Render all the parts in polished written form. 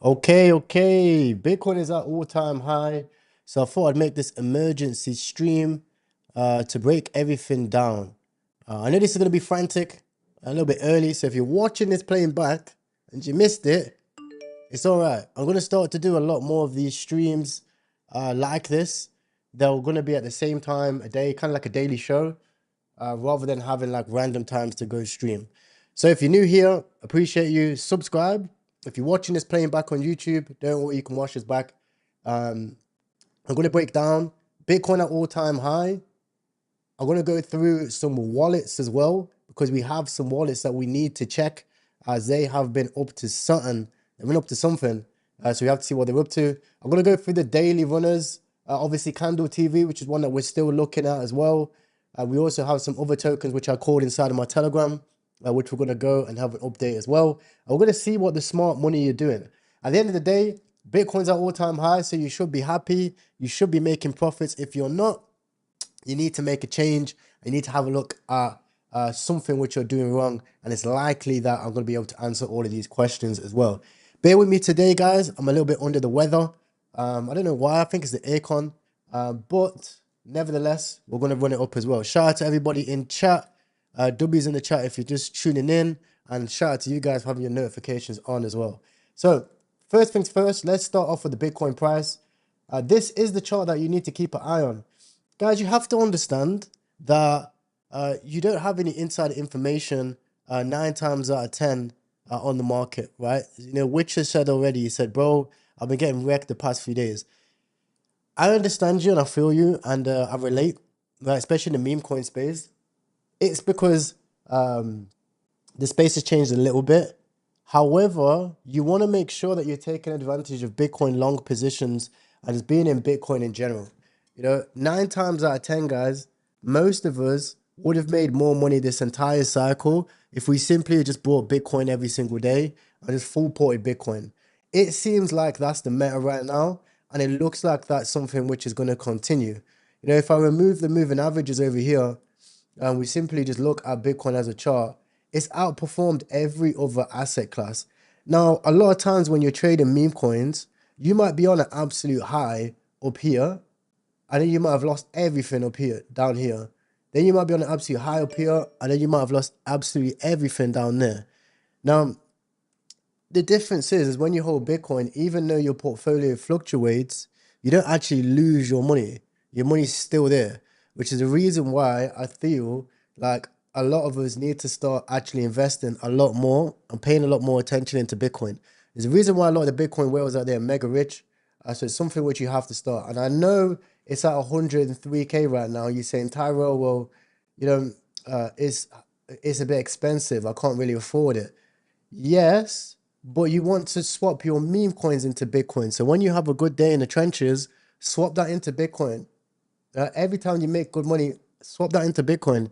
Okay. Bitcoin is at all-time high. So I thought I'd make this emergency stream to break everything down. I know this is going to be frantic, a little bit early. So if you're watching this playing back and you missed it, it's all right. I'm going to start to do a lot more of these streams like this. They're going to be at the same time a day, kind of like a daily show, rather than having like random times to go stream. So if you're new here, appreciate you. Subscribe. If you're watching this playing back on YouTube, don't worry, you can watch this back. I'm going to break down Bitcoin at all-time high. I'm going to go through some wallets as well, because we have some wallets that we need to check as they have been up to something. They've been up to something. So we have to see what they're up to. I'm going to go through the daily runners. Obviously, Candle TV, which is one that we're still looking at as well. We also have some other tokens, which I called inside of my Telegram, which we're going to go and have an update as well. And we're going to see what the smart money you're doing. At the end of the day, Bitcoin's at all-time high, so you should be happy. You should be making profits. If you're not, you need to make a change. You need to have a look at something which you're doing wrong. And it's likely that I'm going to be able to answer all of these questions as well. Bear with me today, guys. I'm a little bit under the weather. I don't know why. I think it's the aircon. But nevertheless, we're going to run it up as well. Shout out to everybody in chat. W's in the chat if you're just tuning in. And shout out to you guys for having your notifications on as well. So first things first, let's start off with the Bitcoin price. This is the chart that you need to keep an eye on. Guys, you have to understand that you don't have any inside information 9 times out of 10 on the market, right? You know, Witcher said already, he said, bro, I've been getting wrecked the past few days. I understand you and I feel you and I relate, right? Especially in the meme coin space. It's because the space has changed a little bit. However, you want to make sure that you're taking advantage of Bitcoin long positions and just being in Bitcoin in general. You know, 9 times out of 10, guys, most of us would have made more money this entire cycle if we simply just bought Bitcoin every single day and just full ported Bitcoin. It seems like that's the meta right now, and it looks like that's something which is going to continue. You know, if I remove the moving averages over here and we simply just look at Bitcoin as a chart, it's outperformed every other asset class. Now, a lot of times when you're trading meme coins, you might be on an absolute high up here, and then you might have lost everything up here, down here. Then you might be on an absolute high up here, and then you might have lost absolutely everything down there. Now, the difference is when you hold Bitcoin, even though your portfolio fluctuates, you don't actually lose your money. Your money's still there, which is the reason why I feel like a lot of us need to start actually investing a lot more and paying a lot more attention into Bitcoin. There's a reason why a lot of the Bitcoin whales out there are mega rich. So it's something which you have to start. And I know it's at 103K right now. You're saying, Tyrell, well, you know, it's a bit expensive. I can't really afford it. Yes, but you want to swap your meme coins into Bitcoin. So when you have a good day in the trenches, swap that into Bitcoin. Every time you make good money, swap that into Bitcoin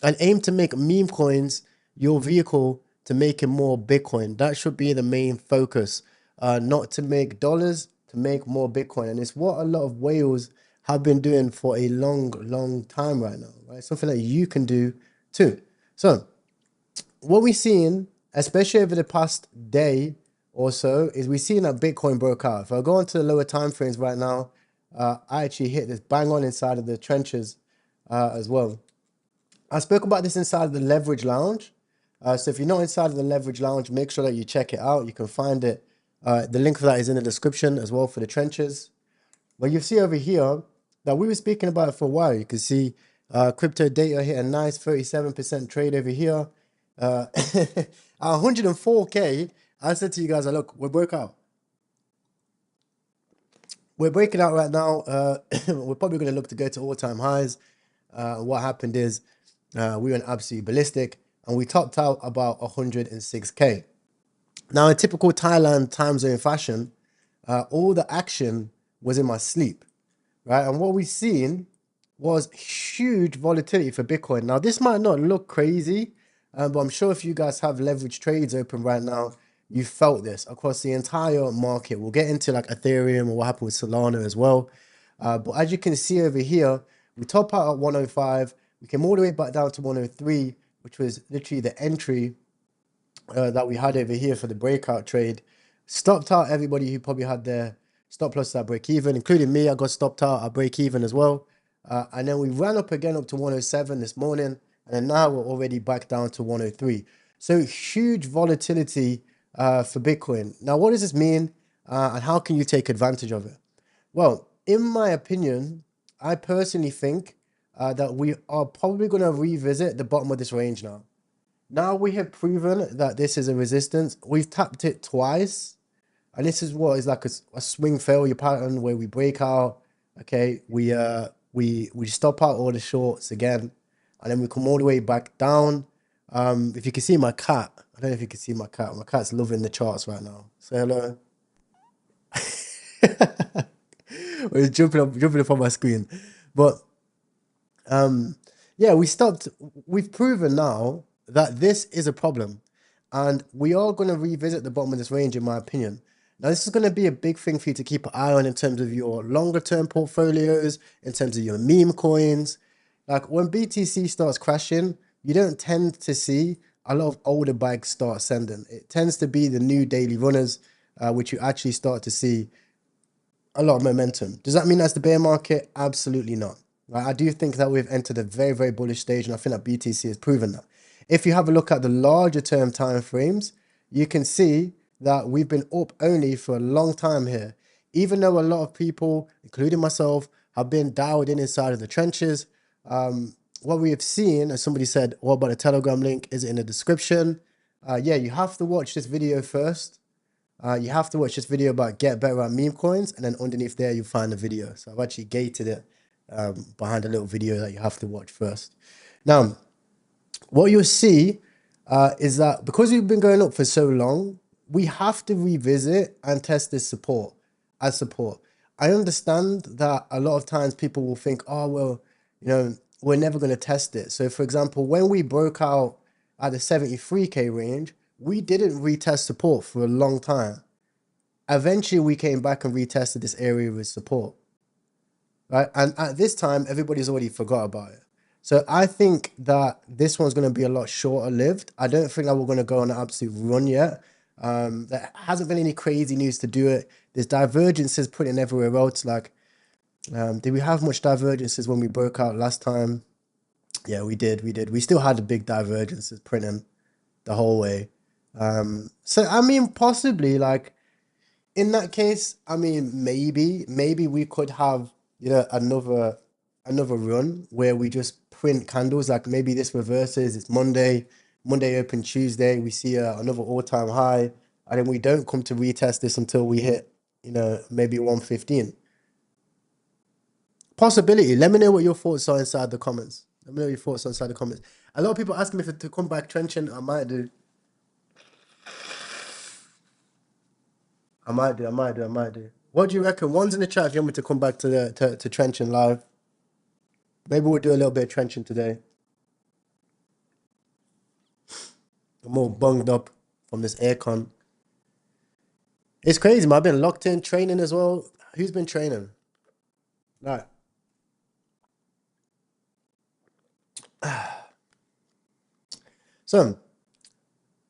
and aim to make meme coins your vehicle to making more Bitcoin. That should be the main focus, not to make dollars, to make more Bitcoin. And it's what a lot of whales have been doing for a long time right now, right? Something that you can do too. So what we're seeing, especially over the past day or so, is we're seeing that Bitcoin broke out. If I go into the lower time frames right now, I actually hit this bang on inside of the trenches as well. I spoke about this inside of the Leverage Lounge. So if you're not inside of the Leverage Lounge, make sure that you check it out. You can find it. The link for that is in the description as well for the trenches. But you see over here that we were speaking about it for a while. You can see crypto data hit a nice 37% trade over here. At 104K, I said to you guys, look, we're breaking out. We're breaking out right now. We're probably going to look to go to all-time highs. What happened is we went absolutely ballistic and we topped out about 106K. Now, in typical Thailand time zone fashion, all the action was in my sleep, right? And what we've seen was huge volatility for Bitcoin. Now, this might not look crazy, but I'm sure if you guys have leverage trades open right now, you felt this across the entire market. We'll get into like Ethereum or what happened with Solana as well. But as you can see over here, we top out at 105. We came all the way back down to 103, which was literally the entry that we had over here for the breakout trade. Stopped out everybody who probably had their stop losses at break even, including me. I got stopped out at break even as well. And then we ran up again up to 107 this morning. And then now we're already back down to 103. So huge volatility for Bitcoin. Now, what does this mean? And how can you take advantage of it? Well, in my opinion, I personally think that we are probably going to revisit the bottom of this range now. Now we have proven that this is a resistance. We've tapped it twice. And this is what is like a swing failure pattern where we break out. Okay, we stop out all the shorts again, and then we come all the way back down. If you can see my cat, I don't know if you can see my cat. My cat's loving the charts right now. Say hello. Well, it's jumping up on my screen. But yeah, we've proven now that this is a problem, and we are going to revisit the bottom of this range, in my opinion. Now, this is going to be a big thing for you to keep an eye on in terms of your longer term portfolios, in terms of your meme coins. Like when BTC starts crashing, you don't tend to see a lot of older bags start sending. It tends to be the new daily runners, which you actually start to see a lot of momentum. Does that mean that's the bear market? Absolutely not. Right? I do think that we've entered a very, very bullish stage, and I think that BTC has proven that. If you have a look at the larger term time frames, you can see that we've been up only for a long time here. Even though a lot of people, including myself, have been dialed in inside of the trenches, what we have seen, as somebody said, what about the Telegram link? Is it in the description? Yeah, you have to watch this video first. You have to watch this video about get better at meme coins, and then underneath there you'll find the video. So I've actually gated it behind a little video that you have to watch first. Now, what you'll see is that because we've been going up for so long, we have to revisit and test this support as support. I understand that a lot of times people will think, oh, well, you know, we're never going to test it. So for example, when we broke out at the 73K range, we didn't retest support for a long time. Eventually, we came back and retested this area with support, right? And at this time, everybody's already forgot about it. So I think that this one's going to be a lot shorter lived. I don't think that we're going to go on an absolute run yet. There hasn't been any crazy news to do it. There's divergences put in everywhere else. Like, did we have much divergences when we broke out last time? Yeah, we did. We still had the big divergences printing the whole way. So I mean, possibly like in that case, I mean, maybe we could have, you know, another run where we just print candles. Like maybe this reverses. It's Monday open Tuesday. We see another all-time high, and then we don't come to retest this until we hit, you know, maybe 115. Possibility. Let me know what your thoughts are inside the comments. Let me know your thoughts inside the comments. A lot of people asking me to come back trenching. I might do. I might do. What do you reckon? One's in the chat if you want me to come back to the to trenching live. Maybe we'll do a little bit of trenching today. I'm all bunged up from this aircon. It's crazy, man. I've been locked in training as well. Who's been training? Right. So,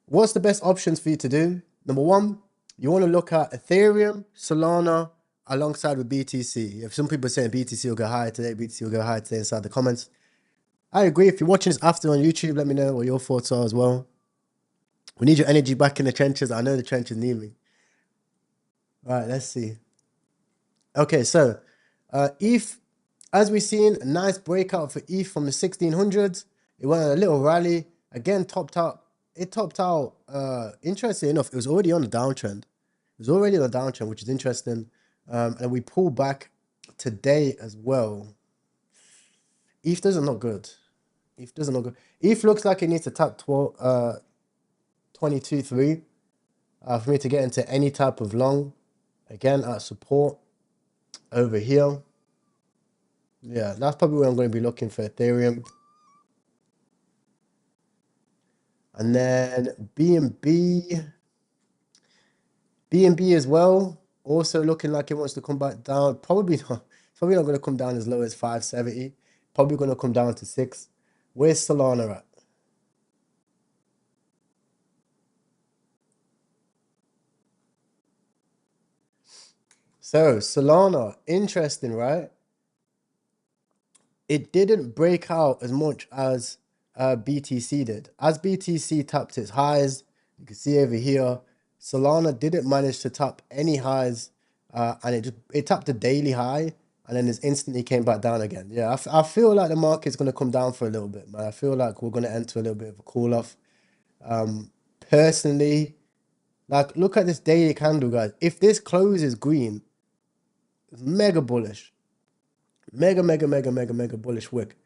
what's the best options for you to do? Number one, you want to look at Ethereum, Solana, alongside with BTC. If some people are saying BTC will go higher today, BTC will go higher today inside the comments. I agree. If you're watching this after on YouTube, let me know what your thoughts are as well. We need your energy back in the trenches. I know the trenches need me. All right, let's see. Okay, so ETH, as we've seen, a nice breakout for ETH from the 1600s. It went on a little rally. Again, topped out. It topped out, interesting enough, it was already on a downtrend. It was already on a downtrend, which is interesting. And we pulled back today as well. ETH doesn't look good. ETH doesn't look good. ETH looks like it needs to tap 22.3 for me to get into any type of long. Again, at support over here. Yeah, that's probably where I'm going to be looking for Ethereum. And then BNB as well, also looking like it wants to come back down. Probably not going to come down as low as 570. Probably going to come down to 6. Where's Solana at? So Solana, interesting, right? It didn't break out as much as BTC did. As BTC tapped its highs, you can see over here, Solana didn't manage to tap any highs, and it tapped a daily high, and then it instantly came back down again. Yeah, I feel like the market's going to come down for a little bit, man. I feel like we're going to enter a little bit of a cool off. Personally, like look at this daily candle, guys. If this closes green, it's mega bullish, mega bullish wick.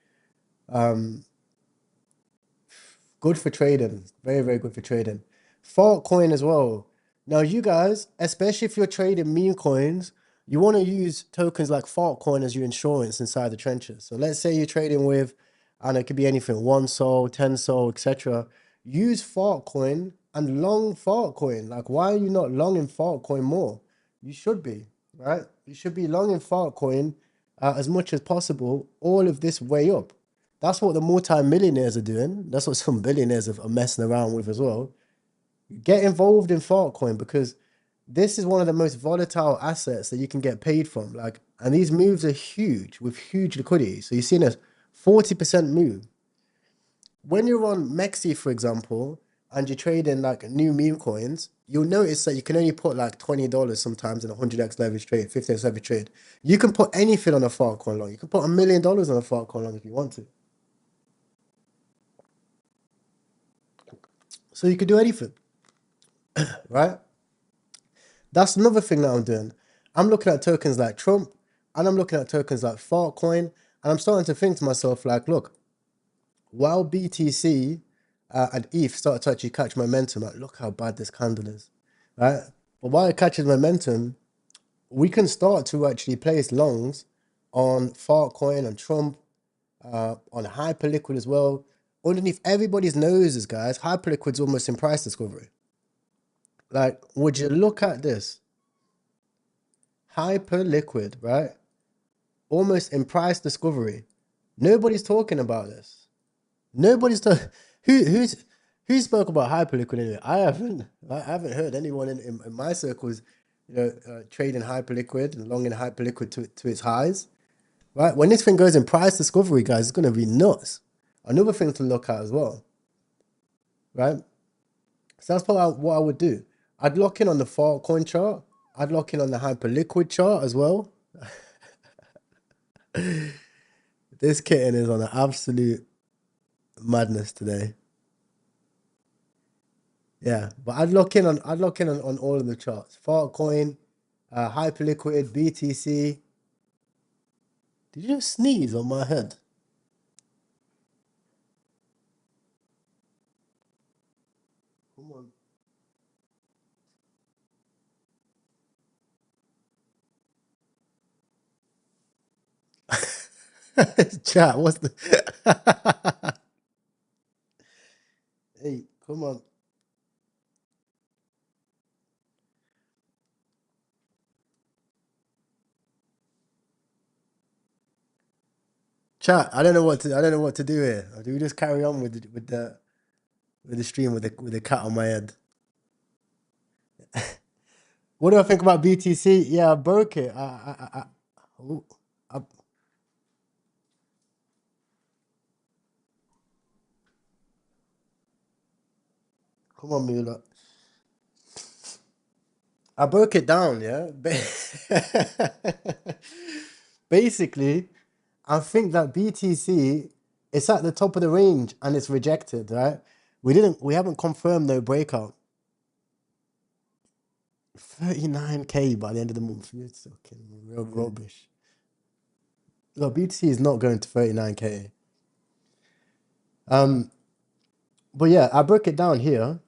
Good for trading. Very, very good for trading. Altcoin as well. Now, you guys, especially if you're trading meme coins, you want to use tokens like Altcoin as your insurance inside the trenches. So let's say you're trading with, and it could be anything, 1 SOL, 10 SOL, etc. Use Altcoin and long Altcoin. Like, why are you not long in Altcoin more? You should be, right? You should be long in Altcoin as much as possible, all of this way up. That's what the multi-millionaires are doing. That's what some billionaires are messing around with as well. Get involved in Altcoin because this is one of the most volatile assets that you can get paid from. Like, and these moves are huge with huge liquidity. So you're seeing a 40% move. When you're on Mexi, for example, and you're trading like new meme coins, you'll notice that you can only put like $20 sometimes in a 100x leverage trade, 50x leverage trade. You can put anything on a Altcoin long. You can put $1 million on a Altcoin long if you want to. So you could do anything, right? That's another thing that I'm doing. I'm looking at tokens like Trump, and I'm looking at tokens like Altcoin, and I'm starting to think to myself, like, look, while BTC and ETH start to actually catch momentum, like, look how bad this candle is, right? But while it catches momentum, we can start to actually place longs on Altcoin and Trump, on Hyperliquid as well. Underneath everybody's noses, guys, Hyperliquid's almost in price discovery. Like, would you look at this? Hyperliquid, right? Almost in price discovery. Nobody's talking about this. Nobody's talking. Who spoke about Hyperliquid anyway? I haven't heard anyone in my circles, trading Hyperliquid and longing Hyperliquid to its highs. Right? When this thing goes in price discovery, guys, it's gonna be nuts. Another thing to look at as well. Right? So that's what I would do. I'd lock in on the Altcoin chart. I'd lock in on the Hyperliquid chart as well. This kitten is on an absolute madness today. Yeah, but I'd lock in on all of the charts. Altcoin, Hyperliquid, BTC. Did you just sneeze on my head? Come on. Chat, what's the hey, come on. Chat, I don't know what to do here. Do we just carry on with the stream with the cat on my head? What do I think about BTC? Yeah, I broke it. Ooh, I come on, Mula. I broke it down, yeah. Basically, I think that BTC is at the top of the range and it's rejected, right? We haven't confirmed no breakout. 39K by the end of the month. It's fucking real rubbish. No, BTC is not going to 39K. But yeah, I broke it down here.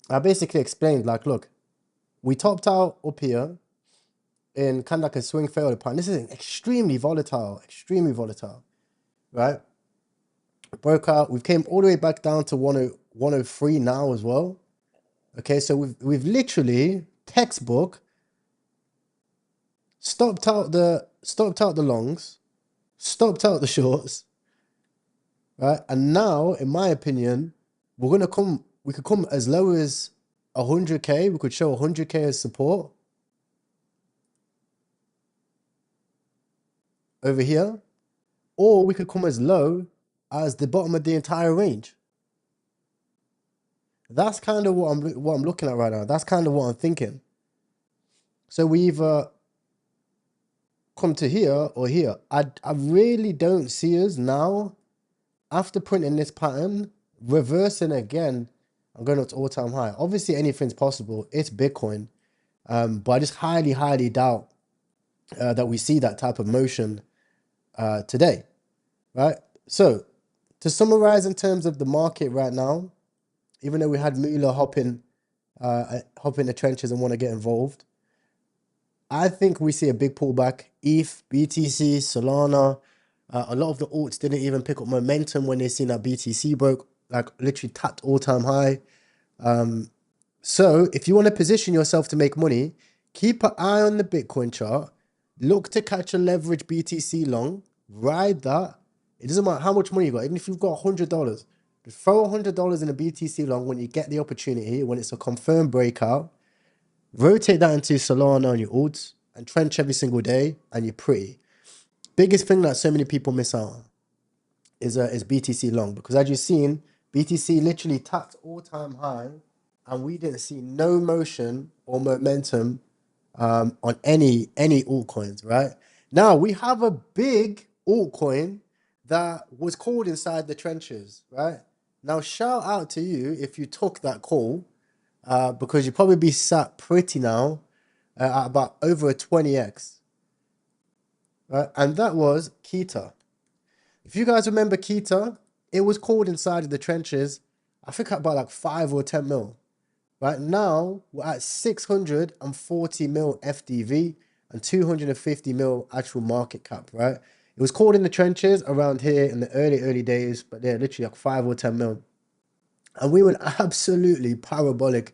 I basically explained, like, look, we topped out up here in kind of like a swing failure pattern. This is extremely volatile, right? Broke out. We've came all the way back down to 103 now as well. Okay, so we've literally textbook stopped out the longs, stopped out the shorts, right? And now, in my opinion, we could come as low as 100K. We could show 100K as support. over here, or we could come as low as the bottom of the entire range. That's kind of what I'm looking at right now. That's kind of what I'm thinking. So we either come to here or here. I really don't see us now, after printing this pattern, reversing again and going up to all-time high. Obviously, anything's possible. It's Bitcoin. But I just highly doubt that we see that type of motion today, right? So to summarize in terms of the market right now, even though we had Moolah hop in the trenches and want to get involved, I think we see a big pullback. ETH, BTC, Solana, a lot of the alts didn't even pick up momentum when they seen that BTC broke, like literally tapped all-time high. So if you want to position yourself to make money, keep an eye on the Bitcoin chart. Look to catch a leverage BTC long. Ride that. It doesn't matter how much money you got. Even if you've got $100, just throw $100 in a BTC long when you get the opportunity, when it's a confirmed breakout. Rotate that into Solana on your alts and trench every single day, and you're pretty. Biggest thing that so many people miss out on is BTC long, because as you've seen, BTC literally tapped all-time high, and we didn't see no motion or momentum on any altcoins, right? Now, we have a big altcoin that was called inside the trenches, right? Now, shout out to you if you took that call, because you'd probably be sat pretty now at about over a 20x, right? And that was Kita. If you guys remember Kita, it was called inside of the trenches, I think at about like 5 or 10 mil. Right now, we're at 640 mil FDV and 250 mil actual market cap, right? It was called in the trenches around here in the early days, but they're literally like 5 or 10 mil. And we went absolutely parabolic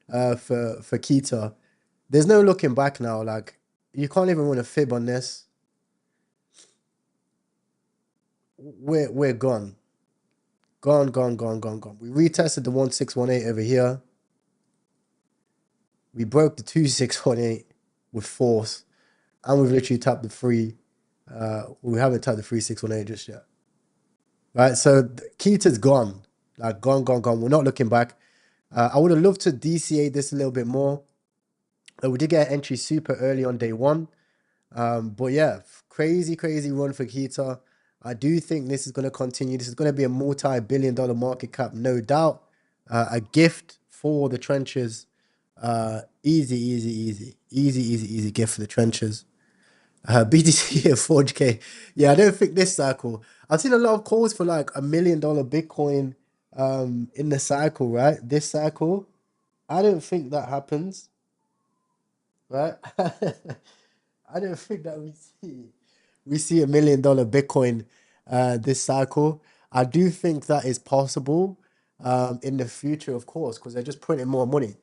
for Kita. There's no looking back now. Like, you can't even run a fib on this. We're gone. Gone. We retested the 1618 over here. We broke the 2618 with force, and we've literally tapped the 3. We haven't tapped the 3618 just yet. Right, so Kita's gone. Like, gone. We're not looking back. I would have loved to DCA this a little bit more. We did get an entry super early on day 1. But yeah, crazy run for Kita. I do think this is going to continue. This is going to be a multi-billion-dollar market cap, no doubt. A gift for the trenches. Easy gift for the trenches. BTC at 4K. Yeah, I don't think this cycle. I've seen a lot of calls for like $1 million Bitcoin in the cycle, right? This cycle, I don't think that happens, right? I don't think that we see $1 million Bitcoin this cycle. I do think that is possible in the future, of course, because they're just printing more money.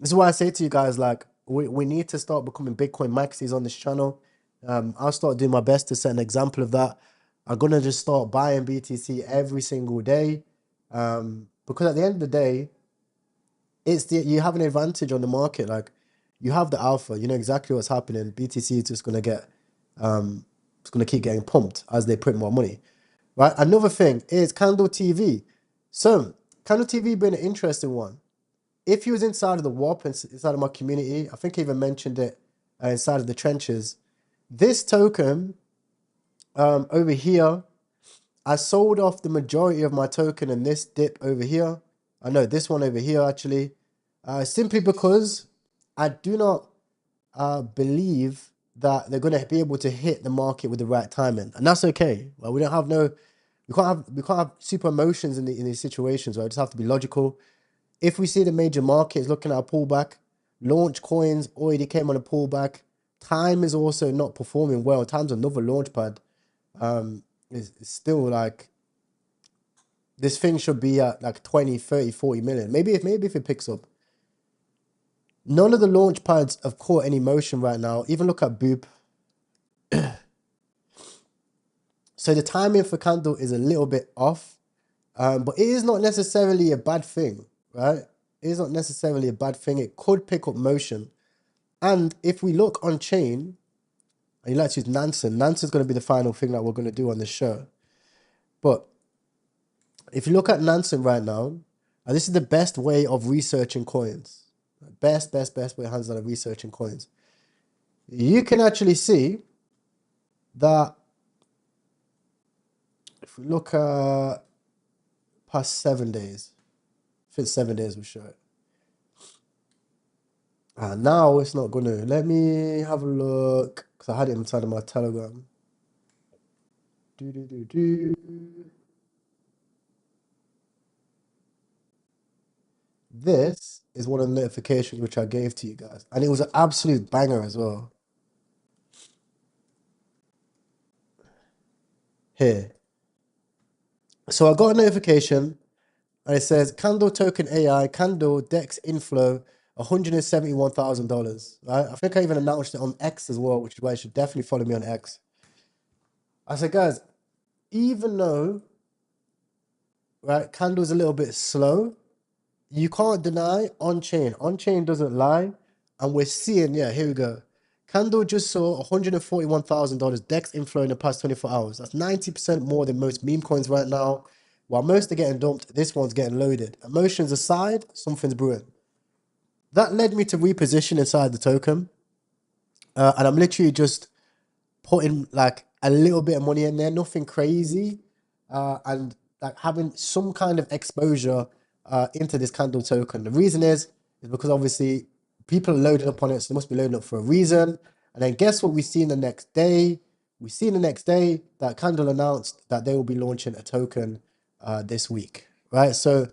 This is why I say to you guys, like, we need to start becoming Bitcoin maxis on this channel. I'll start doing my best to set an example of that. I'm going to just start buying BTC every single day. Because at the end of the day, you have an advantage on the market. Like, you have the alpha, you know exactly what's happening. BTC is just going to get, it's going to keep getting pumped as they print more money, right? Another thing is Candle TV. So, Candle TV being an interesting one. If you was inside of the WAP, inside of my community, I think I even mentioned it inside of the trenches. This token over here, I sold off the majority of my token in this dip over here. I know this one over here, actually. Simply because I do not believe that they're going to be able to hit the market with the right timing. And that's okay. Well, we can't have super emotions in these situations, right? We just have to be logical. If we see the major markets looking at a pullback, launch coins already came on a pullback. Time is also not performing well. Time's another launch pad. It's still like, this thing should be at like 20, 30, 40 million. Maybe if it picks up. None of the launch pads have caught any motion right now. Even look at Boop. So the timing for Candle is a little bit off. But it is not necessarily a bad thing, right? It is not necessarily a bad thing. It could pick up motion. And if we look on chain, and you like to use Nansen. Nansen's going to be the final thing that we're going to do on this show. But if you look at Nansen right now, and this is the best way of researching coins. Best way hands down of researching coins. You can actually see that if we look at past 7 days, if it's 7 days, we'll show it. Now it's not gonna. Let me have a look because I had it inside of my Telegram. This is one of the notifications which I gave to you guys, and it was an absolute banger as well. Here, so I got a notification, and it says Candle Token AI Candle Dex inflow $171,000. Right, I think I even announced it on X as well, which is why you should definitely follow me on X. I said, guys, even though right Candle's a little bit slow, you can't deny on-chain. On-chain doesn't lie. And we're seeing, yeah, here we go. Candle just saw $141,000 DEX inflow in the past 24 hours. That's 90% more than most meme coins right now. While most are getting dumped, this one's getting loaded. Emotions aside, something's brewing. That led me to reposition inside the token. And I'm literally just putting like a little bit of money in there, nothing crazy, and like having some kind of exposure into this candle token. The reason is because obviously people are loading up on it, so they must be loading up for a reason. And then guess what we see in the next day? We see in the next day that Candle announced that they will be launching a token this week, right? So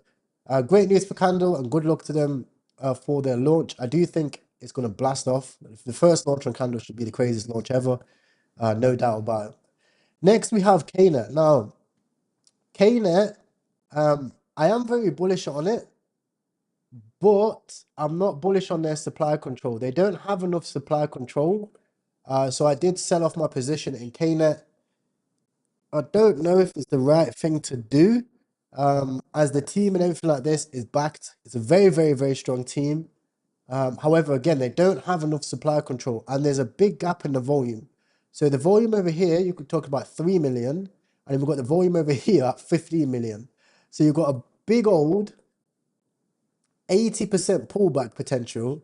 great news for Candle and good luck to them for their launch. I do think it's going to blast off. The first launch on Candle should be the craziest launch ever. No doubt about it. Next, we have KNet. Now, KNet, I am very bullish on it, but I'm not bullish on their supply control. They don't have enough supply control. So I did sell off my position in KNet. I don't know if it's the right thing to do. As the team and everything like this is backed. It's a very strong team. However, again, they don't have enough supply control, and there's a big gap in the volume. So the volume over here, you could talk about 3 million, and we've got the volume over here at 15 million. So you've got a big old 80% pullback potential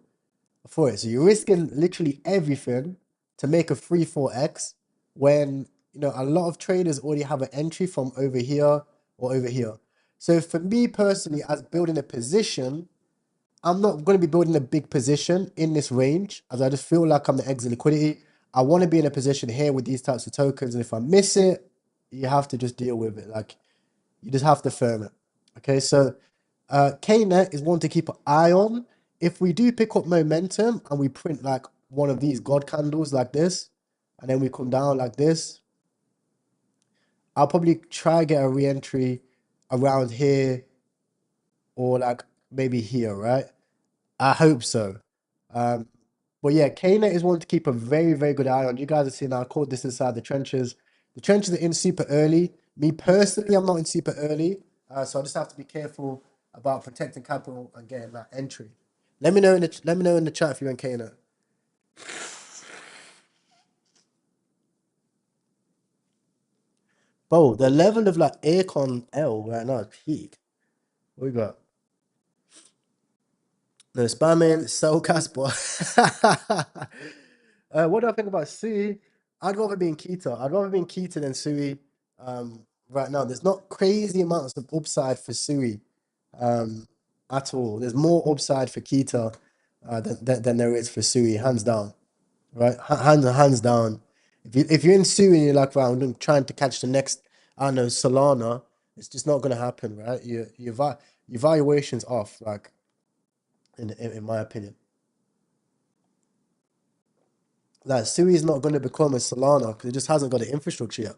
for it. So you're risking literally everything to make a 3-4x when, you know, a lot of traders already have an entry from over here or over here. So for me personally, as building a position, I'm not going to be building a big position in this range, as I just feel like I'm the exit liquidity. I want to be in a position here with these types of tokens, and if I miss it, you have to just deal with it. Like, you just have to firm it. Okay, so KNet is one to keep an eye on. If we do pick up momentum and we print like one of these God candles like this, and then we come down like this, I'll probably try get a re-entry around here or like maybe here, right? I hope so. But yeah, KNet is one to keep a very good eye on. You guys have seen I called this inside the trenches. The trenches are in super early. Me personally, I'm not in super early. So I just have to be careful about protecting capital and getting that entry. Let me know in the chat if you're in KNet. Bro, the level of like Aircon L right now is peak. What we got? No spamming, so Casper. What do I think about Sui? I'd rather be in Kita. I'd rather be in Kita than Sui. Right now, there's not crazy amounts of upside for Sui at all. There's more upside for Kita than there is for Sui, hands down. Right? Hands down. If you're in Sui and you're like, wow, I'm trying to catch the next, I don't know, Solana, it's just not gonna happen, right? Your valuation's off, like in my opinion. Like Sui is not going to become a Solana because it just hasn't got the infrastructure yet.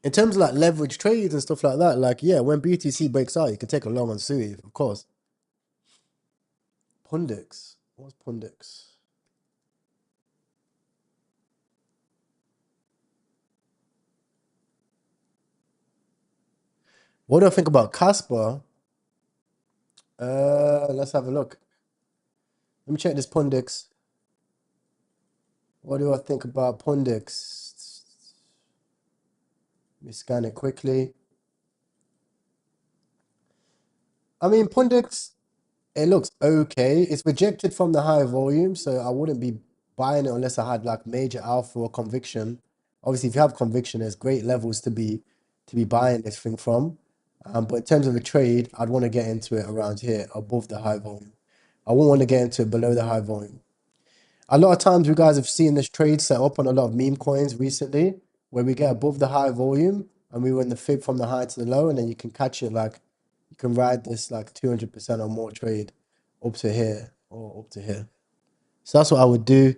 In terms of like leverage trades and stuff like that, like yeah, when BTC breaks out, you can take a long on Sui, of course. Pundix. What's Pundix? What do I think about Casper? Let's have a look. Let me check this Pundix. What do I think about Pundix? Let me scan it quickly. I mean, Pundix, it looks okay. It's rejected from the high volume, so I wouldn't be buying it unless I had like major alpha or conviction. Obviously, if you have conviction, there's great levels to be buying this thing from. But in terms of a trade, I'd want to get into it around here above the high volume. I won't want to get into it below the high volume. A lot of times, you guys have seen this trade set up on a lot of meme coins recently, where we get above the high volume and we run the fib from the high to the low, and then you can catch it like you can ride this like 200% or more trade up to here or up to here. So that's what I would do.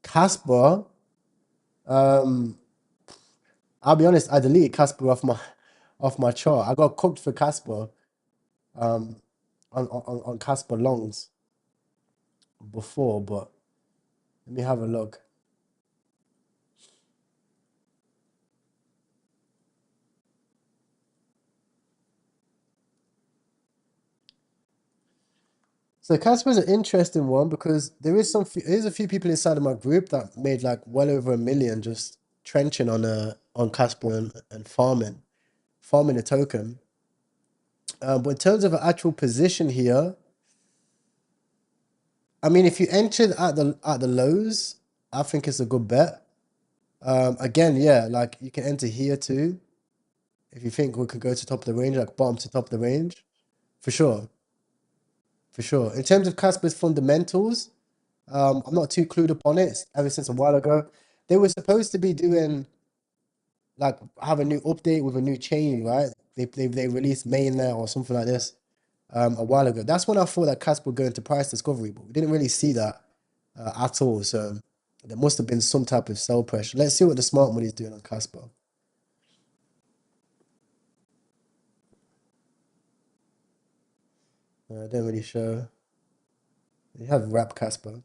Casper, I'll be honest, I deleted Casper off my chart. I got cooked for Casper on Casper longs before, but let me have a look. So Casper is an interesting one because there's a few people inside of my group that made like well over 1 million just trenching on Casper and farming a token. But in terms of an actual position here, I mean, if you entered at the lows, I think it's a good bet. Again, yeah, like you can enter here too. If you think we could go to top of the range, like bottom to top of the range, for sure, for sure. In terms of Casper's fundamentals, I'm not too clued up on it. Ever since a while ago, they were supposed to be doing like have a new update with a new chain, right? They released mainnet or something like this a while ago. That's when I thought that Casper would go into price discovery, but we didn't really see that at all. So there must have been some type of sell pressure. Let's see what the smart money is doing on Casper. Don't really show. You have wrap Casper.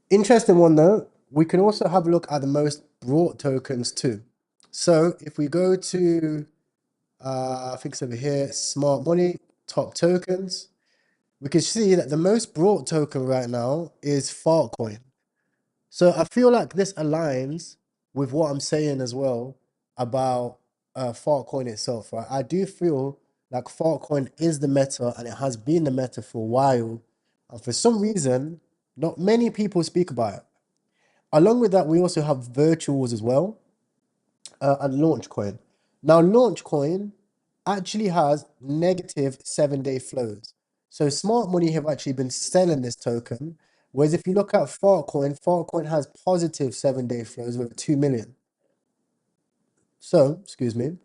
Interesting one though. We can also have a look at the most brought tokens too. So if we go to I think it's over here, smart money, top tokens, we can see that the most brought token right now is Fartcoin. So I feel like this aligns with what I'm saying as well about Fartcoin itself, right? I do feel like Fartcoin is the meta and it has been the meta for a while. And for some reason, not many people speak about it. Along with that, we also have virtuals as well and launch coin. Now, launch coin actually has negative 7-day flows. So smart money have actually been selling this token. Whereas if you look at Fartcoin has positive 7-day flows with 2 million. So, excuse me,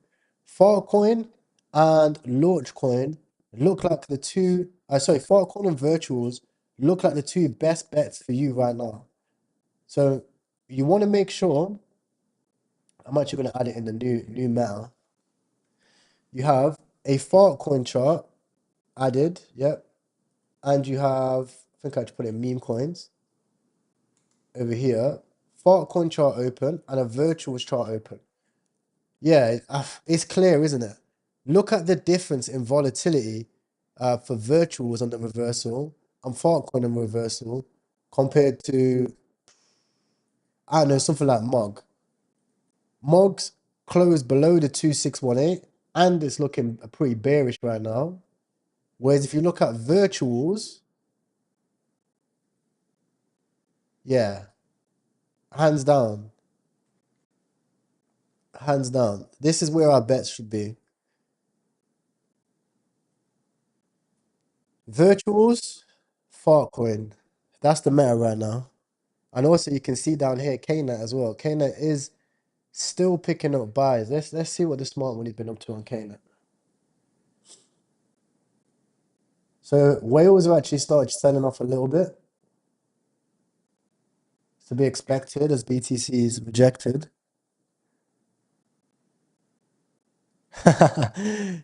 Fartcoin and Launchcoin look like the two, Fartcoin and virtuals look like the two best bets for you right now. So you want to make sure, I'm actually going to add it in the new meta. You have a Fartcoin chart added, yep. And you have, I think I had to put in meme coins over here. Fartcoin chart open and a virtuals chart open. Yeah, it's clear, isn't it? Look at the difference in volatility for virtuals on the reversal and Fartcoin on reversal compared to, I don't know, something like MOG. MOG's closed below the 2618 and it's looking pretty bearish right now. Whereas if you look at virtuals, yeah, hands down, hands down. This is where our bets should be. Virtuals, Fartcoin. That's the meta right now. And also you can see down here KNet as well. KNet is still picking up buys. Let's see what the smart money's been up to on KNet. So whales have actually started selling off a little bit. It's to be expected as BTC is rejected.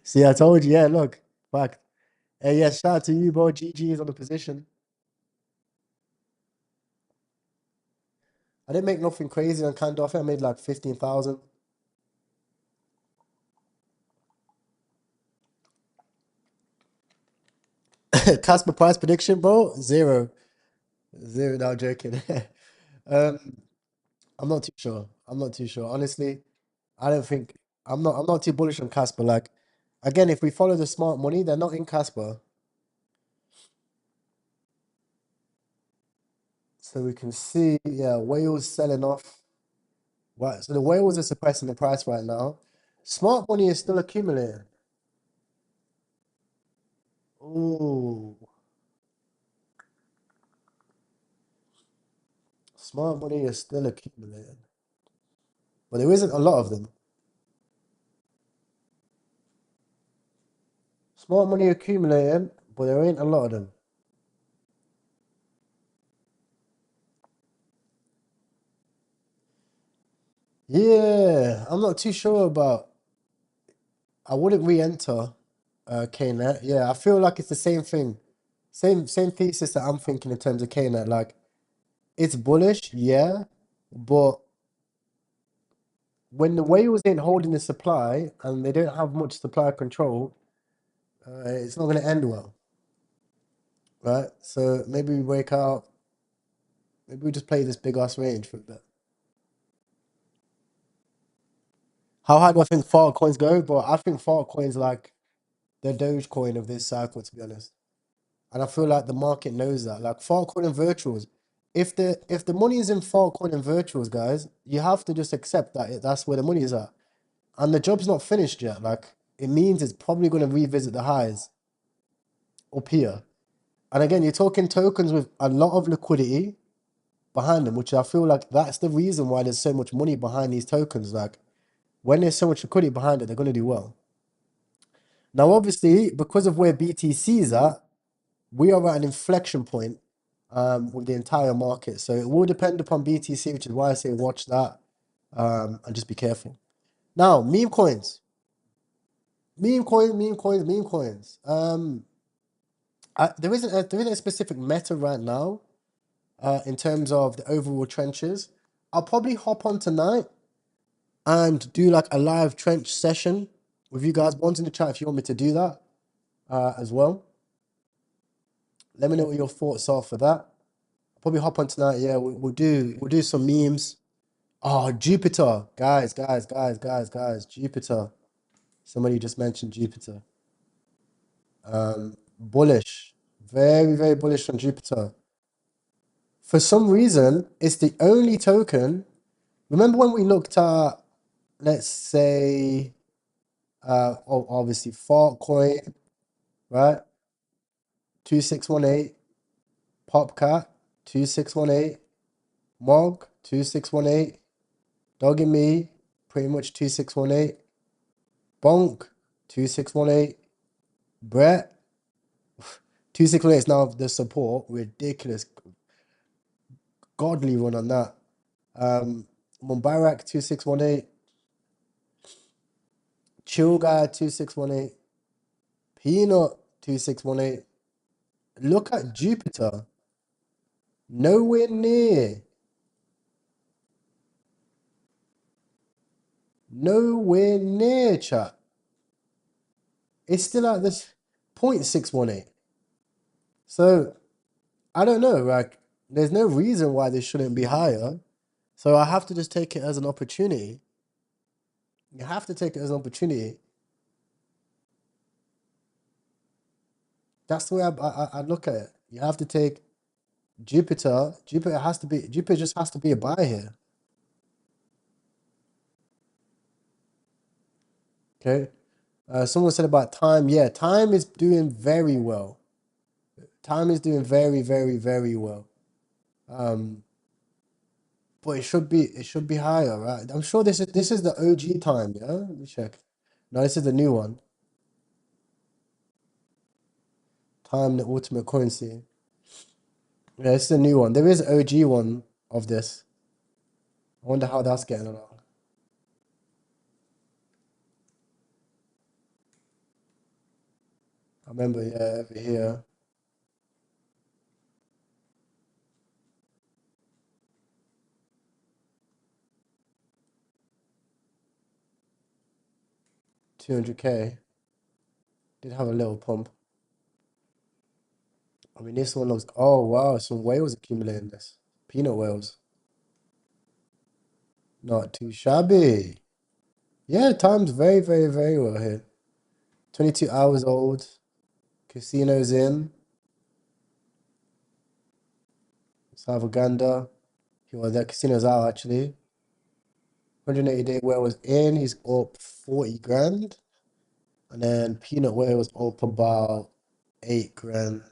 See, I told you, yeah, look, fact. Hey, yeah, shout out to you, bro. GG's on the position. I didn't make nothing crazy on Candle. I think I made like 15,000. Casper price prediction, bro? Zero. Zero, now joking. I'm not too sure. I'm not too sure. Honestly, I don't think I'm not too bullish on Casper. Like again, if we follow the smart money, they're not in Casper. So we can see, yeah, whales selling off. Right. So the whales are suppressing the price right now. Smart money is still accumulating. Ooh. Smart money is still accumulating. But there isn't a lot of them. Smart money accumulating, but there ain't a lot of them. Yeah, I'm not too sure about. I wouldn't re-enter KNet. Yeah, I feel like it's the same thing. Same thesis that I'm thinking in terms of KNet. Like it's bullish, yeah, but when the whales ain't holding the supply and they don't have much supply control, it's not going to end well, right? So maybe we wake out. Maybe we just play this big ass range for a bit. How high do I think fart coins go? But I think fart coins like the Dogecoin of this cycle, to be honest. And I feel like the market knows that. Like Farcoin and virtuals. If the money is in Farcoin and virtuals, guys, you have to just accept that that's where the money is at. And the job's not finished yet. Like it means it's probably going to revisit the highs up here. And again, you're talking tokens with a lot of liquidity behind them, which I feel like that's the reason why there's so much money behind these tokens. Like when there's so much liquidity behind it, they're going to do well. Now, obviously, because of where BTC is at, we are at an inflection point with the entire market. So it will depend upon BTC, which is why I say watch that and just be careful. Now, meme coins. Meme coins, meme coins, meme coins. There isn't a specific meta right now in terms of the overall trenches. I'll probably hop on tonight and do like a live trench session with you guys. One's in the chat if you want me to do that as well. Let me know what your thoughts are for that. Probably hop on tonight. Yeah, we'll do some memes. Oh, Jupiter, guys, Jupiter. Somebody just mentioned Jupiter. Bullish, very bullish on Jupiter. For some reason, it's the only token. Remember when we looked at, let's say, obviously Fartcoin, right? 2618, Popcat, 2618, Mog, 2618. Dog and Me, pretty much 2618. Bonk, 2618. Brett, 2618 is now the support. Ridiculous. Godly run on that. Mubarak, 2618. Chill Guy, 2618. Peanut, 2618. Look at Jupiter. Nowhere near. Nowhere near, chat. It's still at this 0.618. So I don't know. Like, there's no reason why this shouldn't be higher. So I have to just take it as an opportunity. You have to take it as an opportunity. That's the way I look at it. You have to take Jupiter. Jupiter just has to be a buy here. Okay. Someone said about time. Yeah, time is doing very well. Time is doing very well. But it should be higher, right? I'm sure this is the OG time, yeah? Let me check. No, this is the new one. Time, the ultimate currency. Yeah, this is the new one. There is OG one of this. I wonder how that's getting along. I remember, yeah, over here. 200K. Did have a little pump. I mean, this one looks. Oh wow, some whales accumulating this. Peanut whales. Not too shabby. Yeah, time's very, very, very well here. 22 hours old. Casino's in. South Uganda. Well, that casino's out actually. 180-day whale was in. He's up 40 grand. And then peanut whale was up about 8 grand.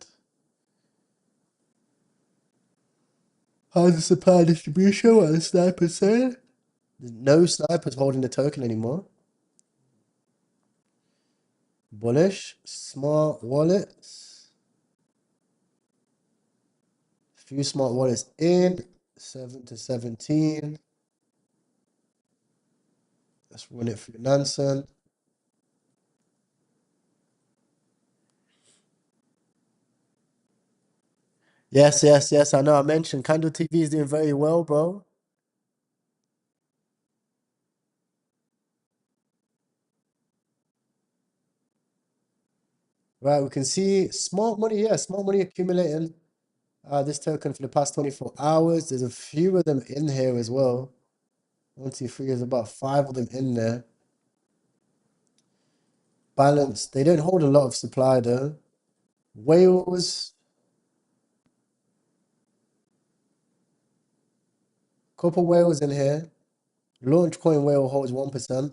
How's the supply distribution? What the sniper said? There's no snipers holding the token anymore. Bullish. Smart wallets. Few smart wallets in. 7 to 17. Let's run it through Nansen. Yes, yes, yes. I know I mentioned Candle TV is doing very well, bro. Right, we can see smart money. Yeah, smart money accumulating. This token for the past 24 hours. There's a few of them in here as well. 1, 2, 3. There's about 5 of them in there. Balance. They don't hold a lot of supply though. Whales. Couple whales in here. Launch coin whale holds 1%.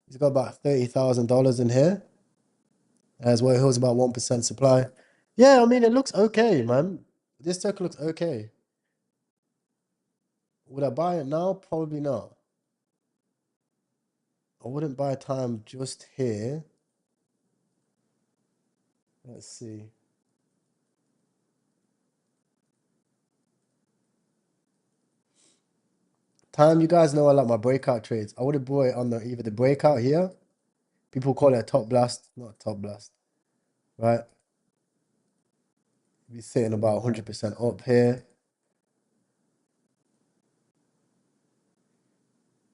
He's got about $30,000 in here. As well, it holds about 1% supply. Yeah, I mean, it looks okay, man. This token looks okay. Would I buy it now? Probably not. I wouldn't buy time just here. Let's see. Time, you guys know I like my breakout trades. I would have bought it on the either the breakout here. People call it a top blast, not a top blast, right? Be sitting about 100% up here.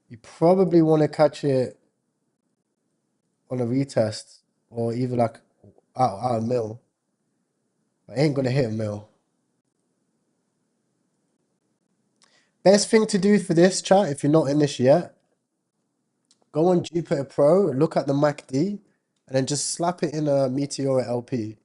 You probably want to catch it on a retest or even like out a mill. I ain't gonna hit a mill. Best thing to do for this chat, if you're not in this yet, go on Jupiter Pro, look at the MACD, and then just slap it in a Meteora LP.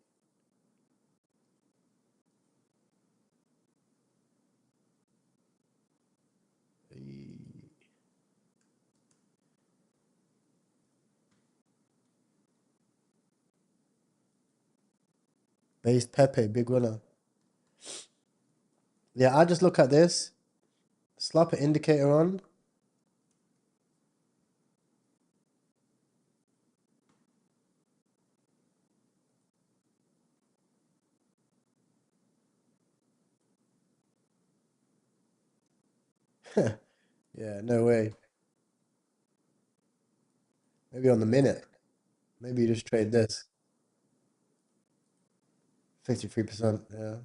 Based Pepe, big winner. Yeah, I just look at this, slap an indicator on. Yeah, no way. Maybe on the minute. Maybe you just trade this. 53%, yeah.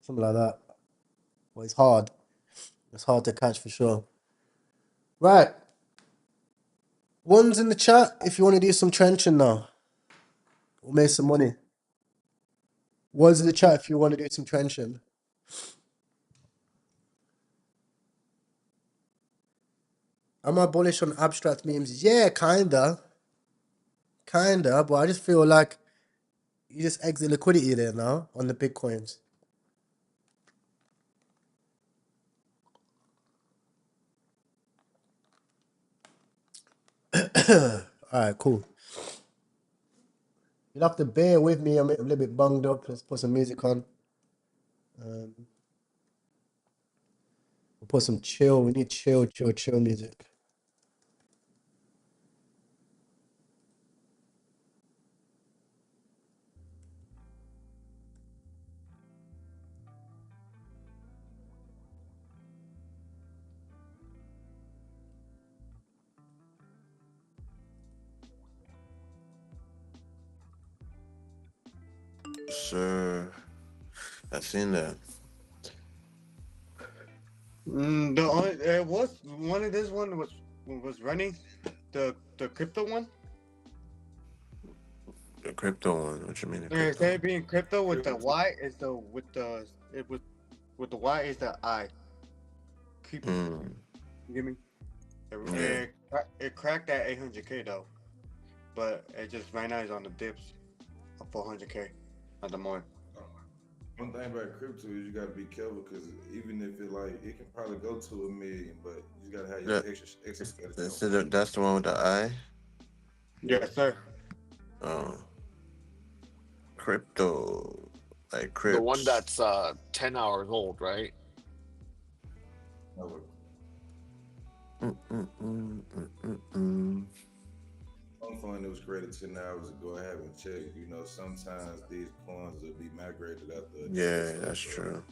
Something like that. Well, it's hard. It's hard to catch for sure. Right. One's in the chat if you want to do some trenching now. We'll make some money. One's in the chat if you want to do some trenching. Am I bullish on abstract memes? Yeah, kinda. Kinda, but I just feel like you just exit liquidity there now on the big coins. Alright, cool. You'll have to bear with me. I'm a little bit bunged up. Let's put some music on. We'll put some chill. We need chill music. Sir, I've seen that. The only it was one of this one was running the crypto one. The crypto one. What you mean the crypto Instead one? of being crypto with the Y is the with the it was with the Y is the I. Keep Hmm. Give me. Yeah. It cracked at 800K though, but it just right now is on the dips of 400K at the moment. One thing about crypto is you gotta be careful because even if it can probably go to $1 million, but you gotta have your Yeah. extra strategy on That's the one with the eye. Yes, sir. Oh, crypto, like The one crypts. that's 10 hours old, right? it. Mm. Some fund that was created 10 hours ago, I haven't checked. You know, sometimes these coins will be migrated after a day or Yeah, so. that's So true.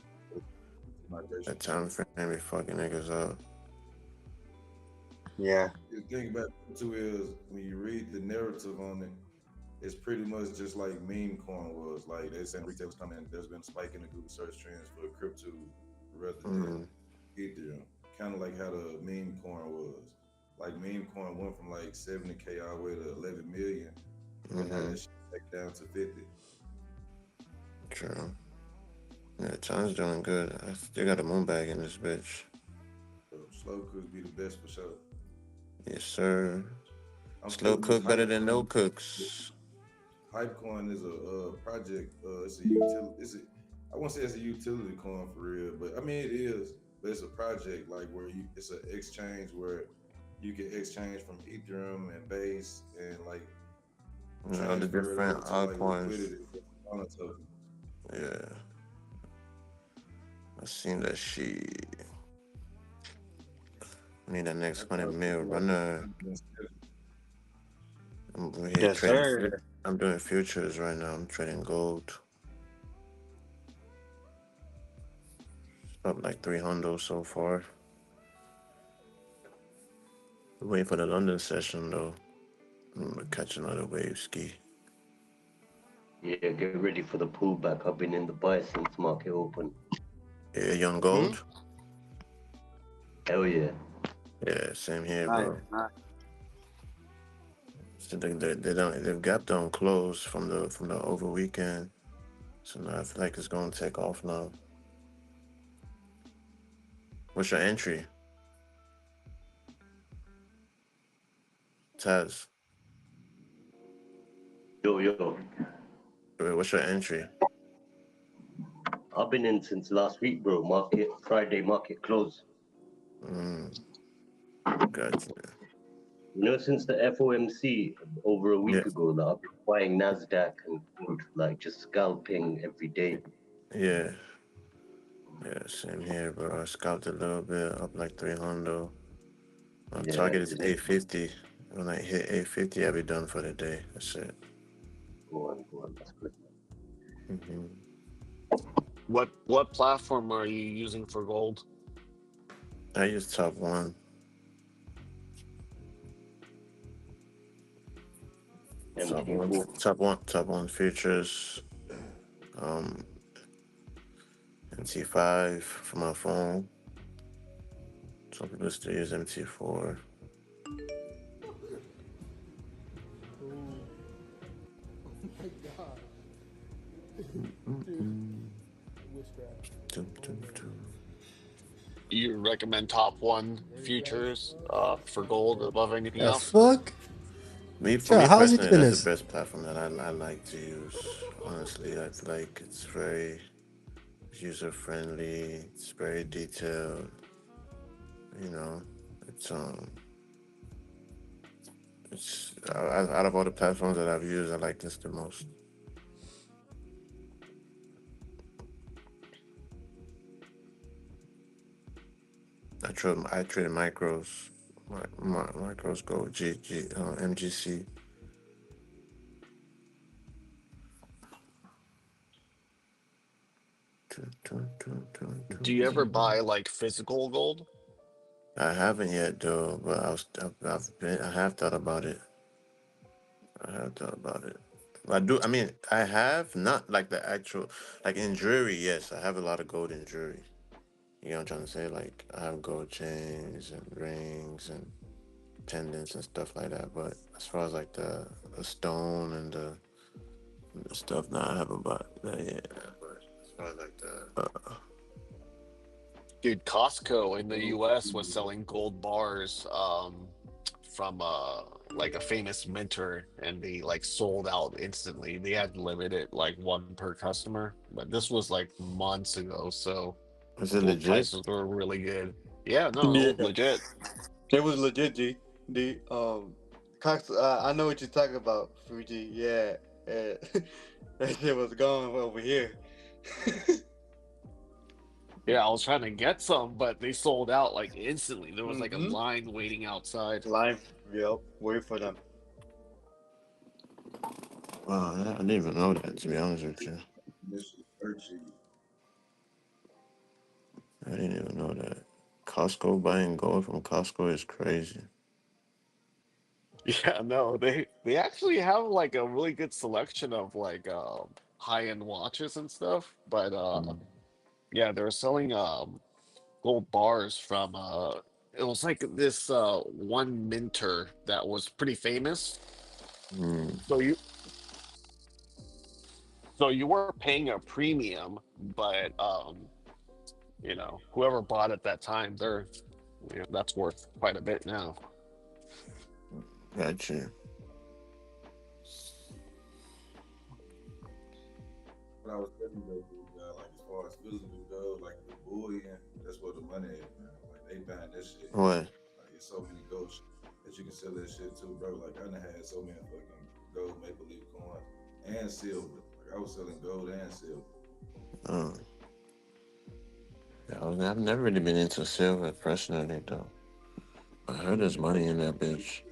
migration. That time frame be fucking niggas up. Yeah. The thing about crypto is when you read the narrative on it, it's pretty much just like meme coin was. Like they saying retail was coming, there's been a spike in the Google search trends for crypto rather than Ethereum. Kind of like how the meme coin was. Like meme coin went from like 70K all the way to 11 million, but now that shit back down to 50. True. Yeah, time's doing good. I still got a moon bag in this bitch. So slow cooks be the best for sure. Yes, sir. I'm Slow feeling this cook better hype than no coin. cooks. Hypecoin is a project. It's a utility. I won't say it's a utility coin for real, but I mean it is. But it's a project like where it's an exchange where you can exchange from Ethereum and Base and like You know, the transfer it over different to like altcoins. Liquidity on a token. Yeah. I seen that shit. I need that next That's 100 why mil people like runner. I'm here Yes, trading. sir. I'm doing futures right now. I'm trading gold. Up like 300 so far. Waiting for the London session though. I'm gonna catch another wave ski. Yeah, get ready for the pullback. I've been in the buy since market open. Yeah, young gold. Hell yeah. Yeah, same here, Nice, bro. nice. So they've gap down close from the over weekend. So now I feel like it's gonna take off now. What's your entry? Taz. Yo. Wait, what's your entry? I've been in since last week, bro. Friday market close. Gotcha. You know, since the FOMC over a Yeah, week ago, that I've been buying NASDAQ and gold, like just scalping every day. yeah, yeah. Same here, bro. I scalped a little bit, up like 300. My Yeah, target is today. 850. When I hit 850, I'll be done for the day. That's it. Go on. That's good. What platform are you using for gold? I use top one. MT4. Top one features. MT5 for my phone. Some people still use MT4. You recommend top one futures for gold above anything The else? fuck? For Sure, me how's he personally, doing that's the this? best platform that I like to use. Honestly, I feel like it's very user friendly. It's very detailed. You know, it's out of all the platforms that I've used, I like this the most. I traded micros, micros go MGC. Do you ever buy like physical gold? I haven't yet though, but I have thought about it. I have thought about it. I do. I mean, I have not like the actual like in jewelry. Yes, I have a lot of gold in jewelry. You know what I'm trying to say? Like I have gold chains and rings and pendants and stuff like that. But as far as like the stone and the stuff, no, I haven't bought that yet. But as far as like the Dude, Costco in the US was selling gold bars from like a famous minter, and they like sold out instantly. They had limited like one per customer, but this was like months ago, so Is it gold legit? prices were really good. Yeah, no, Yeah, legit. it was legit, G. The Cox. I know what you're talking about, Fuji. Yeah, yeah. That shit was gone over here. Yeah, I was trying to get some, but they sold out like instantly. There was like a Mm-hmm. line waiting outside. Live, yep. Wait for them. Wow, I didn't even know that. To be honest with you, This is dirt cheap. I didn't even know that. Costco buying gold from Costco is crazy. Yeah, no, they actually have like a really good selection of like high-end watches and stuff, but Mm. yeah, they're selling gold bars from it was like this one minter that was pretty famous. Mm. So you were paying a premium, but whoever bought at that time, that's worth quite a bit now. Got you. But I was telling you, like as far as physical gold, like the bullion, that's where the money is, man. Like they buying this shit. What? Like it's so many gold that you can sell that shit too, bro. Like I done had so many fucking gold maple leaf coins and silver. Like I was selling gold and silver. Uh, I've never really been into silver personally, though. I heard there's money in that bitch.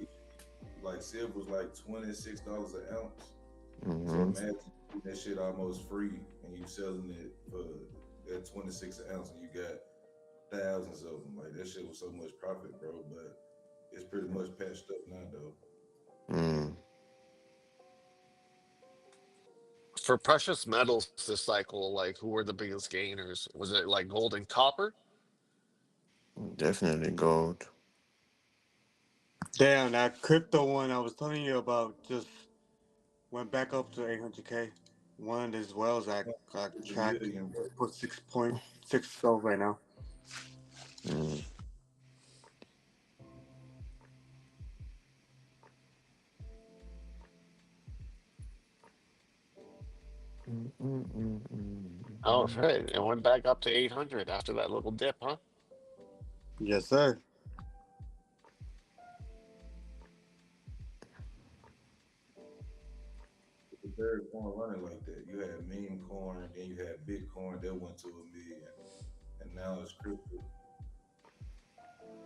Like silver was like $26 an ounce. So Mm-hmm. imagine that shit almost free and you selling it for that 26 an ounce and you got thousands of them. Like that shit was so much profit, bro. But it's pretty much patched up now, though. Mm. For precious metals this cycle, like who were the biggest gainers? Was it like gold and copper? Definitely gold. Damn, that crypto one I was telling you about just went back up to 800K. One of these wells I It's a tracked million, bro. put 6.6 gold right now. Mm. Mm, mm, mm, Oh, mm, right. It went back up to 800 after that little dip, huh? Yes, sir. The third coin running like that. You had meme coin, then you had Bitcoin that went to a million, and now it's crypto.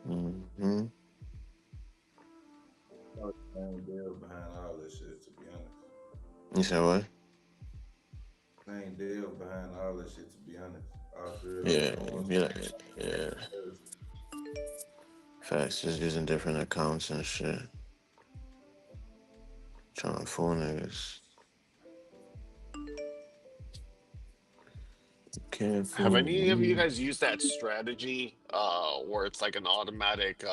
mm, mm. Same deal behind all this shit, to be honest. You said what? Same deal behind all this shit, to be honest. All three of those Yeah, coins. be like, yeah. Facts, just using different accounts and shit. Trying to fool niggas. Can't Have fool any of you me. guys used that strategy where it's like an automatic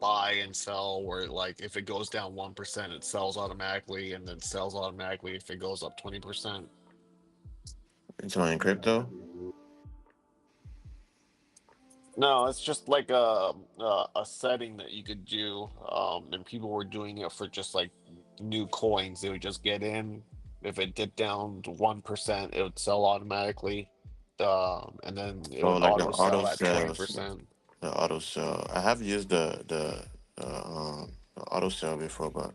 buy and sell, where like if it goes down 1%, it sells automatically and then sells automatically if it goes up 20%? You talking crypto? No, it's just like a setting that you could do, and people were doing it for just like new coins. They would just get in. If it dipped down to 1%, it would sell automatically, and then it Oh, would like the auto auto sell at sales. 20%. The auto sell. I have used the auto sell before, but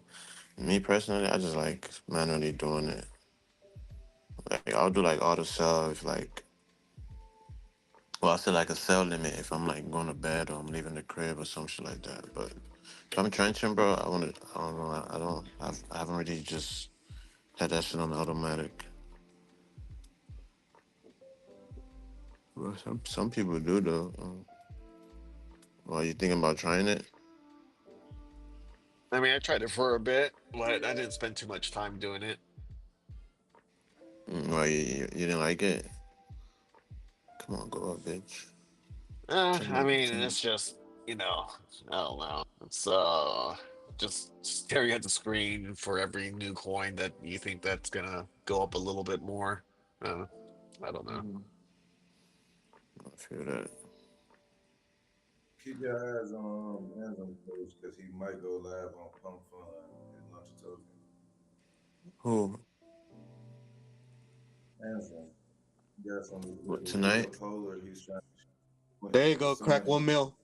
me personally, I just like manually doing it. Like I'll do like auto sell if like, well, I set like a sell limit if I'm like going to bed or I'm leaving the crib or some shit like that. But if I'm trenching, bro, I don't know. I haven't really just had that shit on automatic. Well, some people do though. Well, you thinking about trying it? I mean, I tried it for a bit, but I didn't spend too much time doing it. Well, you didn't like it? Come on, go up, bitch. I Ten, mean, 10. it's just, I don't know. It's just staring at the screen for every new coin that you think that's gonna go up a little bit more. Uh, I don't know. feel that. Keep your eyes on Anthony Coach because he might go live on Pump Fun and launch a token. Who? Anthony got some What, he did a tonight? polar. He's trying There you to go, crack sign. 1 mil.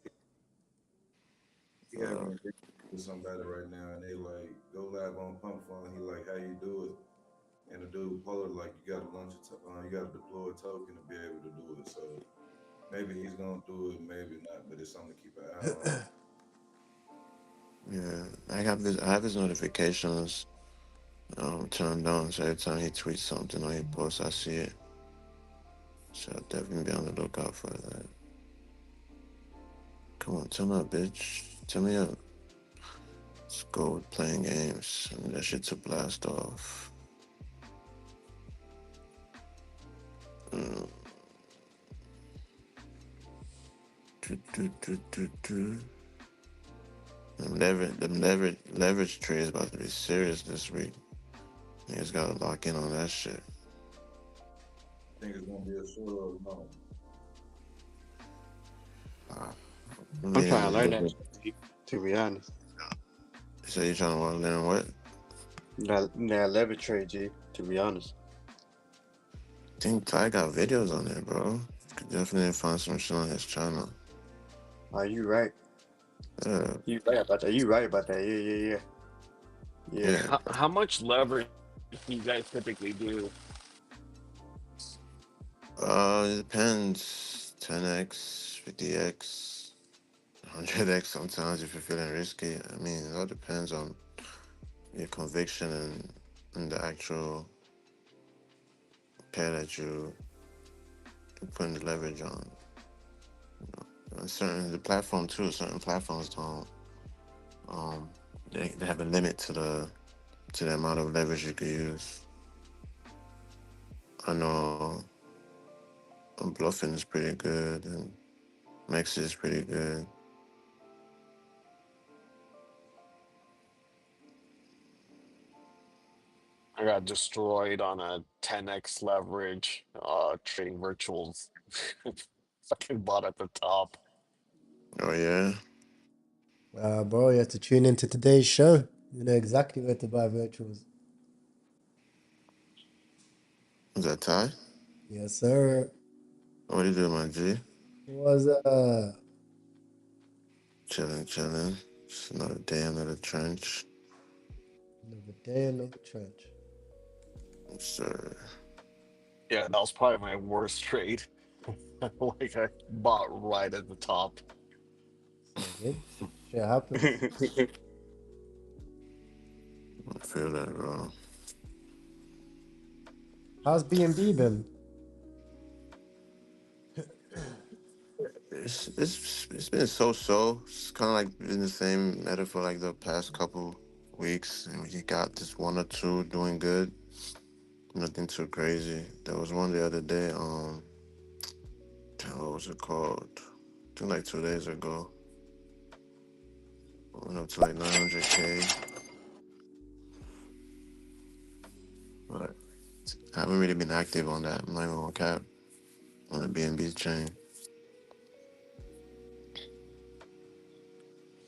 He having a date with somebody right now, and they like go live on Pump Fun. He like how you do it, and the dude polar like you got to launch you got to deploy a token to be able to do it. So maybe he's gonna do it, maybe not, but it's something to keep an eye on. Yeah, I have his notifications turned on, so every time he tweets something or he posts, I see it. So I'll definitely be on the lookout for that. Come on, turn up, bitch. Turn me up. Let's go with playing games. I mean, that shit's a blast off. Mm. Do. Leverage trade is about to be serious this week. Niggas gotta lock in on that shit. Think it's gonna be a short or no? I'm trying to learn that shit, to be honest. So you trying to learn what? That lever trade, G, to be honest. I think Ty got videos on there, bro. You could definitely find some shit on his channel. Are you right? Yeah. You right about that. You right about that. Yeah. Yeah. How much leverage do you guys typically do? It depends. 10x, 50x, 100x sometimes if you're feeling risky. I mean, it all depends on your conviction and the actual pair that you're putting the leverage on. And the platform too. Certain platforms don't. They have a limit to the amount of leverage you can use. I know bluffing is pretty good and Mex is pretty good. I got destroyed on a 10x leverage, trading virtuals. Fucking bought at the top. Oh yeah, Bro, you have to tune into today's show. You know exactly where to buy virtuals. is that Ty? Yes, sir. What do you do, my G? Was Chilling. Just another day under the trench. another day, another trench. Yes, sir. Yeah, that was probably my worst trade. Like I bought right at the top. So good. Shit happens. I feel that, bro. How's B&B been? It's been so. It's kind of like been the same meta for like the past couple weeks, and we got this one or two doing good. Nothing too crazy. There was one the other day. What was it called? I think like 2 days ago. Went up to like 900K. But I haven't really been active on that. I'm not even on cap on the BNB chain.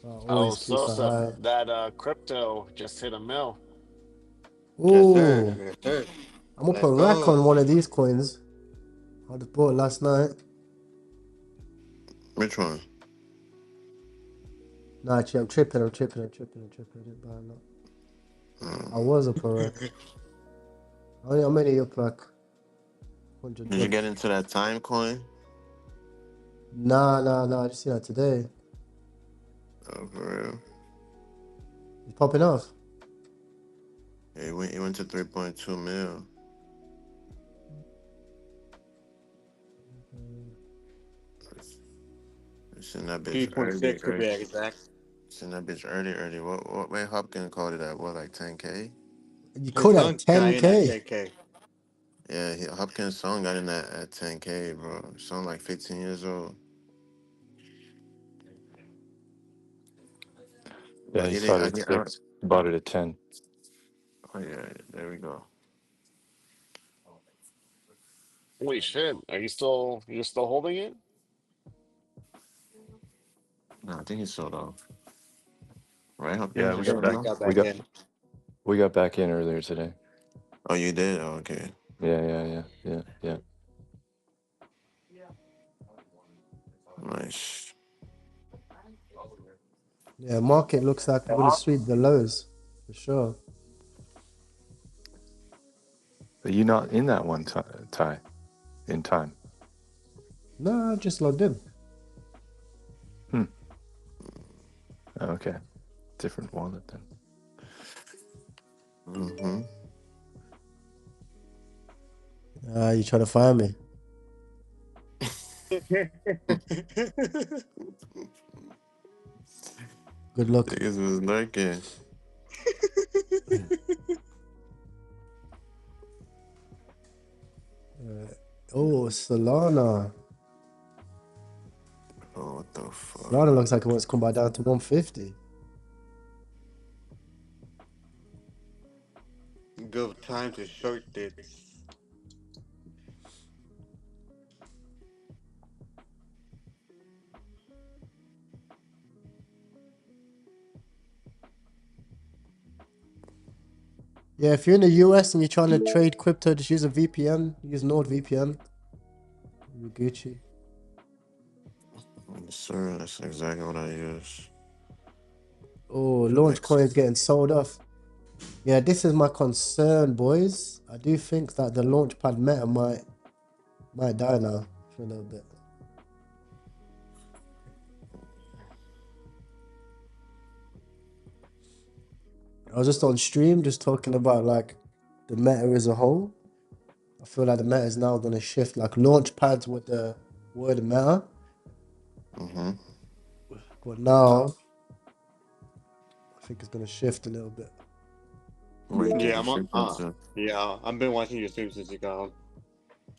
Oh, Always keep an so eye. that crypto just hit a mill. Yes, sir. Ooh, Yes, sir. I'm up a Let's rack go. on one of these coins. I just bought it last night. Which one? Nah, actually, I'm tripping. I didn't buy it. I was up a rack. I'm only up like 100 Did you get bucks. into that time coin? Nah. I just seen that today. Oh, for real? It's popping off. Yeah, it went to 3.2 mil. Seen that bitch early. 3.6 to be exact. Seen that bitch early. What way Hopkins called it at? What, like 10K? You His call that son got in at 10K? 10K. Yeah, Hopkins' son got in at 10K, bro. Son like 15 years old. Yeah, But he he didn't. started at 6, bought it at 10. Oh yeah, there we go. Holy shit! You're still holding it? No, I think he sold off. Right? How Yeah, things are Yeah, shut he down? got back in. we got back in earlier today. Oh, you did? Oh, okay. Yeah. Nice. Yeah, market looks like we're gonna sweep the lows for sure. But you not in that one tie in time. No, I just logged in. Okay, different wallet then. Mm-hmm. You trying to find me? Good luck. Niggas was lurking. Oh, Solana. Oh, what the fuck? Solana looks like it wants to come back down to 150. Good time to short this. Yeah, if you're in the US and you're trying to trade crypto, just use a VPN. Use NordVPN. You're Gucci. Yes, sir. That's exactly what I use. Oh, launch coins getting sold off. Yeah, this is my concern, boys. I do think that the launchpad meta might die now for a little bit. I was just on stream, just talking about like the meta as a whole. I feel like the meta is now gonna shift, like launchpads with the word meta. Mm-hmm. But now I think it's gonna shift a little bit. What do you think Yeah, it should into? yeah, I've been watching your stream since you got on.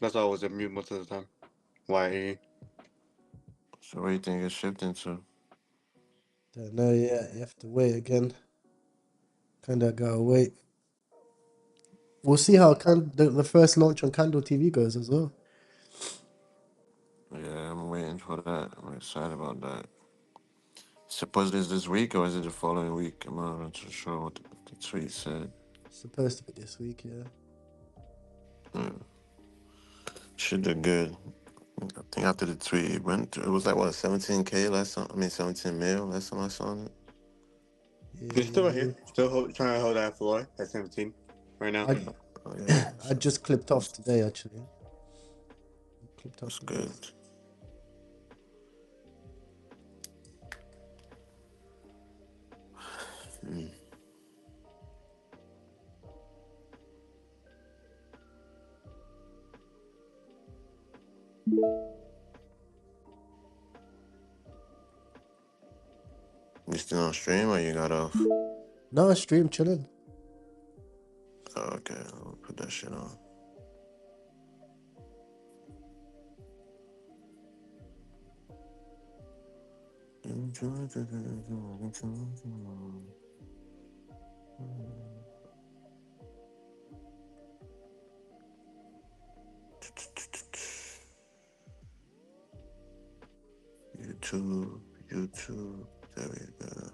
That's why I was on mute most of the time. Why? So what do you think it shift into? Don't know yet. You have to wait again. Kinda gotta wait. We'll see how the first launch on Candle TV goes as well. Yeah, I'm waiting for that. I'm excited about that. Supposedly it's this week or is it the following week? I'm not too sure what the tweet said. Supposed to be this week, yeah. Yeah. Should do good. I think after the tweet it went through, it was like what 17K last time. I mean 17 mil last time I saw it. They're still right Yeah. here. Still trying to hold that floor at 17 right now. Oh yeah, I just clipped off today actually. Clipped off that's today. good. You still on stream or you got off? No, stream chilling. Oh, okay, I'll put that shit on. YouTube, there we go.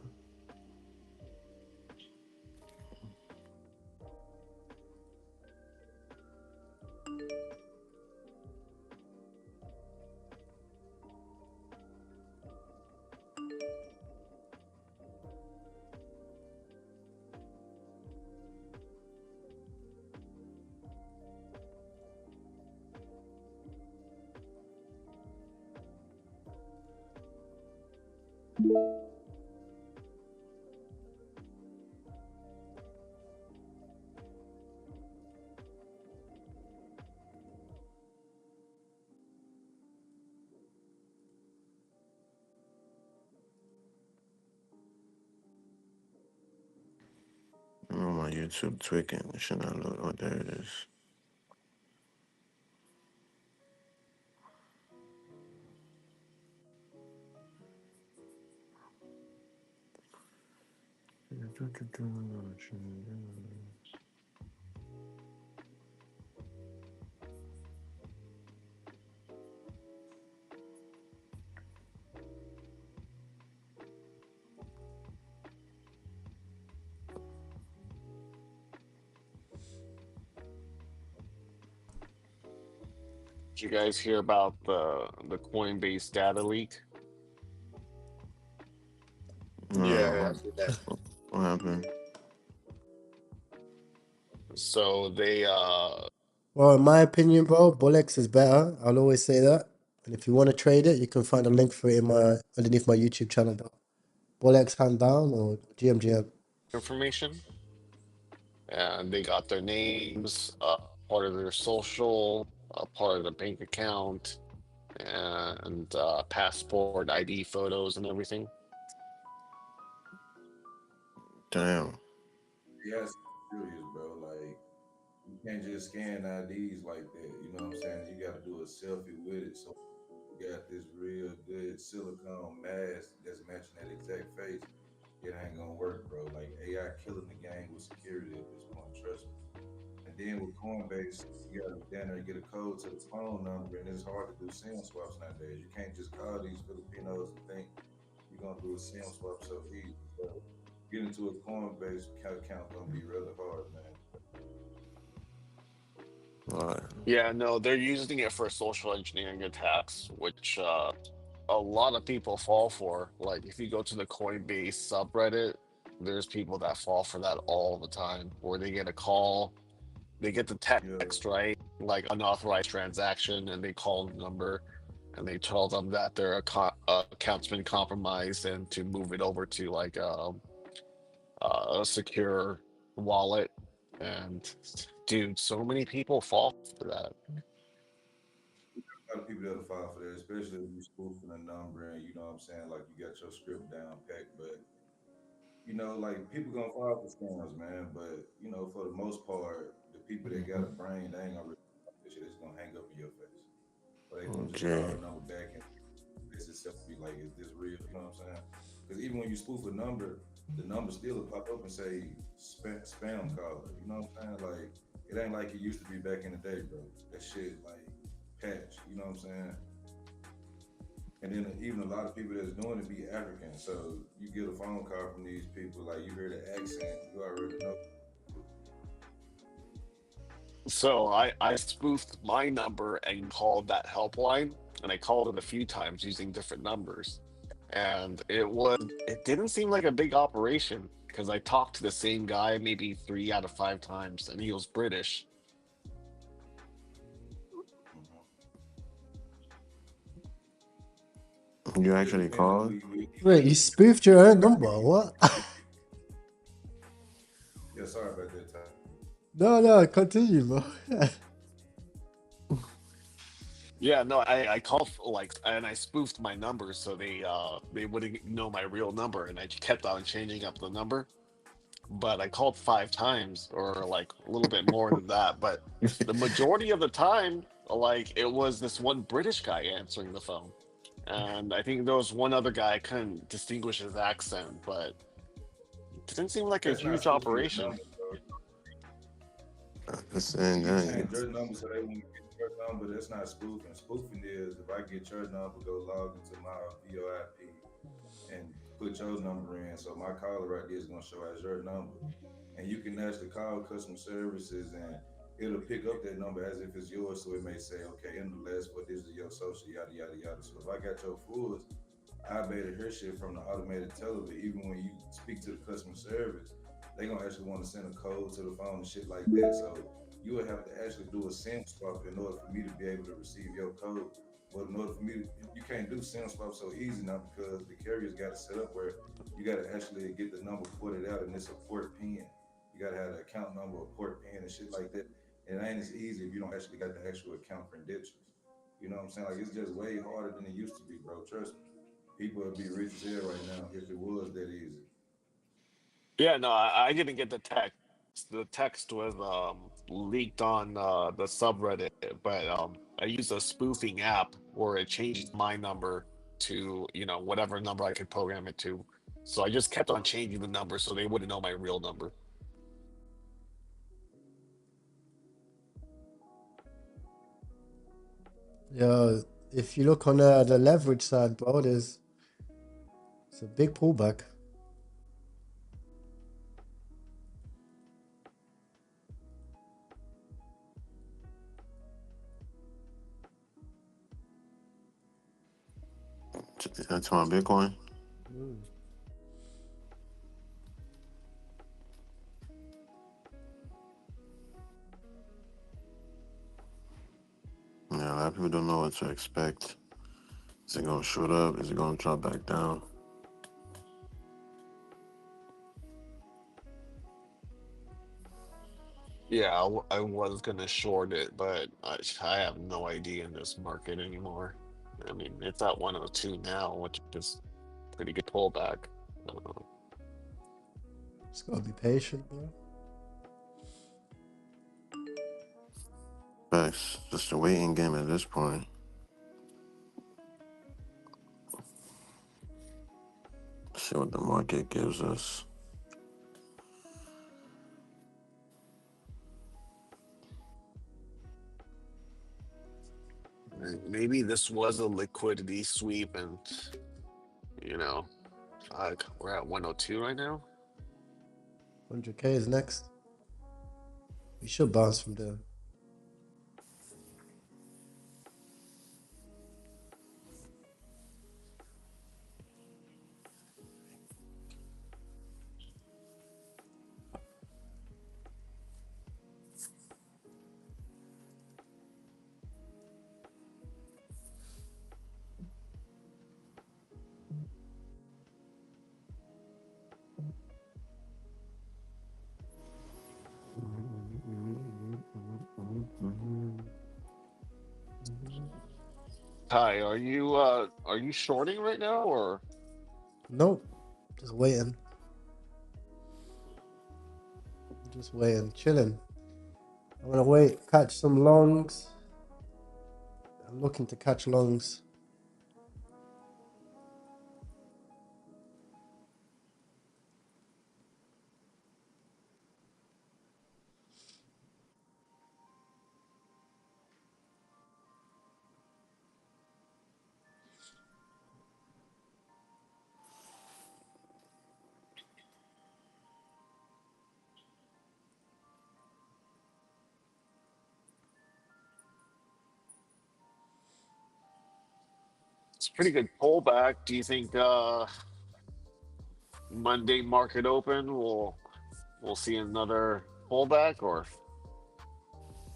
I'm on my YouTube tweaking. It should not look. Oh, there it is. you guys hear about the Coinbase data leak? Yeah, I see that. What happened? So they Well, in my opinion, bro, Bullex is better. I'll always say that. And if you want to trade it, you can find a link for it in my underneath my YouTube channel, bro. Bullex hand down or GMGM. information, and they got their names, part of their social, part of the bank account, and passport ID photos and everything. Damn. Yeah, it's serious, bro. Like you can't just scan IDs like that. You know what I'm saying? You got to do a selfie with it. So you got this real good silicone mask that's matching that exact face. It ain't gonna work, bro. Like AI killing the game with security at this point. Trust me. And then with Coinbase, you gotta down there and get a code to the phone number, and it's hard to do SIM swaps nowadays. You can't just call these Filipinos and think you're gonna do a SIM swap so easy. So getting to a Coinbase account gonna be really hard, man. Alright. Yeah, no, they're using it for social engineering attacks, which a lot of people fall for. Like, if you go to the Coinbase subreddit, there's people that fall for that all the time, where they get a call, they get the Yeah, text, right? Like unauthorized transaction, and they call the number and they tell them that their account's been compromised and to move it over to like a secure wallet. And dude, so many people fall for that. a lot of people that'll file for that, especially if you spoofing a number and you know what I'm saying, like you got your script down packed. But like people gonna file for scams, man. But for the most part, the people that got a brain, they ain't gonna really this shit. It's gonna hang up in your face, or they gonna just call Okay. the number back and this itself be like, is this real? You know what I'm saying? Because even when you spoof a number, the number still will pop up and say spam caller. You know what I'm saying? Like it ain't like it used to be back in the day, bro. That shit like patch. You know what I'm saying? And then even a lot of people that's doing it be African. So you get a phone call from these people, like you hear the accent, you already know. So I spoofed my number and called that helpline, and I called it a few times using different numbers. And it didn't seem like a big operation because I talked to the same guy maybe 3 out of 5 times, and he was British. Mm-hmm. You It actually depends on called? who you is. Wait, you spoofed your own number? What? Yeah, sorry about that time. No, continue, bro. Yeah, no, I called like, and I spoofed my number so they wouldn't know my real number, and I kept on changing up the number. But I called 5 times, or like a little bit more than that. But the majority of the time, like it was this one British guy answering the phone, and I think there was one other guy I couldn't distinguish his accent, but it didn't seem like a That's not huge spoofing your operation. number, bro. That's saying You that. change your number so they won't get your number. That's not spoofing. Spoofing is if I get your number, go log into my VoIP and put your number in. So my caller right there is gonna show as your number. And you can actually call customer services and it'll pick up that number as if it's yours. So it may say, okay, in the last what this is your social, yada yada yada. So if I got your fulls, I be able to hear shit from the automated teller. Even when you speak to the customer service, they gonna actually want to send a code to the phone and shit like that. So you would have to actually do a SIM swap in order for me to be able to receive your code. But in order for me to, you can't do SIM swap so easy now because the carriers got to set up where you got to actually get the number ported out and it's a port pin. You got to have the account number, a port pin, and shit like that. And it ain't as easy if you don't actually got the actual account credentials. You know what I'm saying? Like it's just way harder than it used to be, bro. Trust me. People would be rich as hell right now if it was that easy. Yeah, no, I didn't get the text. The text was leaked on the subreddit, but I used a spoofing app where it changed my number to, whatever number I could program it to. So I just kept on changing the number so they wouldn't know my real number. Yo, if you look on the leverage side, bro, it's a big pullback. That's my Bitcoin. Mm. Yeah, a lot of people don't know what to expect. Is it gonna shoot up? Is it gonna drop back down? Yeah, I was gonna short it, but I have no idea in this market anymore. I mean, it's at 102 now, which is pretty good pullback. Uh, Just gotta be patient, bro. Facts. Just a waiting game at this point. See what the market gives us. Maybe this was a liquidity sweep, and we're at 102 right now. 100K is next. We should bounce from there. Ty, are you shorting right now, or Nope. Just waiting. Just waiting. Chilling. I'm gonna wait, catch some longs. I'm looking to catch longs. it's a pretty good pullback? Do you think Monday market open we'll see another pullback, or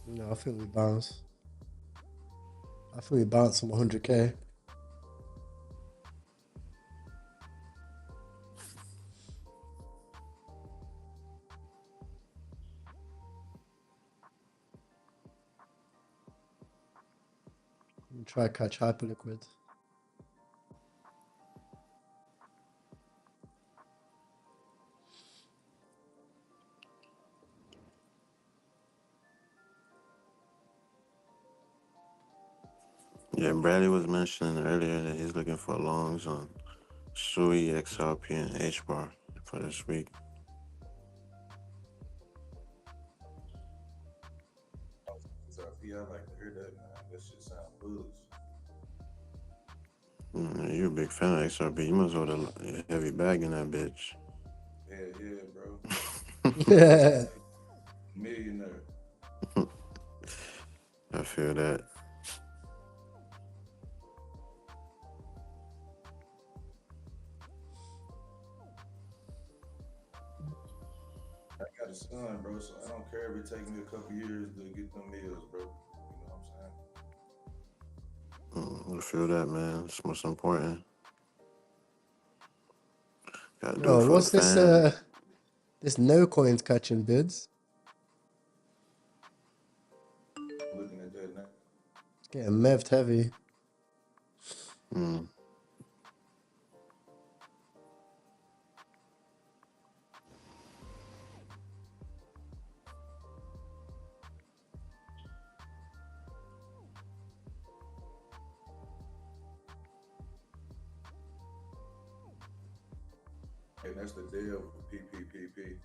No, I think we bounce. I think we bounce from 100K. Try catch hyperliquid. Yeah, Bradley was mentioning earlier that he's looking for longs on SUI, XRP, and HBAR for this week. Yeah, I like to hear that, man. That shit sound bullish. You're a big fan of XRP. You must hold a heavy bag in that bitch. Yeah, bro. Yeah. Millionaire. I feel that. I got a son, bro, so I don't care if it take me a couple years to get them meals, bro. You know what I'm saying? I feel that, man. It's most important. Gotta do it Yo, for the what's this fam. this no coins catching bids? Looking at that now. Getting meved heavy. Mm. And that's the deal with PPPP.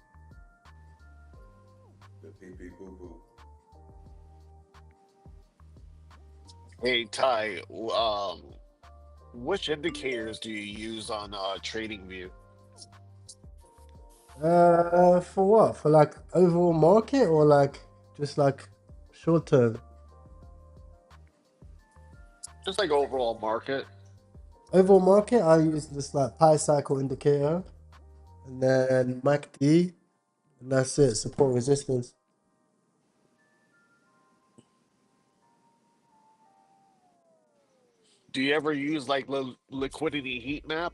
The PP poo poo. hey Ty, which indicators do you use on TradingView? For what? For like overall market or like just like short term? Just like overall market. Overall market, I use this like pi cycle indicator, and then MACD, and that's it. Support resistance. Do you ever use like the liquidity heat map?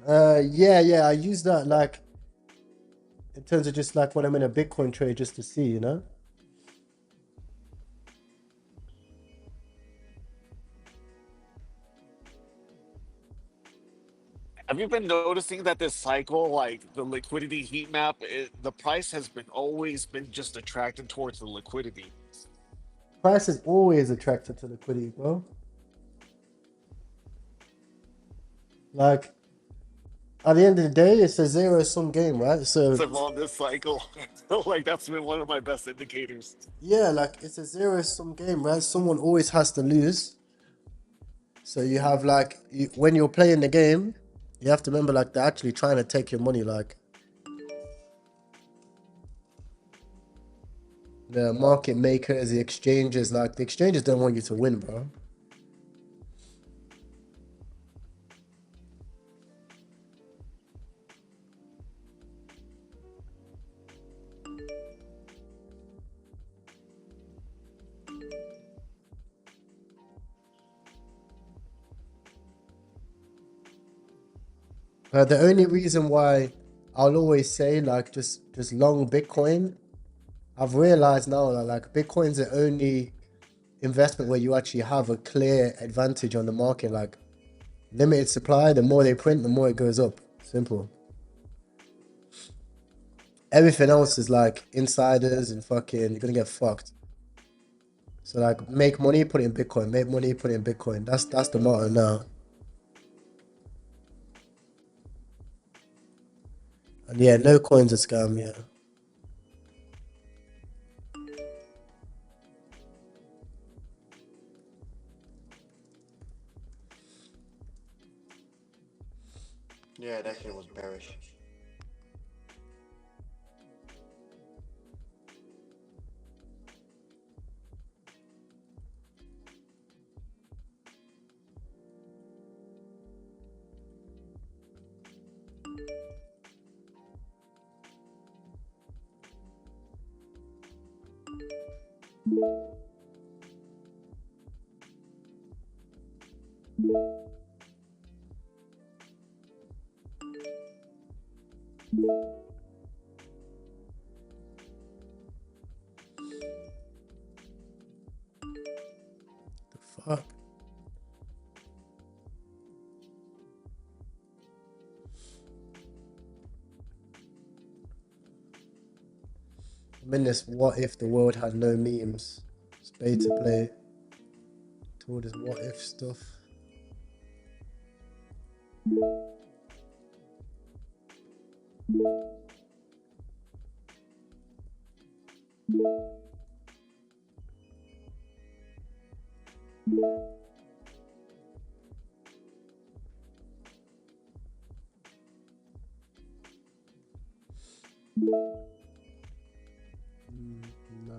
Yeah. I use that like in terms of just like when I'm in a Bitcoin trade, just to see, you know. Have you been noticing that this cycle, like the liquidity heat map, the price has been always been just attracted towards the liquidity. Price is always attracted to liquidity, bro. Like at the end of the day, it's a zero sum game, right? So So on this cycle, like that's been one of my best indicators. yeah, like it's a zero sum game, right? Someone always has to lose. So you have like when you're playing the game, you have to remember like they're actually trying to take your money. Like the market makers, the exchanges, like the exchanges don't want you to win, bro. The only reason why I'll always say like just long Bitcoin, I've realized now that like Bitcoin's the only investment where you actually have a clear advantage on the market. Like limited supply, the more they print, the more it goes up. Simple. Everything else is like insiders and fucking you're gonna get fucked. So like make money, put it in Bitcoin. Make money, put it in Bitcoin. That's the motto now. And yeah, no coin's a scam, yeah. Yeah, that shit was bearish. The fuck? I'm in this what if the world had no memes. It's beta play to all this what if stuff. Nah.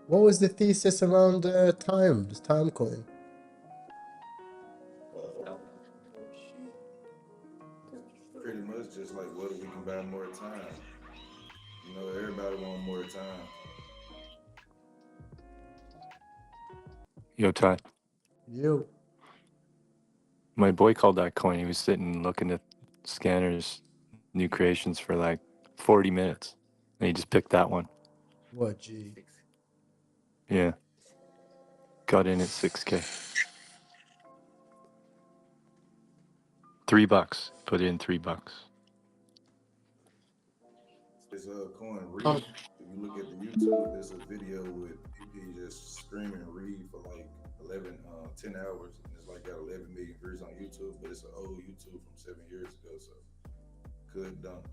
What was the thesis around time? This time coin? Pretty much just like what if we can buy more time? You know, everybody want more time. Yo, Ty, You. my boy called that coin. He was sitting looking at scanners, new creations for like 40 minutes. And he just picked that one. What, G? Yeah. Got in at 6K. $3. Put in $3. This coin Oh, Reef. If you look at the YouTube, there's a video with PP just screaming Reef for like 10 hours, and it's like got 11 million views on YouTube, but it's an old YouTube from 7 years ago, so good dump.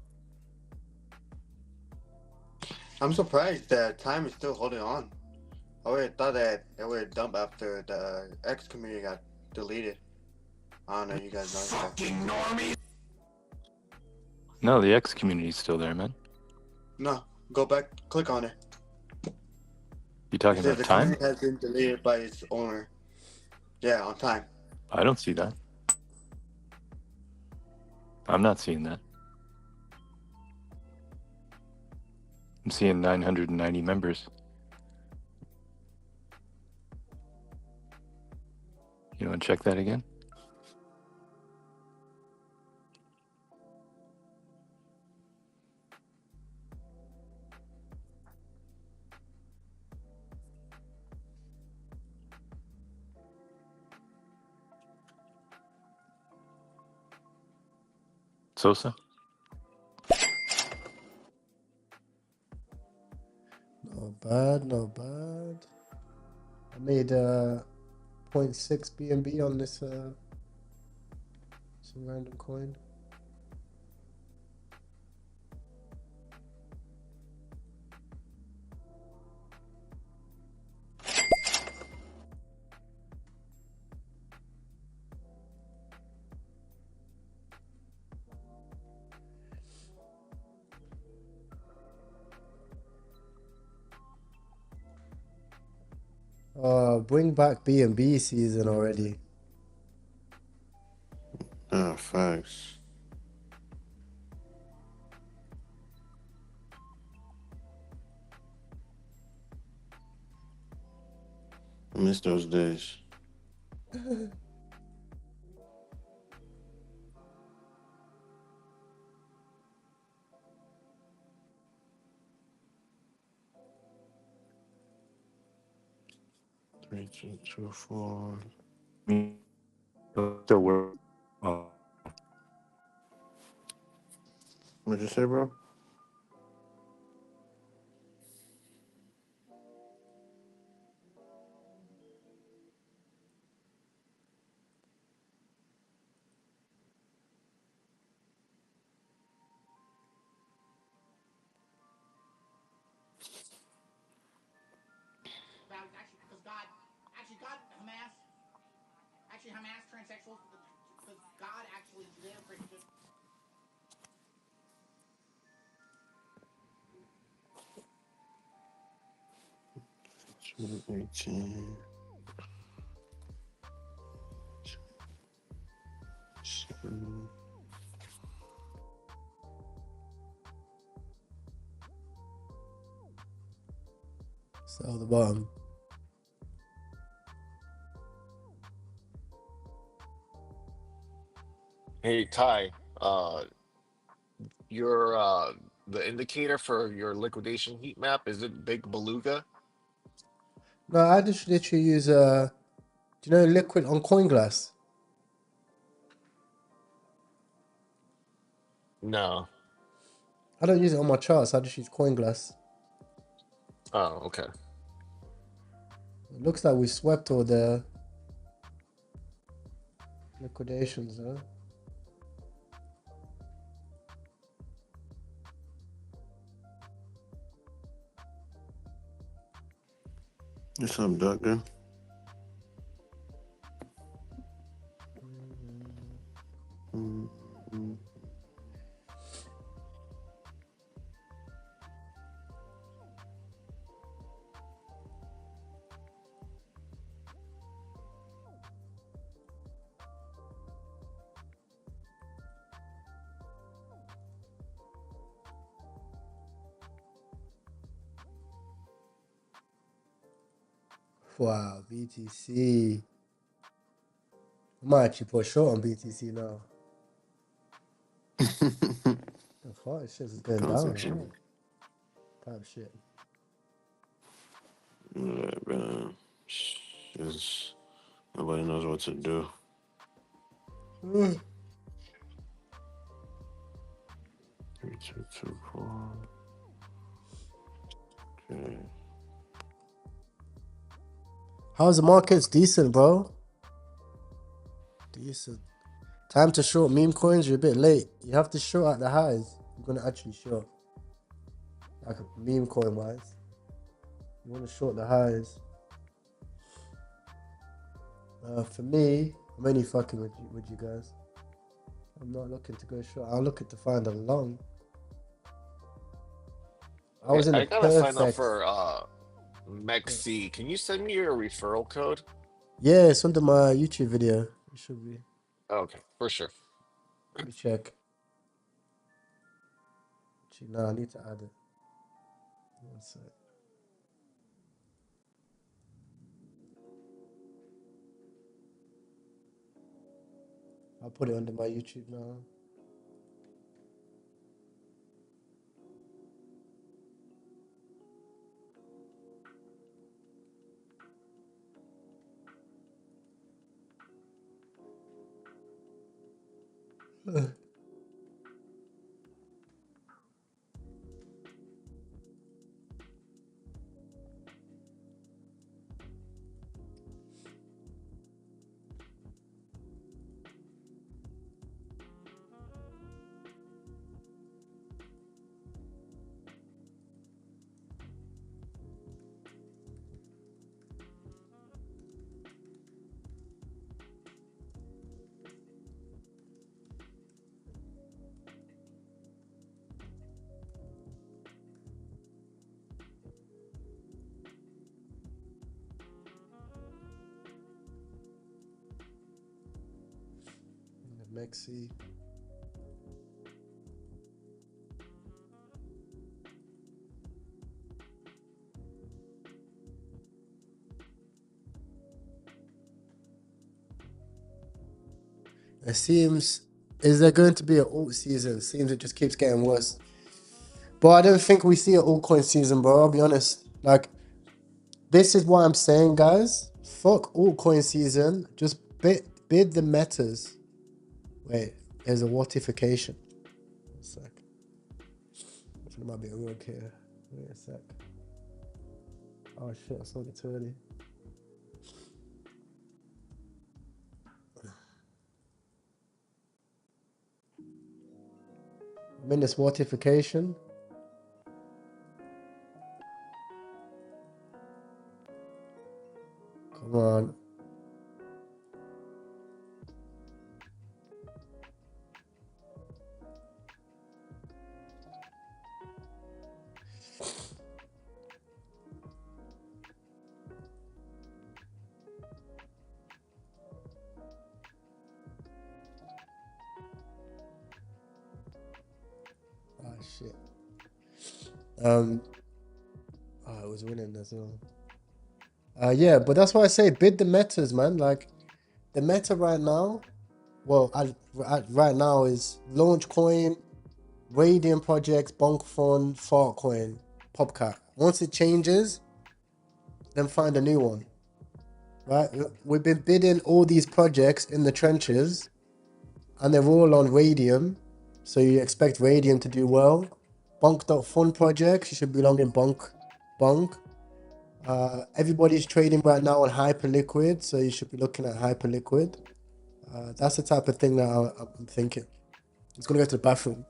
I'm surprised that time is still holding on. I would have thought that it would dump after the X community got deleted. I don't know, you guys know that. No, the X community's still there, man. No, go back, click on it. You talking It says about the time? community has been deleted by its owner. Yeah, on time. I don't see that. I'm not seeing that. I'm seeing 990 members. You want to check that again? Sosa? Not bad, not bad. I made 0.6 BNB on this some random coin. Bring back BNB season already. Ah, facts. I miss those days. Three, two, two, four. Still work. Oh. What'd you say, bro? Hamas transsexuals, because God actually Judeo-Christian. 18. Sell the bottom. Hey Ty, your the indicator for your liquidation heat map, is it big beluga? No, I just literally use do you know liquid on coin glass? No. I don't use it on my charts. I just use coin glass. Oh, okay. It looks like we swept all the liquidations, huh? What's up, Doctor? Wow, BTC. I might actually put short on BTC now. The fuck, this shit is going down. Section. Type shit. Yeah, bro. Just nobody knows what to do. 3, 2, 2, 4. Okay. How's the markets? Decent, bro. Decent. Time to short meme coins. You're a bit late. You have to short at the highs. You're gonna actually short, like a meme coin wise. You want to short the highs. For me, I'm only fucking with you guys. I'm not looking to go short. I'm looking to find a long. I was in a I gotta sign up perfect. for Mexi. Can you send me your referral code? Yeah, it's under my YouTube video. It should be. Okay, for sure. Let me check. Actually, no, I need to add it. One sec. I'll put it under my YouTube now. Mexi. It seems, is there going to be an alt season? Seems it just keeps getting worse. But I don't think we see an altcoin season, bro. I'll be honest. Like, this is what I'm saying, guys. Fuck altcoin season. Just bid the metas. Wait, there's a whatification. One sec. There might be a rook here. Wait a sec. Oh shit, I sold it too early. I'm in this whatification. Come on. Oh shit. I was winning as well. Yeah, but that's why I say bid the metas, man. Like the meta right now, well, right now is launch coin, Radium projects, Bonkfon, Fartcoin, Popcat. Once it changes, then find a new one. Right? We've been bidding all these projects in the trenches, and they're all on Radium, so you expect Radium to do well. Bonk.fun projects, you should be long in Bonk. Everybody's trading right now on Hyperliquid, so you should be looking at Hyperliquid. That's the type of thing that I'm thinking. I'm just gonna go to the bathroom.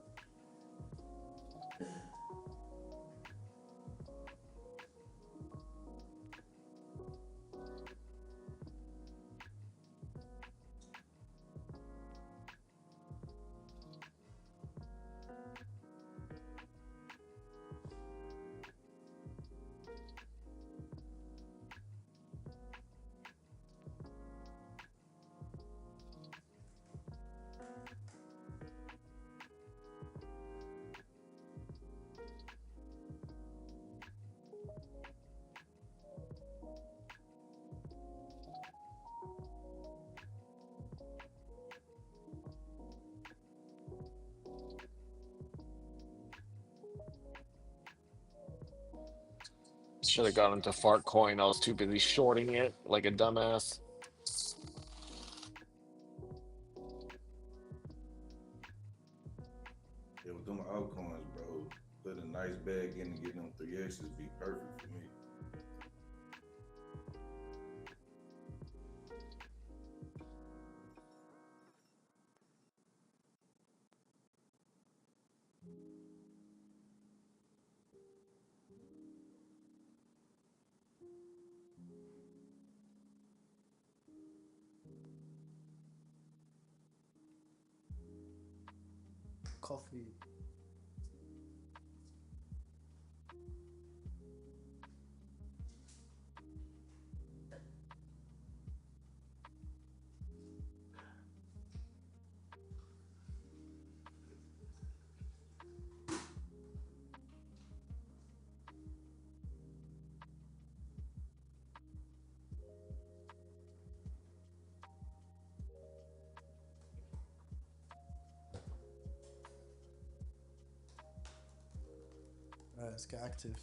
Should have got into Fartcoin. I was too busy shorting it like a dumbass. Yeah, with them altcoins, bro, put a nice bag in and get them 3X's be perfect for me. coffee. Alright, let's get active.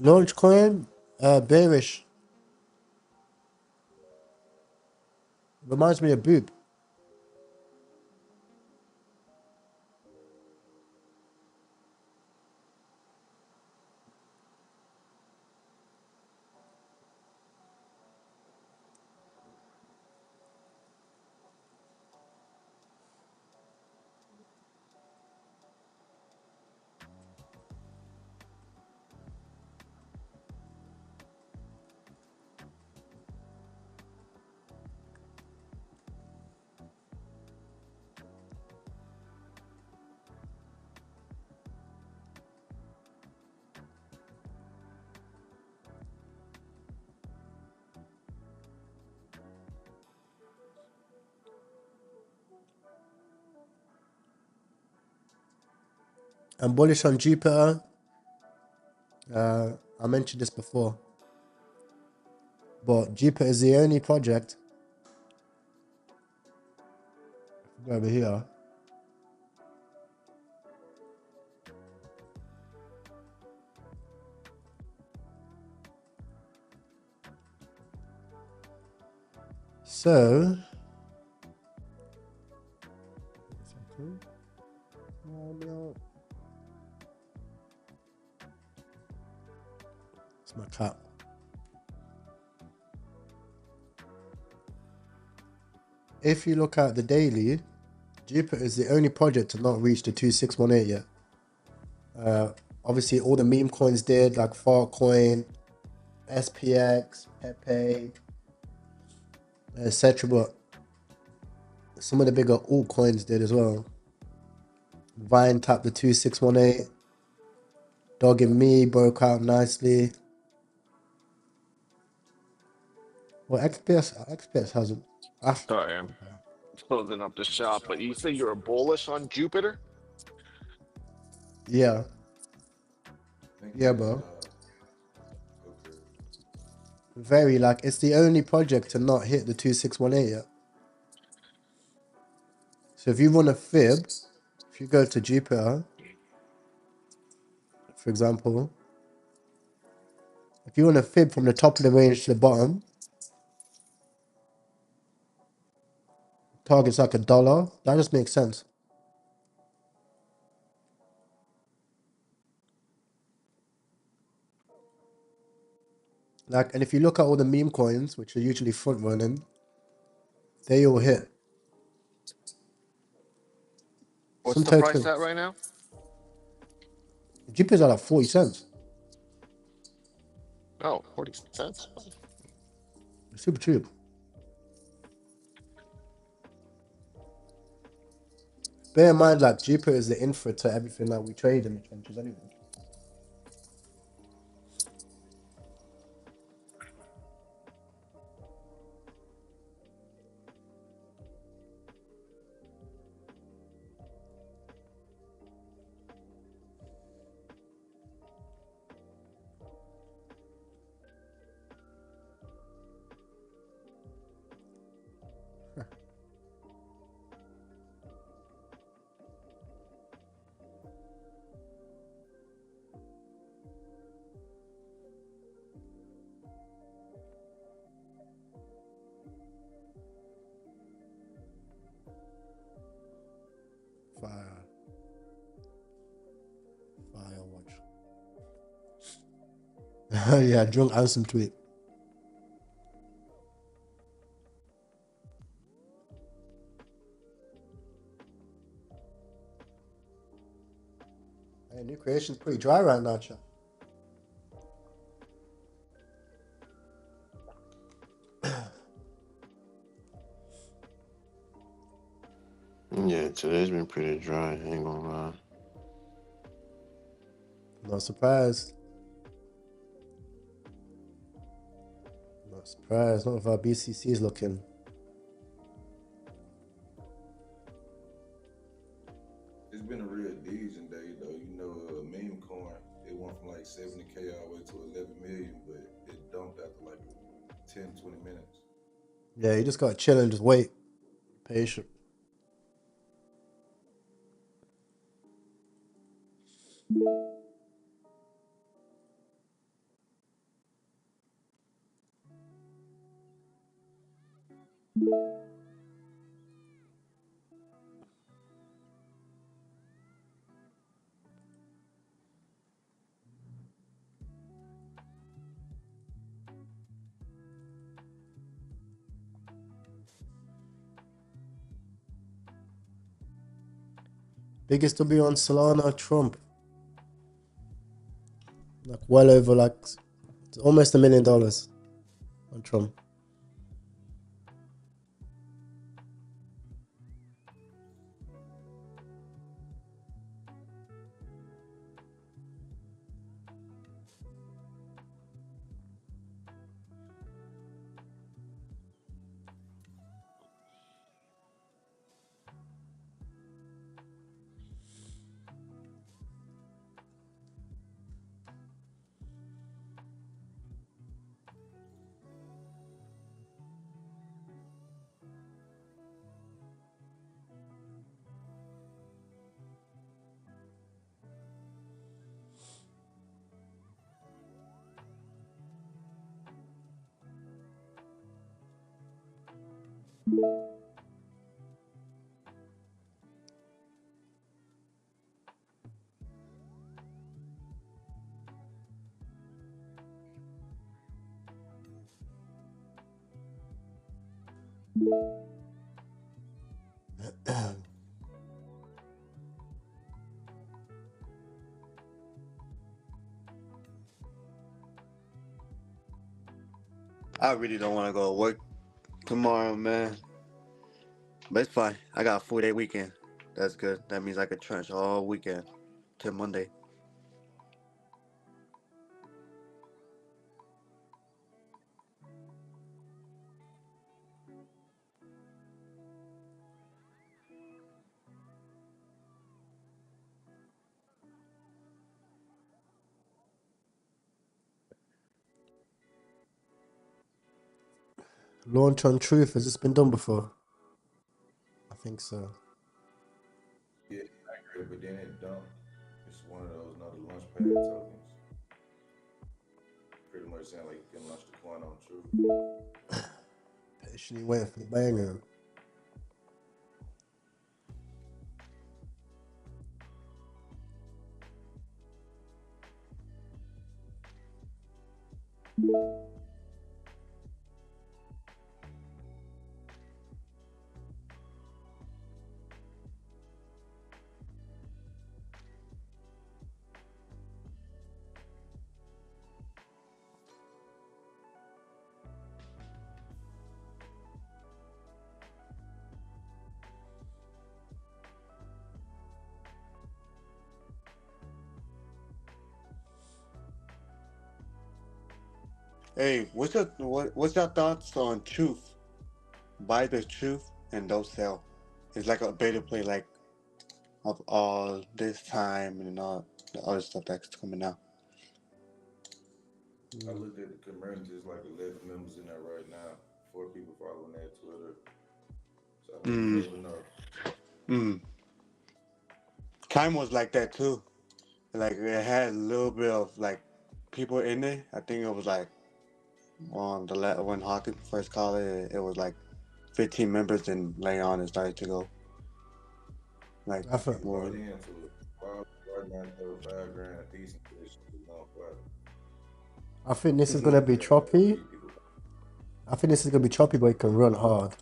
Launch coin, bearish. Reminds me of Boop. I'm bullish on Jupiter. I mentioned this before, but Jupiter is the only project. Go over here. So, it's my cat. If you look at the daily, Jupiter is the only project to not reach the 2618 yet. Obviously, all the meme coins did, like Farcoin, SPX, Pepe, etc. But some of the bigger altcoins did as well. Vine tapped the 2618. Dog and Me broke out nicely. Well, XPS hasn't. Sorry, I'm closing up the shop. But you say you're bullish on Jupiter? Yeah, I think yeah, it's, bro. okay. Very, like, it's the only project to not hit the 2618 yet. So if you want a fib, if you go to Jupiter, for example, if you want a fib from the top of the range to the bottom, target's like $1. That just makes sense. Like, and if you look at all the meme coins, which are usually front running, they all hit. What's Some the price token, at right now? Jupiter's are like 40 cents. Oh, 40 cents. It's super cheap. Bear in mind, like Jupiter is the infra to everything that we trade in the trenches anyway. Fire. Fire watch. Yeah, drunk answer tweet. Hey, new creation's pretty dry right now, chat. Yeah, today's been pretty dry. I ain't gonna lie. Not surprised. Not surprised. Not if our BCC is looking. It's been a real Dejan day though. You know, meme coin, it went from like 70K all the way to 11 million, but it dumped after like 10, 20 minutes. Yeah, you just gotta chill and just wait. Patient. Biggest W on Solana, Trump. Like well over like almost $1 million on Trump. I really don't want to go to work tomorrow, man. But it's fine. I got a 4-day weekend. That's good. That means I could trench all weekend till Monday. Launch on Truth. Has this been done before? I think so. Yeah, accurate, but then it dumped. It's one of those another launchpad tokens. Pretty much saying like you can launch the coin on Truth. Patiently waiting for the banger. Hey, what's your thoughts on truth? Buy the truth and don't sell. It's like a beta play, like of all this time and all the other stuff that's coming out. I looked at the community, it's like 11 members in there right now. 4 people following that Twitter. So I mean, you Mm, never know. mm. Time was like that too. Like it had a little bit of like people in it. I think it was like on when Hawkins first called it, it was like 15 members, and later on it started to go like I think People more. bought into it. Right now, they were 5 grand a piece into this shit was going flat. I think this is Hmm. gonna be Yeah, like choppy. 3 people. I think this is gonna be choppy, but it can run hard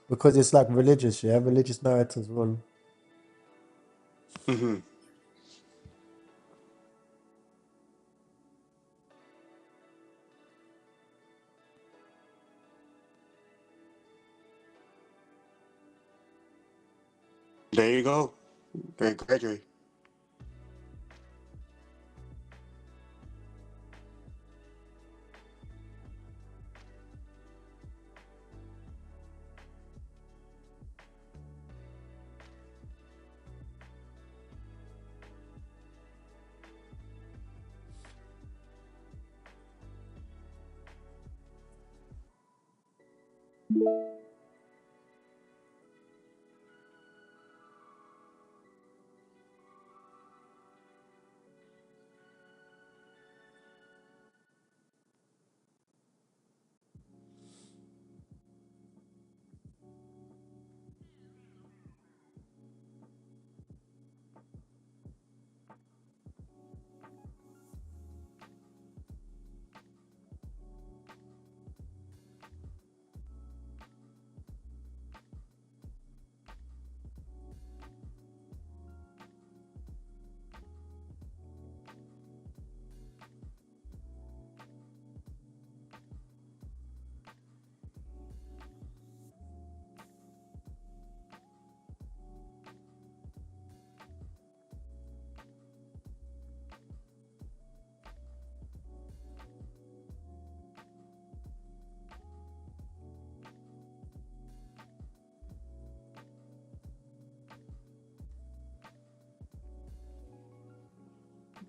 because it's like religious. Yeah, religious narratives run. Hmm. There you go. Great Gregory.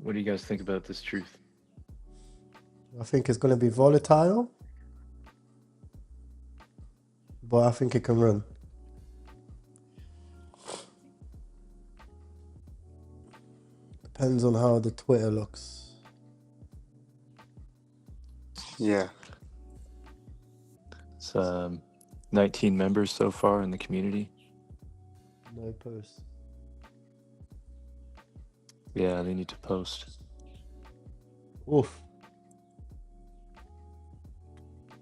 What do you guys think about this truth? I think it's gonna be volatile, but I think it can run. Depends on how the Twitter looks. Yeah. It's 19 members so far in the community. No post. Yeah, they need to post. Oof.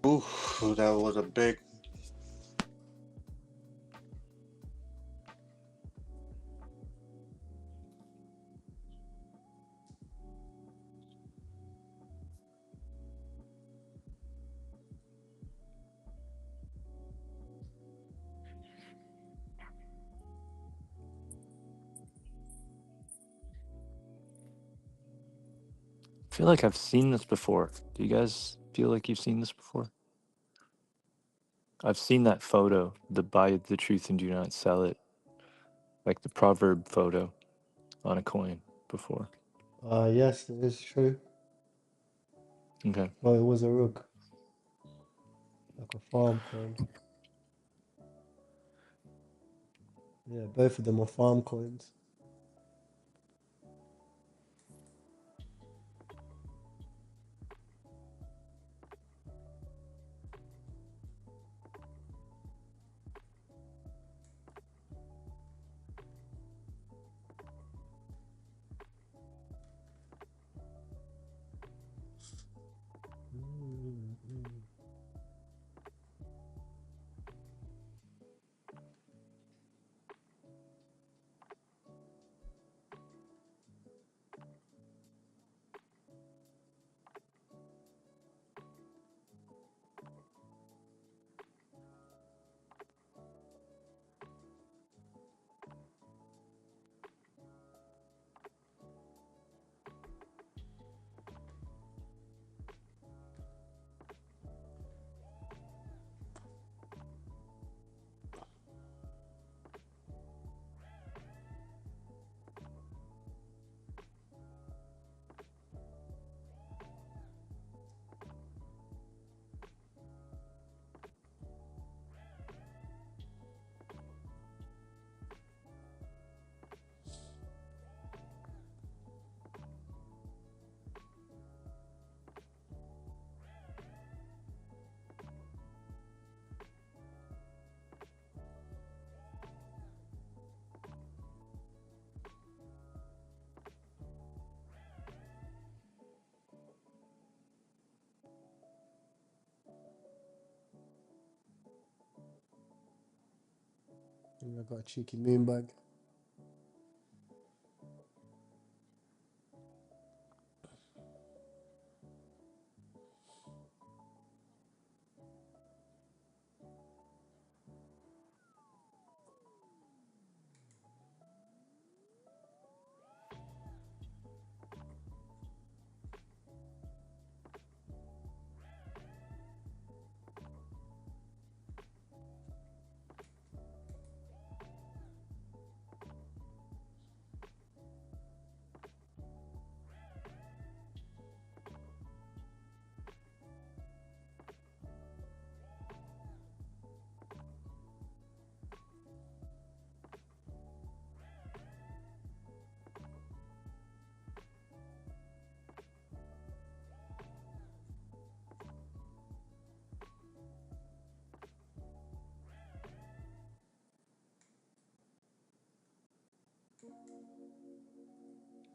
Oof, that was a big. I feel like I've seen this before. Do you guys feel like you've seen this before? I've seen that photo, the buy the truth and do not sell it, like the proverb photo on a coin before. Yes, it is true. Okay. Well, it was a rook, like a farm coin. Yeah, both of them are farm coins. I got a cheeky moon bag.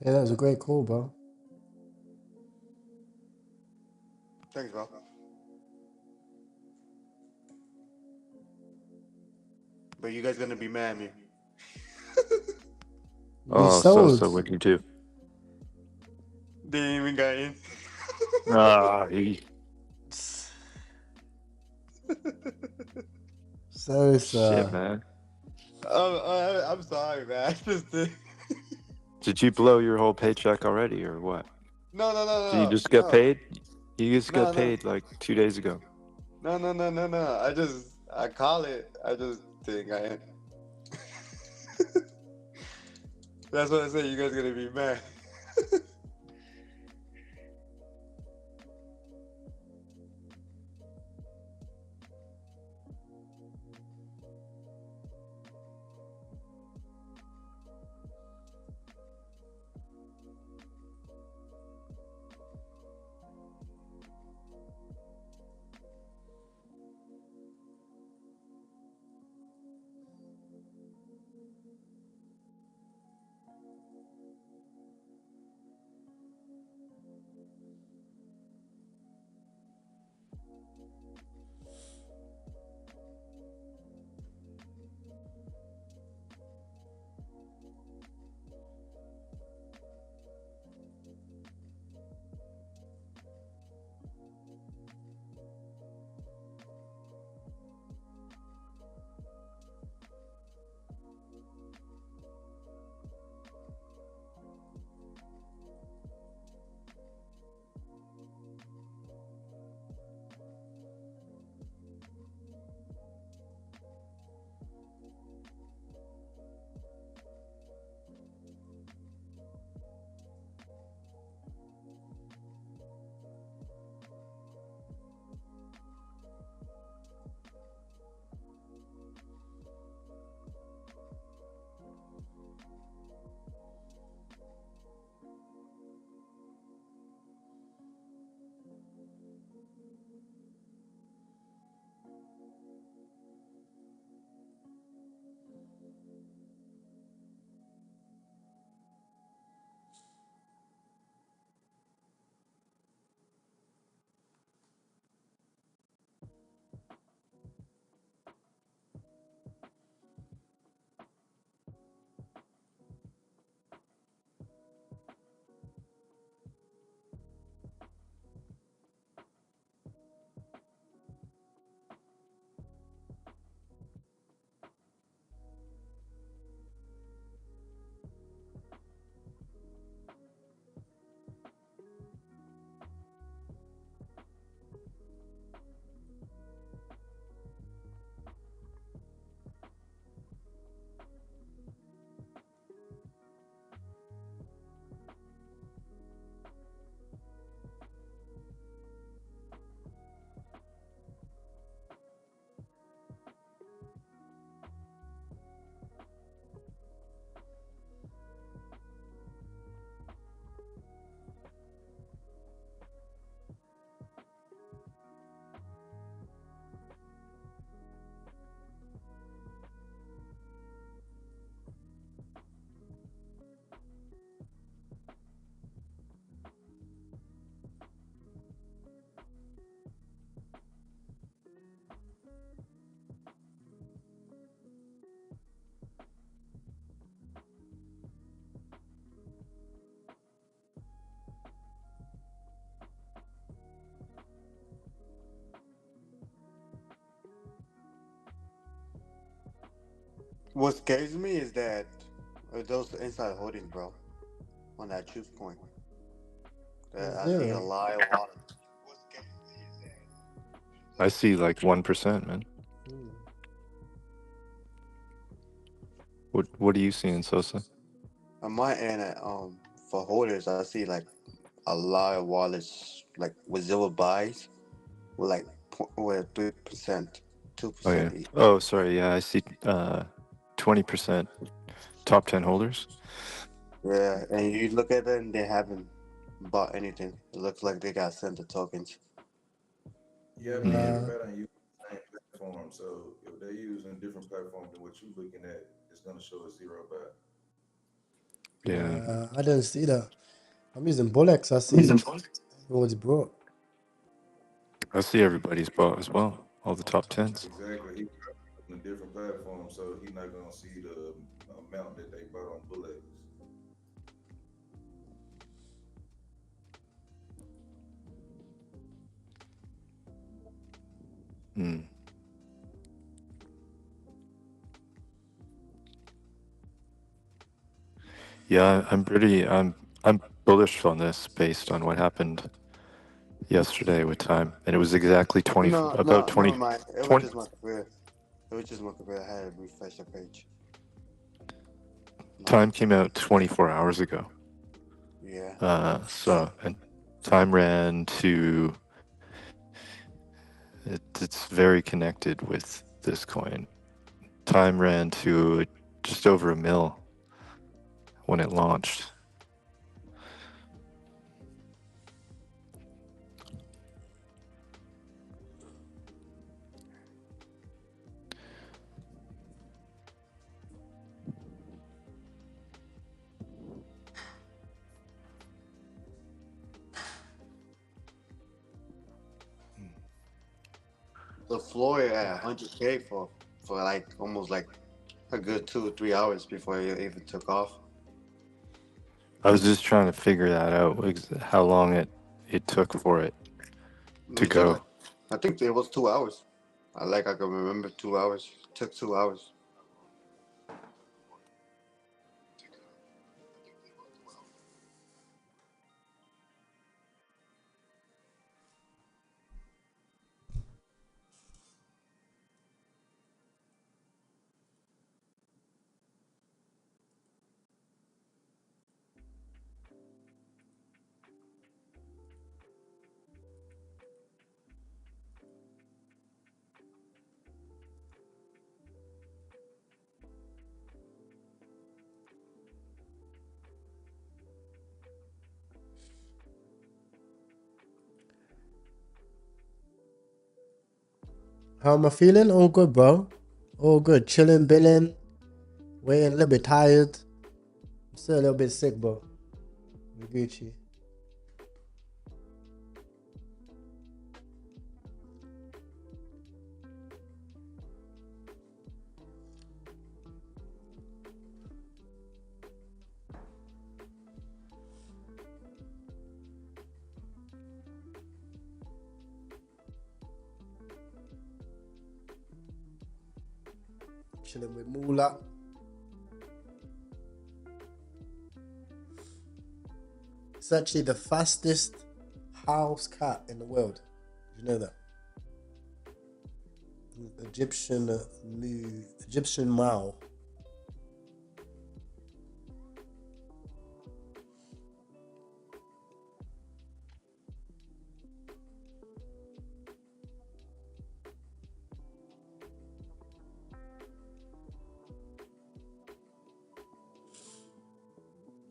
Yeah, that was a great call, bro. Thanks, bro. But you guys gonna be mad at me. You Oh, sold. so what you do? They ain't even got in. He So, shit, man. I'm sorry, man. I just did. Did you blow your whole paycheck already, or what? No, no, no, Did you no, just get no, paid? You just no, got no, paid like 2 days ago. no, no, no, no, no. I call it. I just think I am. That's what I said. You guys gonna be mad. What scares me is that those inside holdings, bro, on that truth coin. It's I see a zero. lot of wallets. I see like 1%, man. Hmm. What are you seeing, Sosa? On my end, for holders, I see like a lot of wallets like with zero buys, with like with 3%, two Oh percent yeah. each. Oh, sorry. Yeah, I see 20% top 10 holders. Yeah, and you look at them, they haven't bought anything. It looks like they got sent the tokens. Yeah, but Mm, Uh, everybody use the same platform. So if they're using a different platform than what you're looking at, it's gonna show a zero back. yeah. I don't see that. I'm using Bullets. I see everyone's broke. I see everybody's bought as well. All the top 10s. Exactly. He on a different platform, so he's not gonna see the amount that they bought on Bullets. Mm. Yeah, I'm bullish on this based on what happened yesterday with time, and it was exactly 20 No, about no, never 20 mind. It was 20 just my career. It was just my career. I had to refresh the page. No, time came out 24 hours ago. yeah. So and time ran to it's very connected with this coin. Time ran to just over a mil when it launched. The floor at 100K for like almost like a good 2 or 3 hours before it even took off. I was just trying to figure that out, how long it took for it to It took like, go. I think it was 2 hours. I can remember 2 hours. It took 2 hours. How am I feeling? All good, bro. All good. Chilling, billing, waiting, a little bit tired. I'm still a little bit sick, bro. Gucci. Chilling with Moolah. It's actually the fastest house cat in the world. Did you know that? Egyptian Egyptian Mao.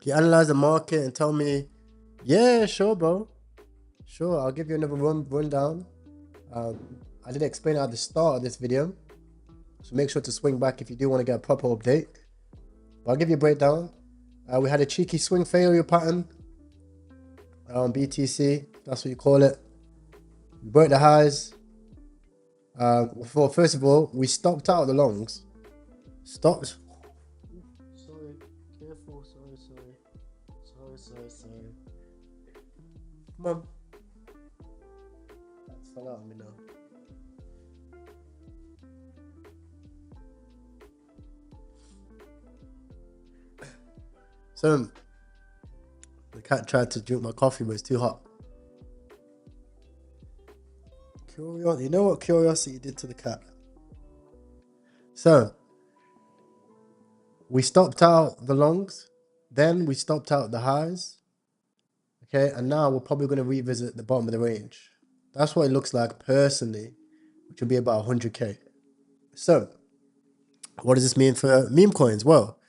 Can you analyze the market and tell me? Yeah, sure, bro. Sure, I'll give you another rundown. I did explain it at the start of this video, so make sure to swing back if you do want to get a proper update. But I'll give you a breakdown. We had a cheeky swing failure pattern on BTC. That's what you call it. We broke the highs. First of all, we stopped out the longs. Stopped. Sorry, careful. Sorry. Come on. That's fell out of me now. So the cat tried to drink my coffee, but it's too hot. Curiosity. You know what curiosity did to the cat? So we stopped out the longs, then we stopped out the highs. Okay, and now we're probably going to revisit the bottom of the range. That's what it looks like personally, which will be about 100k. So, what does this mean for meme coins? Well,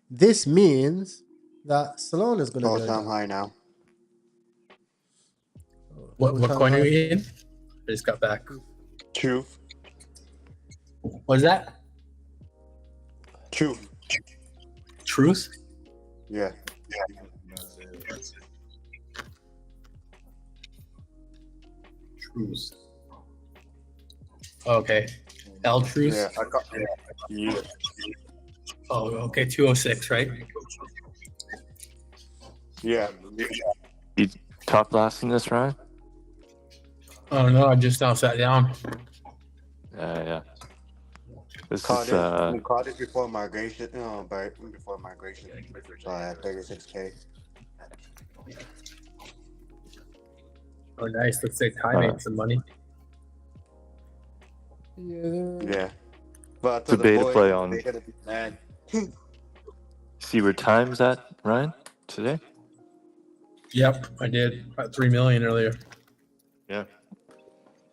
this means that Solana is going to go All-time down. high now. What All-time coin are high. you in? I just got back. Truth. What is that? Truth. Truth? Yeah. Truth. Okay. L Truth? Yeah. Yeah. Oh, okay. 206, right? Yeah. You top last in this, Ryan? Oh, no. I just now sat down. Yeah. This Caught is it. We caught it before migration. Before migration. So I had 36k. Oh, nice. Looks like Ty made some money. Yeah. But It's a beta play on. they're gonna be mad. See where time's at, Ryan, today? Yep, I did. About 3 million earlier. Yeah.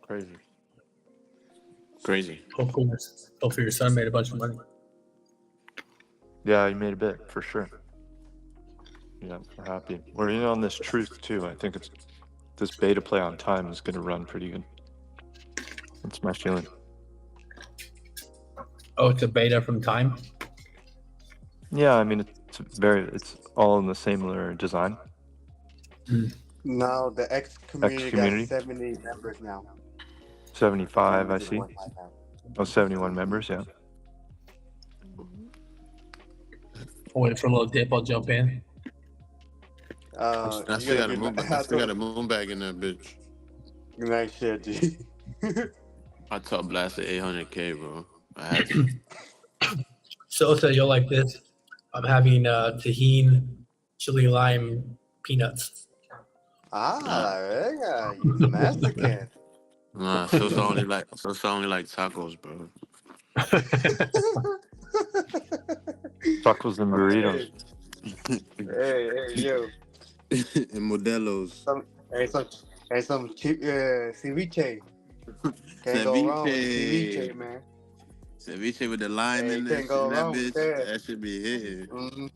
Crazy. Crazy. Hopefully your son made a bunch of money. Yeah, you made a bit for sure. Yeah, we're happy. We're in on this truth too. I think it's this beta play on time is going to run pretty good. That's my feeling. Oh, it's a beta from Time? Yeah, I mean it's all in the similar design. Now the X community community? got 70 members now. 75, I Just see. 1 high now. Oh, 71 members, yeah. I'll wait for a little dip. I'll jump in. I still got a moon. I still got a moon bag in that bitch. Nice shit, G. I top blasted 800k, bro. I had to. So you'll like this. I'm having tahini, chili lime, peanuts. Verga, you Mexican. Nah, so only like tacos, bro. Tacos and burritos. hey, yo. And Modelos. Some cheap ceviche. Can't go wrong with the ceviche, man. Ceviche with the lime in can't go wrong bitch. with that. That should be hitting. Mm-hmm.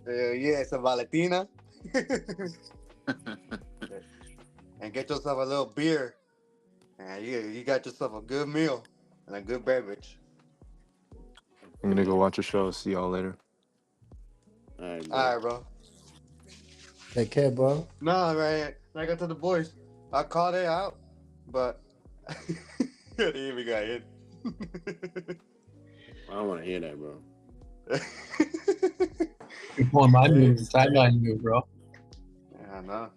Yeah, some Valentina. And get yourself a little beer. And you got yourself a good meal and a good beverage. I'm gonna go watch a show. See y'all later. All right, bro. Take care, bro. Nah, right. Like I told the boys, I called it out, but they even got hit. I don't want to hear that, bro. You're pulling my move, sideline move, bro. Yeah, I know.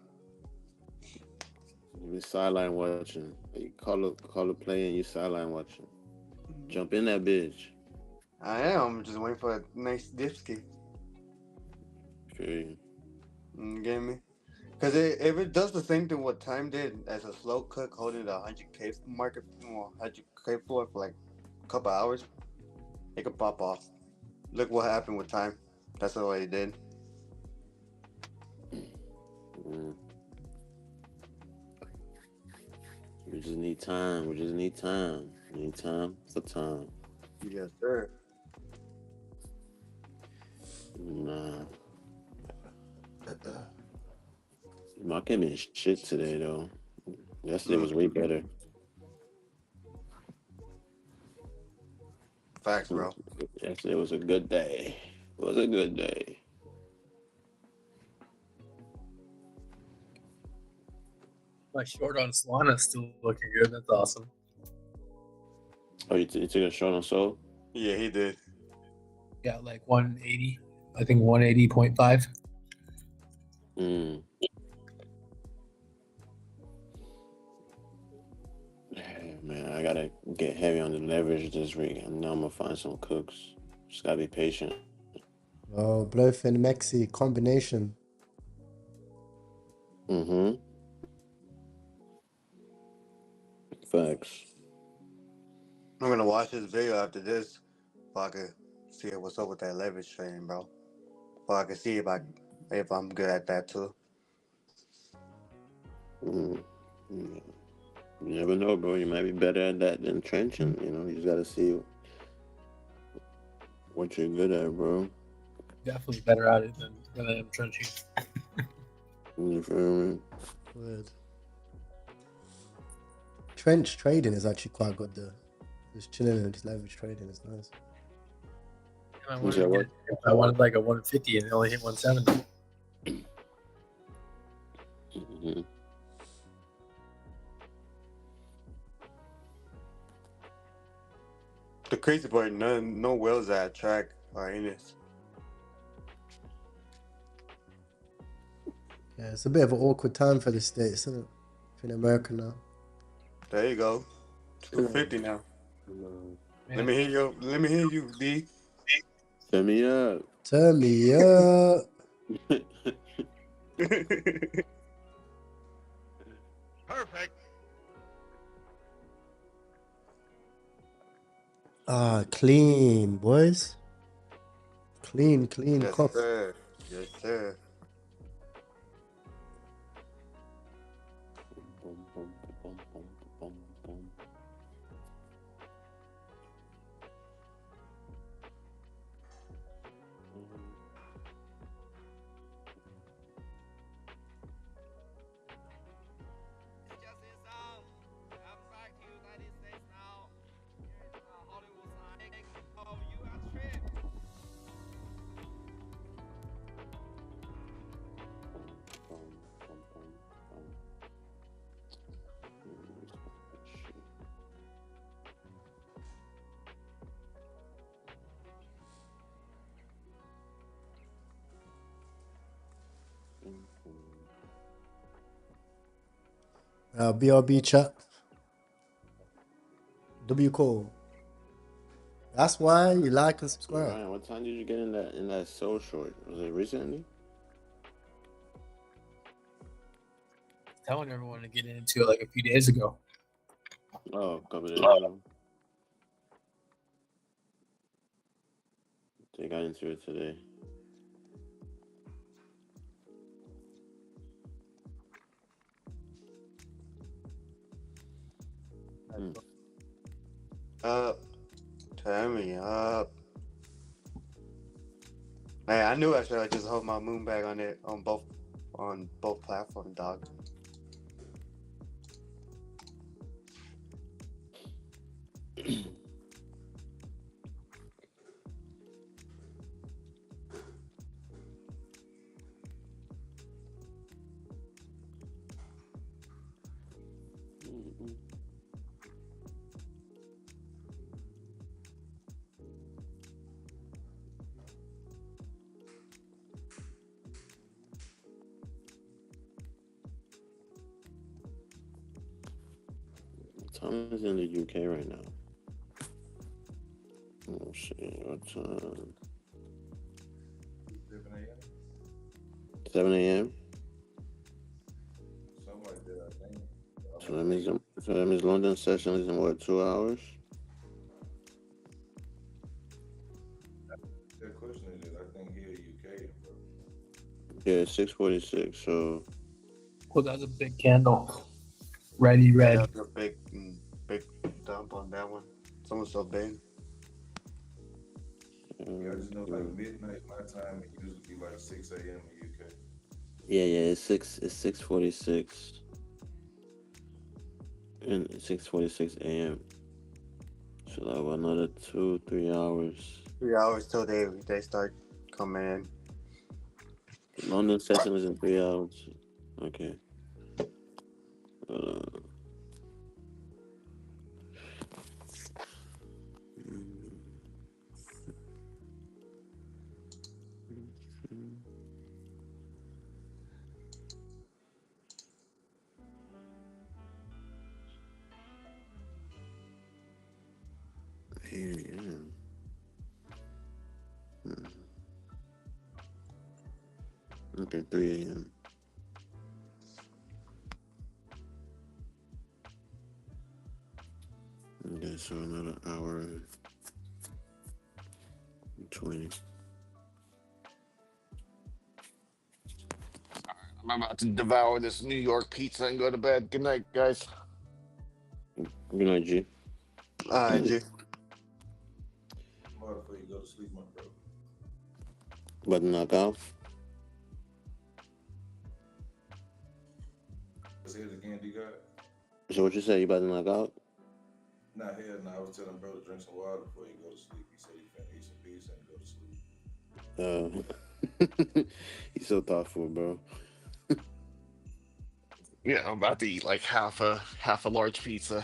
You be sideline watching. You call a play and you sideline watching. Jump in that bitch. I am. I'm just waiting for a nice dipski. Feel you. Get me? Because if it does the same thing what Time did as a slow cook holding the 100k market, 100k floor for like a couple hours, it could pop off. Look what happened with Time. That's what he did. We just need time. We need time for time. Yes, sir. Nah. Market been shit today though. Yesterday was way better. Facts, bro. Yesterday was a good day. It was a good day. My short on Solana is still looking good. That's awesome. Oh, you took a short on Soul? Yeah, he did. Yeah, like 180. I think 180.5. Man, I gotta get heavy on the leverage this week. I know I'm gonna find some cooks. Just gotta be patient. Oh, Bluefin Mexi combination. Mm-hmm. Facts. I'm gonna watch this video after this, so I can see what's up with that leverage trading, bro. So I can see if I'm good at that too. Mm. Mm. You never know, bro. You might be better at that than trenching. You know, you just gotta see what you're good at, bro. Definitely better at it than I am trenching. You feel me? Word. Trench trading is actually quite good though. Just chilling and just leverage trading is nice. I You wanted, said to what? get, I wanted like a 150 and it only hit 170. Mm-hmm. The crazy part, no whales at track are in it. Yeah, it's a bit of an awkward time for the States, isn't it? In America now. There you go. 250 now. Let Man, me hear you, D. Set me up. Turn me up. Perfect. Ah, clean, boys. Clean Yes, cup. sir. Yes, sir. It's just this song. I'm back to United States now. Here is Hollywood sign. Oh, you are trip. BRB chat. W call. That's why you like and subscribe. Ryan, what time did you get in that social? Was it recently? telling everyone to get into it like a few days ago. Oh, a couple days ago. They got into it today. Up. Turn me up. Man, I knew I should have just hold my moon bag on it on both platforms, dog. Tom is in the UK right now. Oh shit, what time? 7 a.m. 7 a.m. Something like that, I think. So that means London session is in what, 2 hours? That question is, I think here UK, bro. Yeah, 6:46. So Well, that's a big candle. Ready, Yeah, red. that was a big dump on that one. Someone's so big. Yeah, I just know like midnight my time, it usually be like 6 a.m. in UK. yeah, it's 6:46 and 6:46 a.m. So like another 2-3 hours. 3 hours till they start coming in. London session is in 3 hours. Okay. Here, yeah. Okay, 3 a.m. Okay, so another hour and 20. I'm about to devour this New York pizza and go to bed. Good night, guys. Good night, G. Alright, G. Water before you go to sleep, my bro. About to knock out. Let's hit it again, D-God. So what you say? You about to knock out? Not here, no. I was telling bro to drink some water before you go to sleep. He said he finna eat some pizza and go to sleep. He's so thoughtful, bro. Yeah, I'm about to eat like half a large pizza.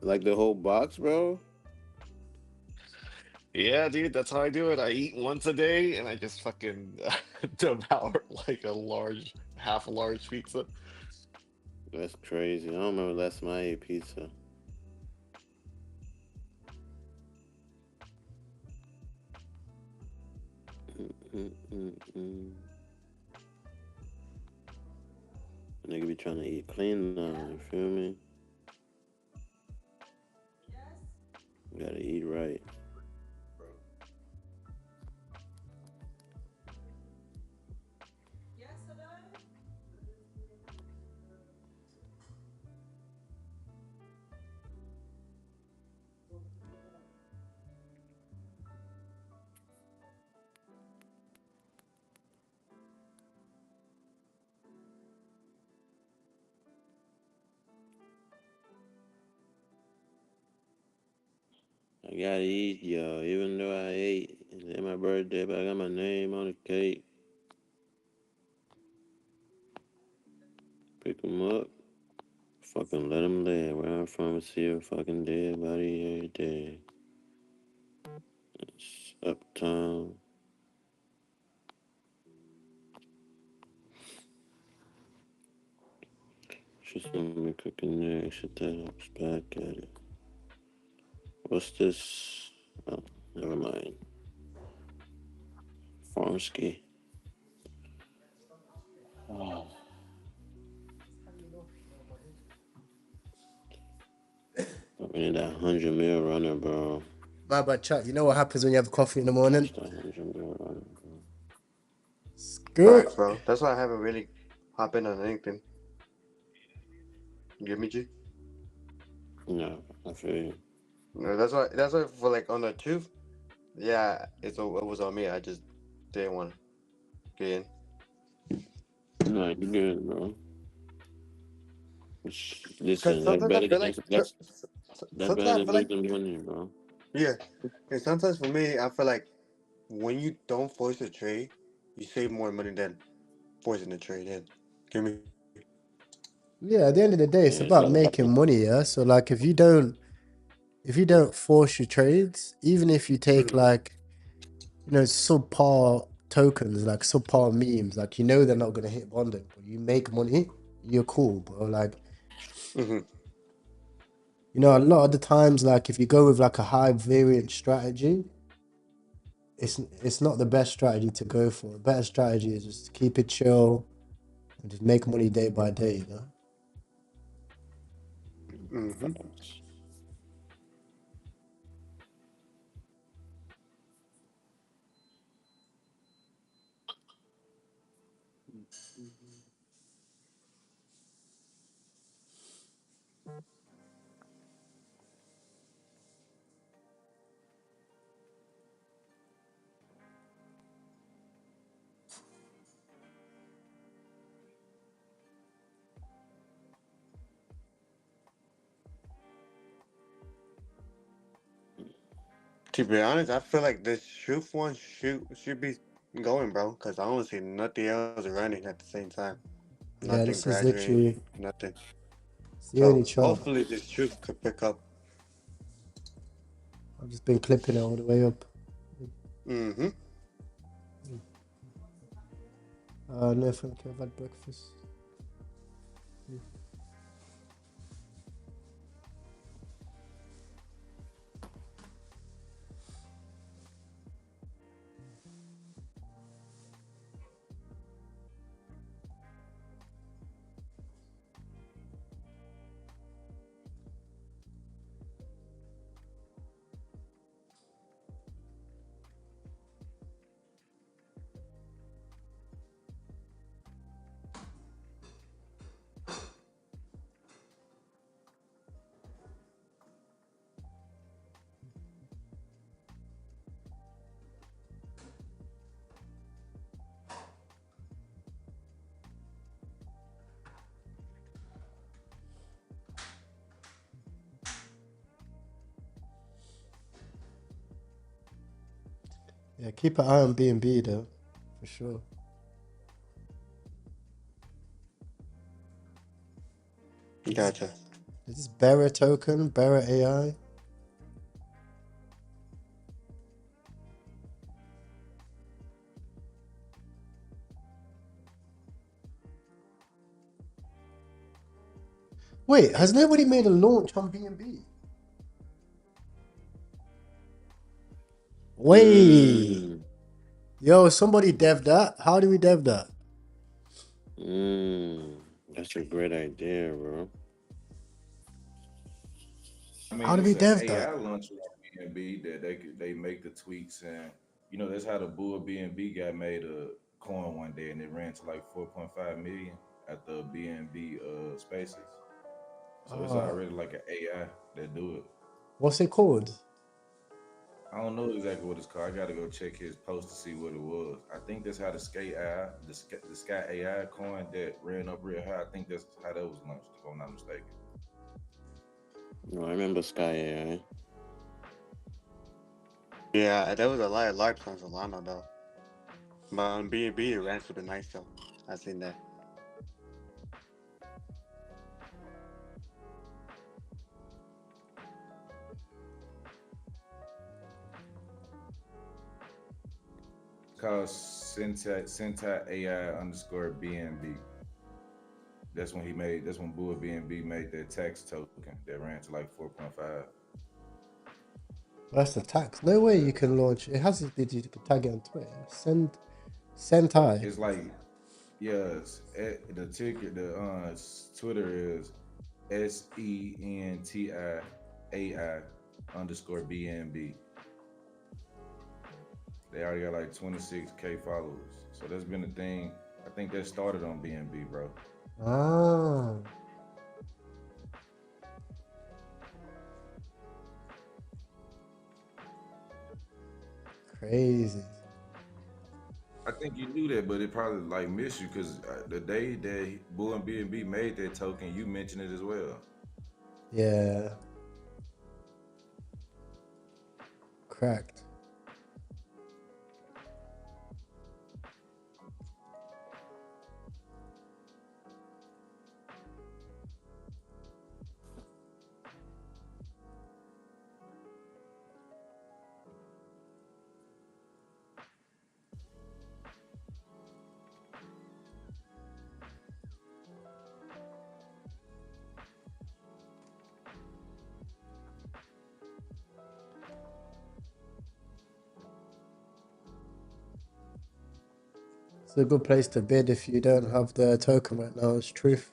Like the whole box, bro. Yeah, dude, that's how I do it. I eat once a day and I just fucking devour like half a large pizza. That's crazy. I don't remember last time I ate pizza. Nigga be trying to eat clean now. You feel me? Gotta eat right. Bro. I gotta eat, yo. Even though I ate, it's my birthday, but I got my name on the cake. Pick 'em up. Fucking let 'em live. Where I'm from, I see a fucking dead body every day. It's uptown. She's gonna be cooking there. Shit that looks back at it. What's this? Oh, never mind. Farmski. Oh. We need that 100 mil runner, bro. My bad, chat. You know what happens when you have coffee in the morning? That 100 mil runner, bro. Good. Facts, bro. That's why I haven't really hopped in on anything. You get me, G? No, I feel you. No, that's why for like on the truth, yeah, it was on me. I just didn't want to get in. No, you good, bro. Cause Listen, sometimes I feel like that's sometimes better I than feel like losing money, bro. yeah. And sometimes for me, I feel like when you don't force a trade, you save more money than forcing the trade in. Give me. Yeah, at the end of the day, it's Yeah, it's about like making money, yeah. So like if you don't force your trades, even if you take Mhm. like, subpar tokens, like subpar memes, like they're not gonna hit bonding, but you make money, you're cool, bro. Like, Mhm. a lot of the times, like if you go with like a high variance strategy, it's not the best strategy to go for. A better strategy is just keep it chill and just make money day by day, Mhm. facts. To be honest, I feel like this truth one should be going, bro. Cause I don't see nothing else running at the same time. Yeah, Nothing this is graduating. literally Nothing. it's the So only chart. hopefully this truth could pick up. I've just been clipping it all the way up. Mm-hmm. No, thank you. I've had breakfast. Yeah, keep an eye on BNB though, for sure. Gotcha. Is this Bearer token, Bearer AI? Wait, has nobody made a launch on BNB? Wait, yo, somebody dev that? How do we dev that? That's a great idea, bro. I How mean, do we it's an dev AI that? launcher on BNB that they make the tweaks, and you know that's how the Bull BNB guy made a coin one day and it ran to like 4.5 million at the BNB spaces. So it's already like an AI that do it. What's it called? I don't know exactly what it's called. I gotta go check his post to see what it was. I think that's how the Sky AI coin that ran up real high. I think that's how that was launched, if I'm not mistaken. No, I remember Sky AI. Yeah, there was a lot of large on Solana though. But on BNB it ran super nice though. I seen that. It's called Syntax AI underscore BNB. That's when Bull BNB made that tax token that ran to like 4.5. That's the tax. No way you can launch. It has it. You can tag it on Twitter. Sentai. It's like, yes, the ticker, the Twitter is SENTIAI underscore BNB. They already got like 26K followers. So that's been a thing. I think that started on BNB, bro. Ah. Crazy. I think you knew that, but it probably like missed you because the day that Bull and BNB made that token, you mentioned it as well. Yeah. Cracked. It's a good place to bid if you don't have the token right now. It's truth.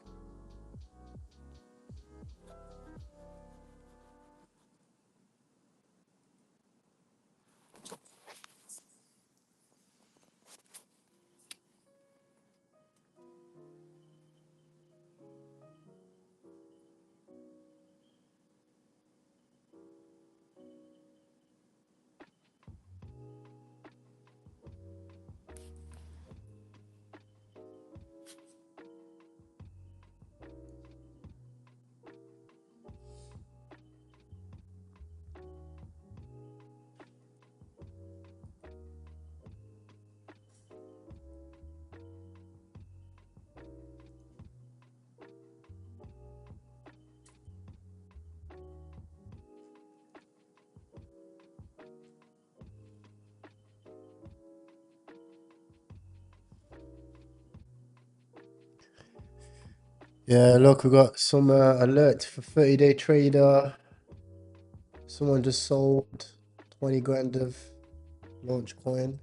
Yeah, look, we got some alerts for 30-day trader. Someone just sold 20 grand of launch coin.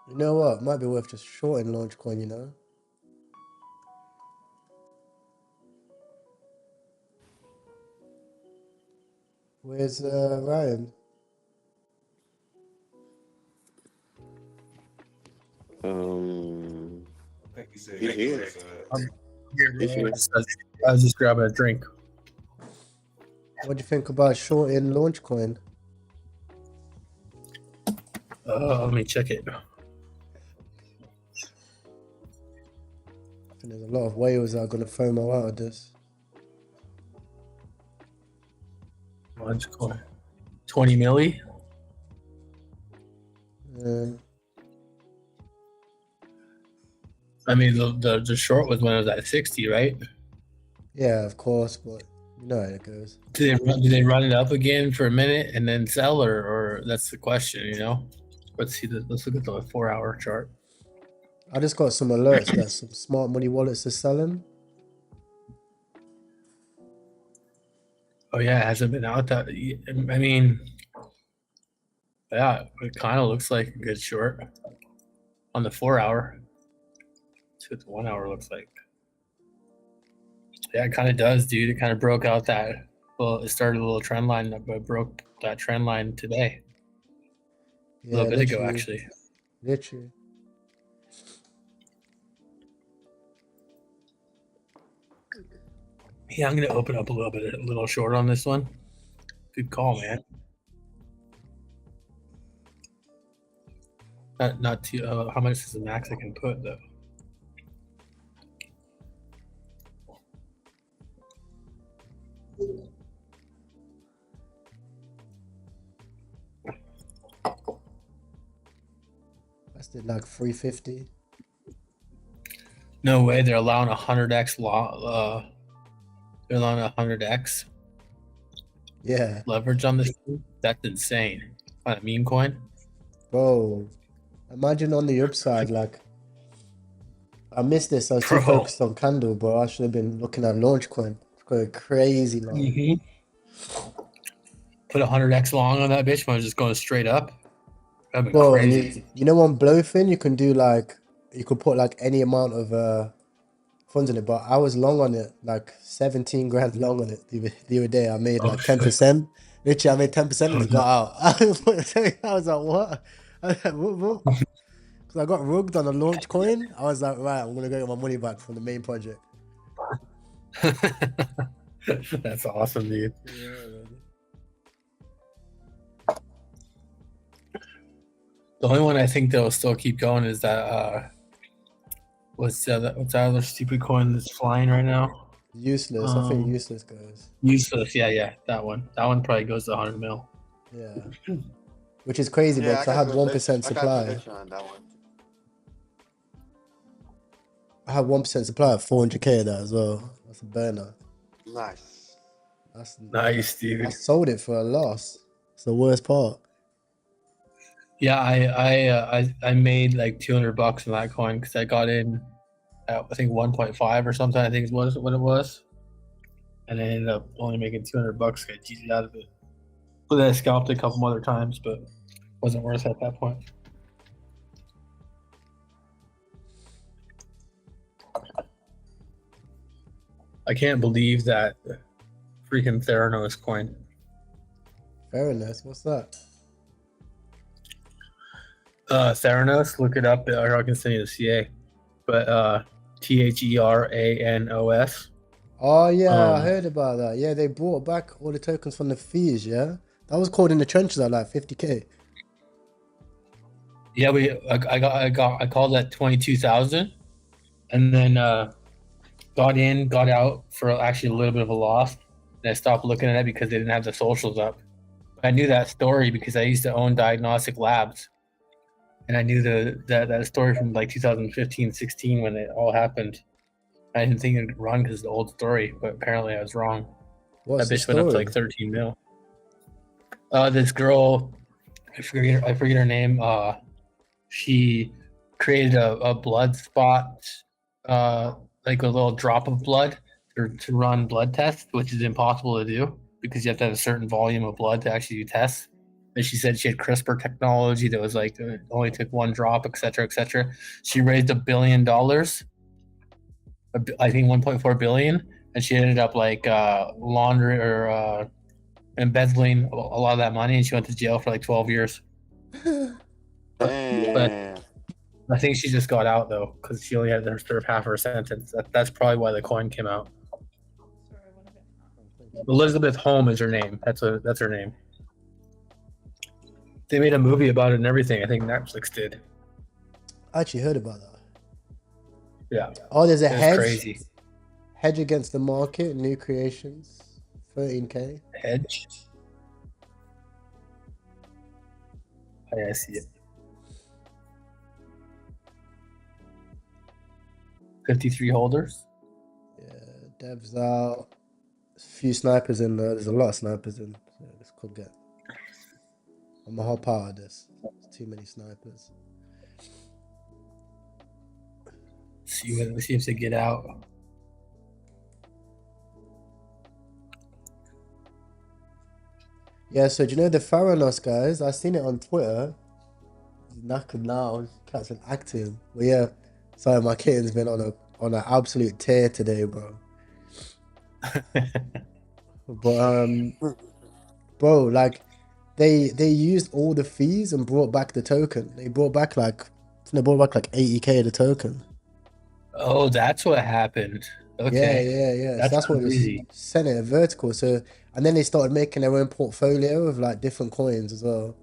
You know what? Might be worth just shorting launch coin, you know? Where's Ryan? I think he said He's here. Here, He's bro. here. I was just grabbing a drink. What do you think about shorting launch coin? Let me check it. I think there's a lot of whales that are going to FOMO out of this. Launchcoin. 20 milli. I mean, the short was when it was at 60, right? Yeah, of course, but you know how it goes. Do they run it up again for a minute and then sell, or that's the question, you know? Let's see. Let's look at the 4-hour chart. I just got some alerts that some smart money wallets are selling. Oh yeah, it hasn't been out that. I mean, yeah, it kind of looks like a good short on the 4-hour. Let's see what the 1-hour looks like. Yeah, it kind of does, dude. It kind of broke out that. Well, it started a little trend line, but broke that trend line today. Yeah, A little bit ago, literally. actually. Literally. Yeah, I'm gonna open up a little short on this one. Good call, man. Not too. How much is the max I can put though? That's did like 350. No way, they're allowing 100x they're allowing 100x Yeah, leverage on this thing? That's insane. On a meme coin? bro. Imagine on the upside, like I missed this. I was too Bro. focused on candle, bro. I should have been looking at Launchcoin. It's going crazy long. Put 100x long on that bitch when I was just going straight up. That'd be Bro, crazy. you know on Blowfin you can do like you could put like any amount of funds in it, but I was long on it, like 17 grand long on it the other day. I made like 10%. Literally, I made 10% and just got out. I was like, what? I was like, what? Because I got rugged on a launch coin. I was like, right, I'm gonna go get my money back from the main project. That's awesome, dude. Yeah, man. The only one I think that'll still keep going is that what's that other stupid coin that's flying right now? Useless. I think useless goes. Useless, yeah. That one probably goes to 100 mil. Yeah. Which is crazy, bro, because I had 1% supply. I had 1% supply of 400k of that as well. That's a burner. Nice. That's Nice, dude. I sold it for a loss. It's the worst part. Yeah, I made like $200 on that coin because I got in at, I think 1.5 or something. I think is what it was, and I ended up only making $200. Got GG out of it. But then I scalped it a couple other times, but wasn't worth it at that point. I can't believe that freaking Theranos coin. Fairness, what's that? Theranos, look it up, or I can send you the CA. But THERANOS. Oh yeah, I heard about that. Yeah, they brought back all the tokens from the fees. Yeah, that was called in the trenches at like 50k. Yeah, I called that 22,000, and then got in, got out for actually a little bit of a loss, and I stopped looking at it because they didn't have the socials up. I knew that story because I used to own Diagnostic Labs, and I knew that story from like 2015, 16 when it all happened. I didn't think it'd run because it's the old story, but apparently I was wrong. What's That the bitch went up to story? like 13 mil. This girl, I forget her name. She created a blood spot, like a little drop of blood to run blood tests, which is impossible to do because you have to have a certain volume of blood to actually do tests. And she said she had CRISPR technology that was like it only took one drop, et cetera, et cetera. She raised $1 billion, I think 1.4 billion, and she ended up like laundering or embezzling a lot of that money, and she went to jail for like 12 years. Damn. I think she just got out though because she only had to serve half her sentence. That's probably why the coin came out. Elizabeth Holm is her name. That's her name. They made a movie about it and everything. I think Netflix did. I actually heard about that. Yeah. Oh, there's a hedge. Crazy. Hedge against the market, new creations, 13k. Hedge. I see it. 53 holders. Yeah, devs out. A few snipers in there. There's a lot of snipers in. So this could get. I'm a hop out of this. There's too many snipers. See if they get out. Yeah, so do you know the Theranos guys? I seen it on Twitter. He's knackered now. Cat's an acting. But yeah, sorry, my kitten's been on an absolute tear today, bro. But bro, like they used all the fees and brought back the token. They brought back like 80K of the token. Oh, that's what happened. Okay. Yeah. So that's what was crazy. sent it vertical. So and then they started making their own portfolio of like different coins as well.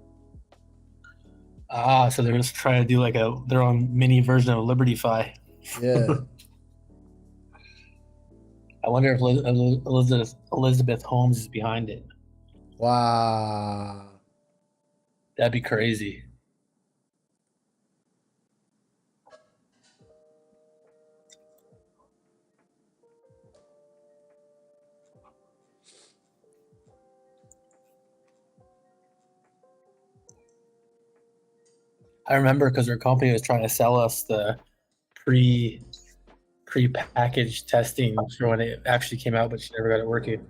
Ah, so they're just trying to do like their own mini version of Liberty-Fi. Yeah. I wonder if Elizabeth Holmes is behind it. Wow. That'd be crazy. I remember because our company was trying to sell us the pre-packaged testing for when it actually came out, but she never got it working.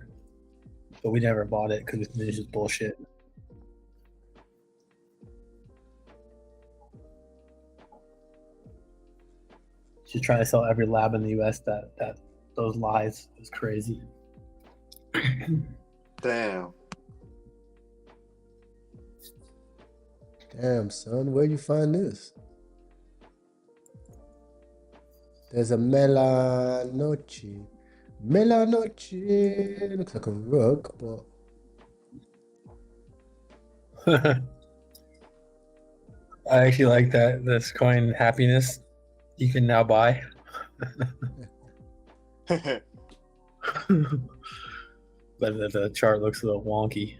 But we never bought it because it was just bullshit. She's trying to sell every lab in the US that those lies. It was crazy. Damn. Damn, son, where you find this? There's a Melanoche. Melanoche. Looks like a rug, but I actually like that. This coin happiness you can now buy. But the chart looks a little wonky.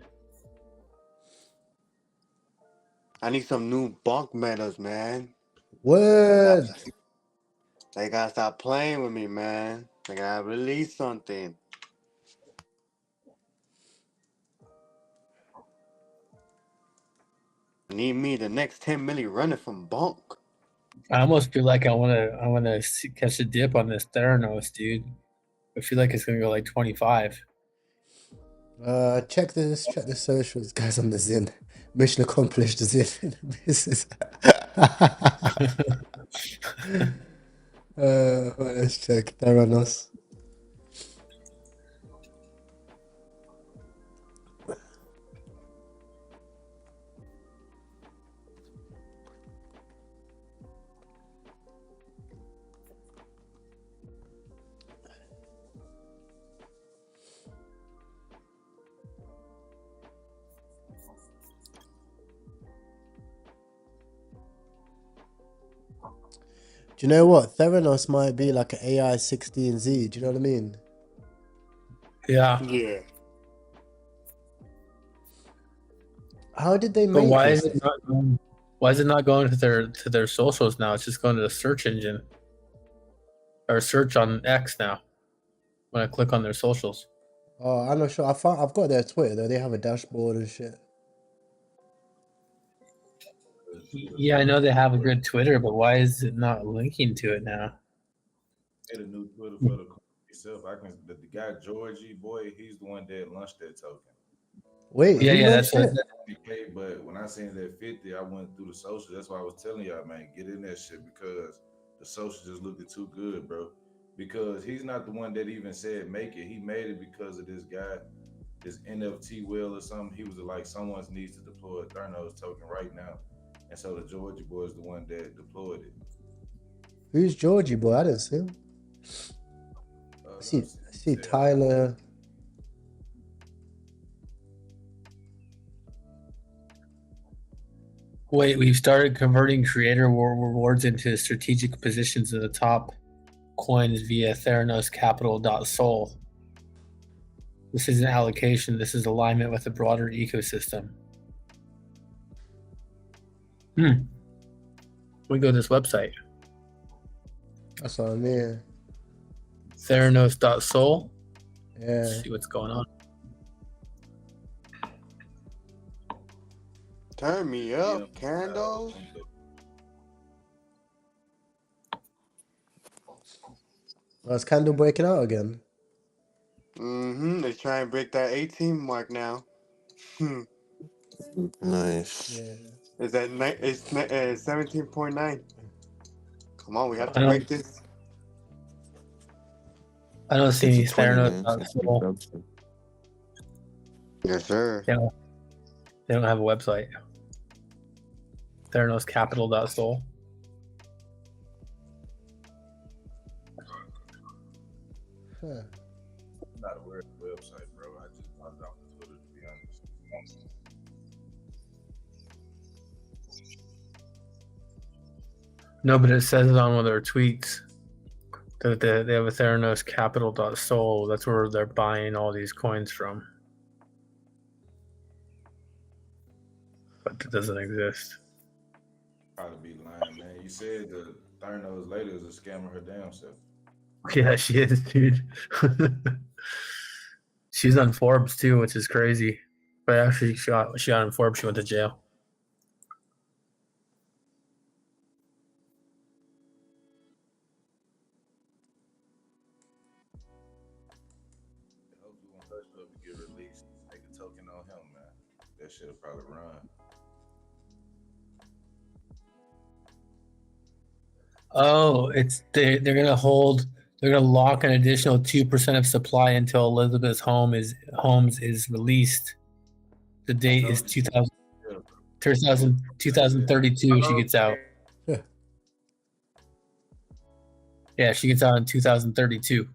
I need some new bunk metas, man. word. They gotta stop playing with me, man. They gotta release something. Need me the next 10 milli running from bunk. I almost feel like I wanna catch a dip on this Theranos, dude. I feel like it's gonna go like 25. Check the socials, guys, on the Zin. Mission accomplished, the Zin. Let's check Theranos. Do you know what? Theranos might be like an AI 16Z. Do you know what I mean? Yeah. Yeah. How did they But make why this? is it not going? Why is it not going to their socials now? It's just going to the search engine or search on X now. When I click on their socials. Oh, I'm not sure. I've got their Twitter though. They have a dashboard and shit. Yeah, I know they have a good Twitter, but why is it not linking to it now? Get a new Twitter for the coin itself. The guy Georgie boy, he's the one that launched that token. Wait, Yeah, who yeah, that's launched what. it? But when I seen that 50, I went through the social. That's why I was telling y'all, man, get in that shit because the social just looked too good, bro. Because he's not the one that even said make it. He made it because of this guy, this NFT whale or something. He was like, someone needs to deploy a Theranos token right now. And so the Georgia boy is the one that deployed it. Who's Georgie boy? I didn't see him. I see Tyler. Wait, we've started converting creator rewards into strategic positions in the top coins via TheranosCapital.Sol. This isn't allocation, this is alignment with the broader ecosystem. We go to this website, That's what I mean. Theranos.soul. Yeah. See what's going on. Turn me up, candles. Oh, is Candle breaking out again? They try and break that 18 mark now. Nice. Yeah. Is that it's 17.9? Come on, we have to I break don't, this. I don't see It's a any 20, man. Theranos.soul. Yes, sir. Yeah, they don't have a website. Theranoscapital.soul. Huh. I'm not aware of the website, bro. I just found it off of Twitter, to be honest. No, but it says it on one of their tweets that they have a Theranoscapital.soul. That's where they're buying all these coins from. But it doesn't exist. Probably be lying, man. You said the Theranos lady was a scammer her damn self. Yeah, she is, dude. She's on Forbes too, which is crazy. But actually, she got on Forbes. She went to jail. Hopefully when her stuff get released, make a token on him, man. That shit'll probably run. Oh, it's they're gonna lock an additional 2% of supply until Elizabeth Holmes is released. The date is 2032. She gets out. Yeah, she gets out in 2032.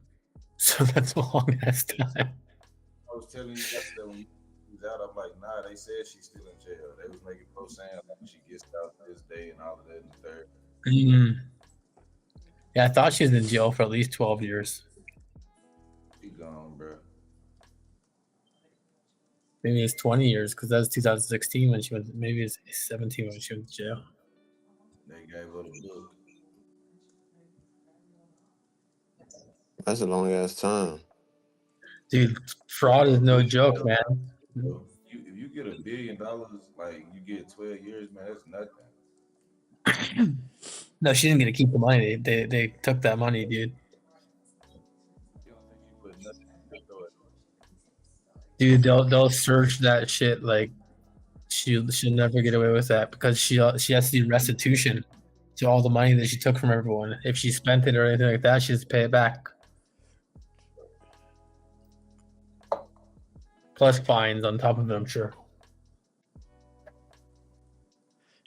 So that's a long ass time. I was telling you yesterday when you was out, I'm like, nah, they said she's still in jail. They was making posts saying like she gets out this day and all of that and the third. Yeah, I thought she was in jail for at least 12 years. She gone, bro. Maybe it's 20 years because that was 2016 when she went. Maybe it's 17 when she went to jail. They gave her the book. That's a long ass time. Dude, fraud is no joke, man. Bro, if you get $1 billion, like you get 12 years, man, that's nothing. No, she didn't get to keep the money. They took that money, dude. You don't think she put nothing into it? Dude, they'll search that shit like she'll never get away with that because she has to do restitution to all the money that she took from everyone. If she spent it or anything like that, she has to pay it back. Plus fines on top of it, I'm sure.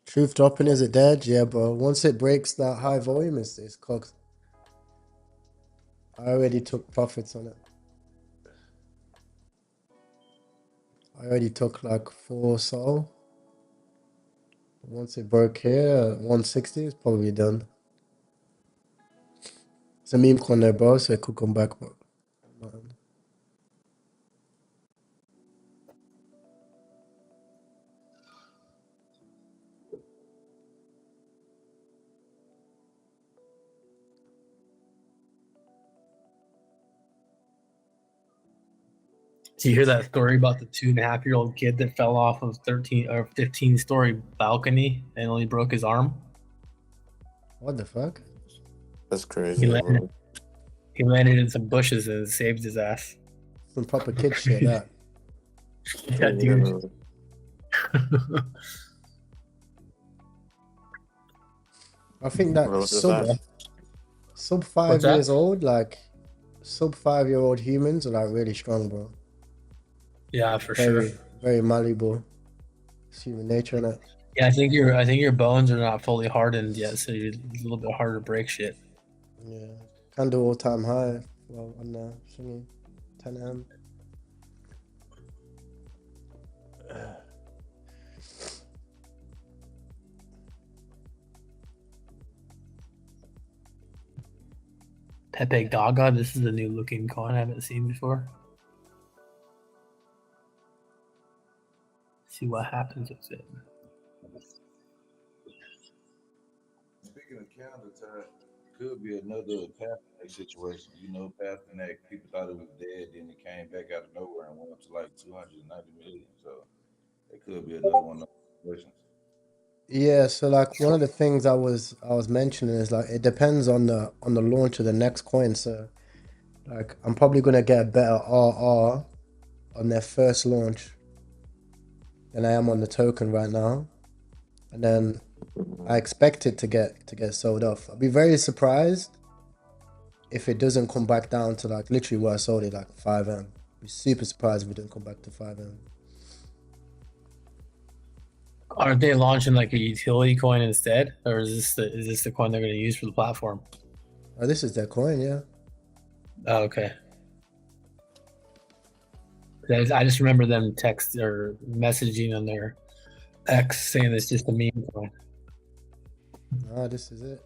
Truth dropping, is it dead? Yeah, but once it breaks that high volume, it's cooked. I already took profits on it. I already took like 4 sol. Once it broke here, 160 is probably done. It's a meme coin there, bro, so it could come back. But Do you hear that story about the 2.5-year-old kid that fell off of 13 or 15-story balcony and only broke his arm? what the fuck? That's crazy. Bro. He landed in some bushes and it saved his ass. Some proper kid shit, that. Yeah, dude. I think that What was sub 5 years old, like sub 5-year-old humans are like really strong, bro. Yeah, for sure. Very malleable. It's human nature, innit? Yeah, I think your bones are not fully hardened yet, so you're a little bit harder to break shit. Yeah. Can do all-time high. Well, on the thingy, 10 AM. Pepe Gaga, this is a new looking coin I haven't seen before. See what happens with it. speaking of counter tide, could be another Pasternak situation. You know, Pasternak, people thought it was dead, then it came back out of nowhere and went up to like 290 million. So it could be another one of those situations. Yeah, so like one of the things I was mentioning is like it depends on the launch of the next coin. So like I'm probably gonna get a better RR on their first launch than I am on the token right now, and then I expect it to get sold off. I'd be very surprised if it doesn't come back down to like literally where I sold it, like 5M. I'd be super surprised if it doesn't come back to 5M. Aren't they launching like a utility coin instead, or is this the coin they're going to use for the platform? Oh, this is their coin, yeah. Oh, okay. I just remember them text or messaging on their X saying it's just a meme coin. Ah, this is it.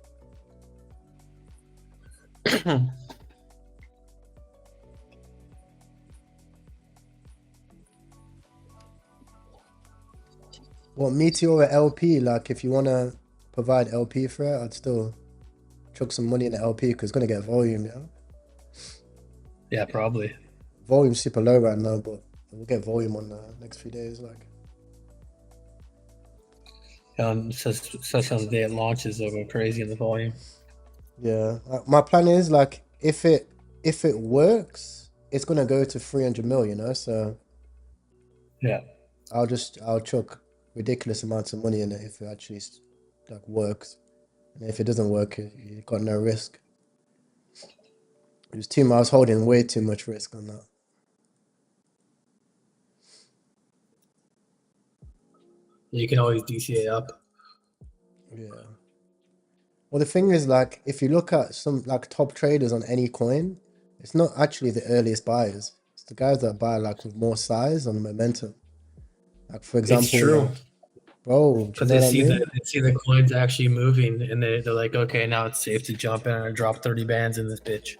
Well, Meteor LP, like if you want to provide LP for it, I'd still chuck some money in the LP because it's going to get volume, yeah? Yeah, probably. Volume's super low right now, but we'll get volume on the next few days. Like, Such on the day it launches, they'll go crazy in the volume. yeah, my plan is like if it works, it's going to go to 300 mil, you know? So Yeah. I'll chuck ridiculous amounts of money in it if it actually like works. And if it doesn't work, you got no risk. It was I was holding way too much risk on that. You can always DCA up. Yeah. Well, the thing is, like, if you look at some like top traders on any coin, it's not actually the earliest buyers. It's the guys that buy like with more size on momentum. Like for example, It's true. bro, do you Because know what I mean? they see the coins actually moving, and they're like, okay, now it's safe to jump in and drop 30 bands in this bitch.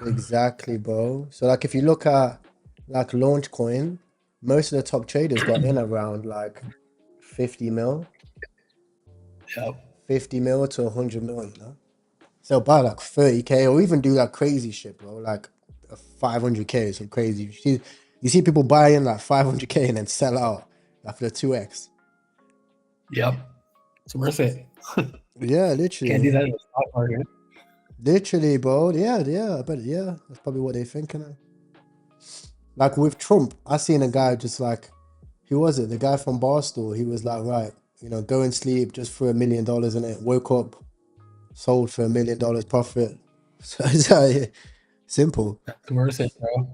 Exactly, bro. So like, if you look at like launch coin, most of the top traders got in around like 50 mil. Yep. 50 mil to 100 mil, you know? So buy like 30K or even do like crazy shit, bro. Like 500K, some crazy. You see people buying like 500K and then sell out after 2x. Yep. It's worth it. Yeah, literally. Can't do that in the stock market. Literally, bro. Yeah, I bet. Yeah, that's probably what they're thinking of. Like with Trump, I seen a guy just like, who was it? The guy from Barstool. He was like, right, go and sleep just for $1 million in it. Woke up, sold for $1 million profit. So it's like, simple. It's worth it, bro.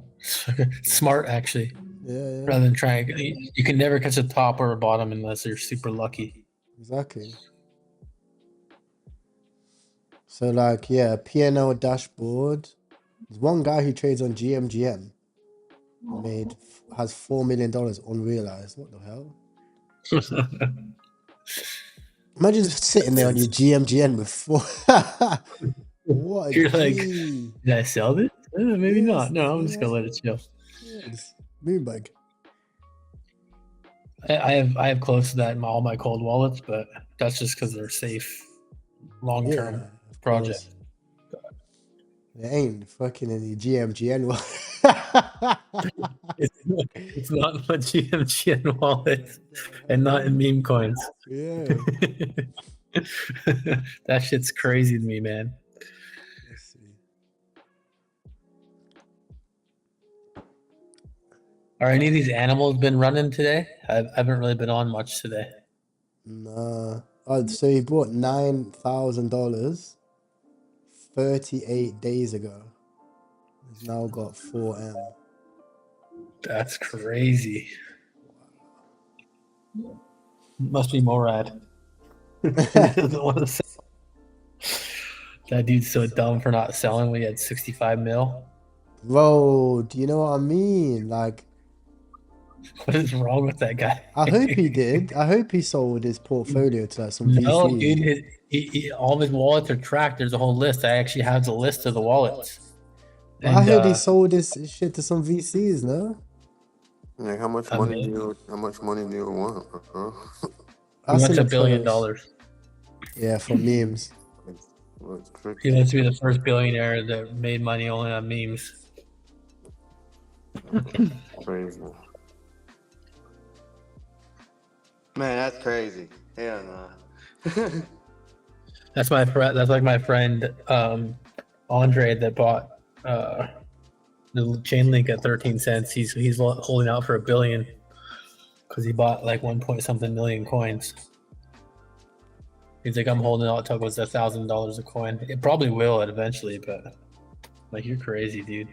Smart, actually. Yeah. Rather than trying, you can never catch a top or a bottom unless you're super lucky. Exactly. So like, yeah, P&L dashboard. There's one guy who trades on GMGM. Has $4 million unrealized. What the hell? Imagine just sitting there on your GMGN with four. What? You're like, did I sell this? Maybe not. No, I'm just gonna let it chill. Yes. Moonbug. I have close to that in all my cold wallets, but that's just because they're safe, long-term projects. They ain't fucking any GMGN. It's not in my GMGN wallet and not in meme coins. Yeah. That shit's crazy to me, man. Let's see. Are any of these animals been running today? I haven't really been on much today. Nah. Oh, so he bought $9,000 38 days ago. He's now got 4M. That's crazy. Must be Morad. Doesn't want to sell. That dude's so dumb for not selling when he had 65 mil. Bro, do you know what I mean? Like, what is wrong with that guy? I hope he did. I hope he sold his portfolio to like some VC. No, dude, all of his wallets are tracked. There's a whole list. I actually have the list of the wallets. But I heard he sold his shit to some VCs, no? Like how much money do you want, bro? He wants $1 billion. Yeah, for memes. Like What's He wants to be crypto? the first billionaire that made money only on memes. Crazy. Man, that's crazy. Hell no. That's my friend. That's like my friend Andre that bought the chain link at 13 cents. He's holding out for $1 billion because he bought like 1 point something million coins. He's like, I'm holding out till it goes to $1,000 a coin. It probably will eventually, but like, you're crazy, dude.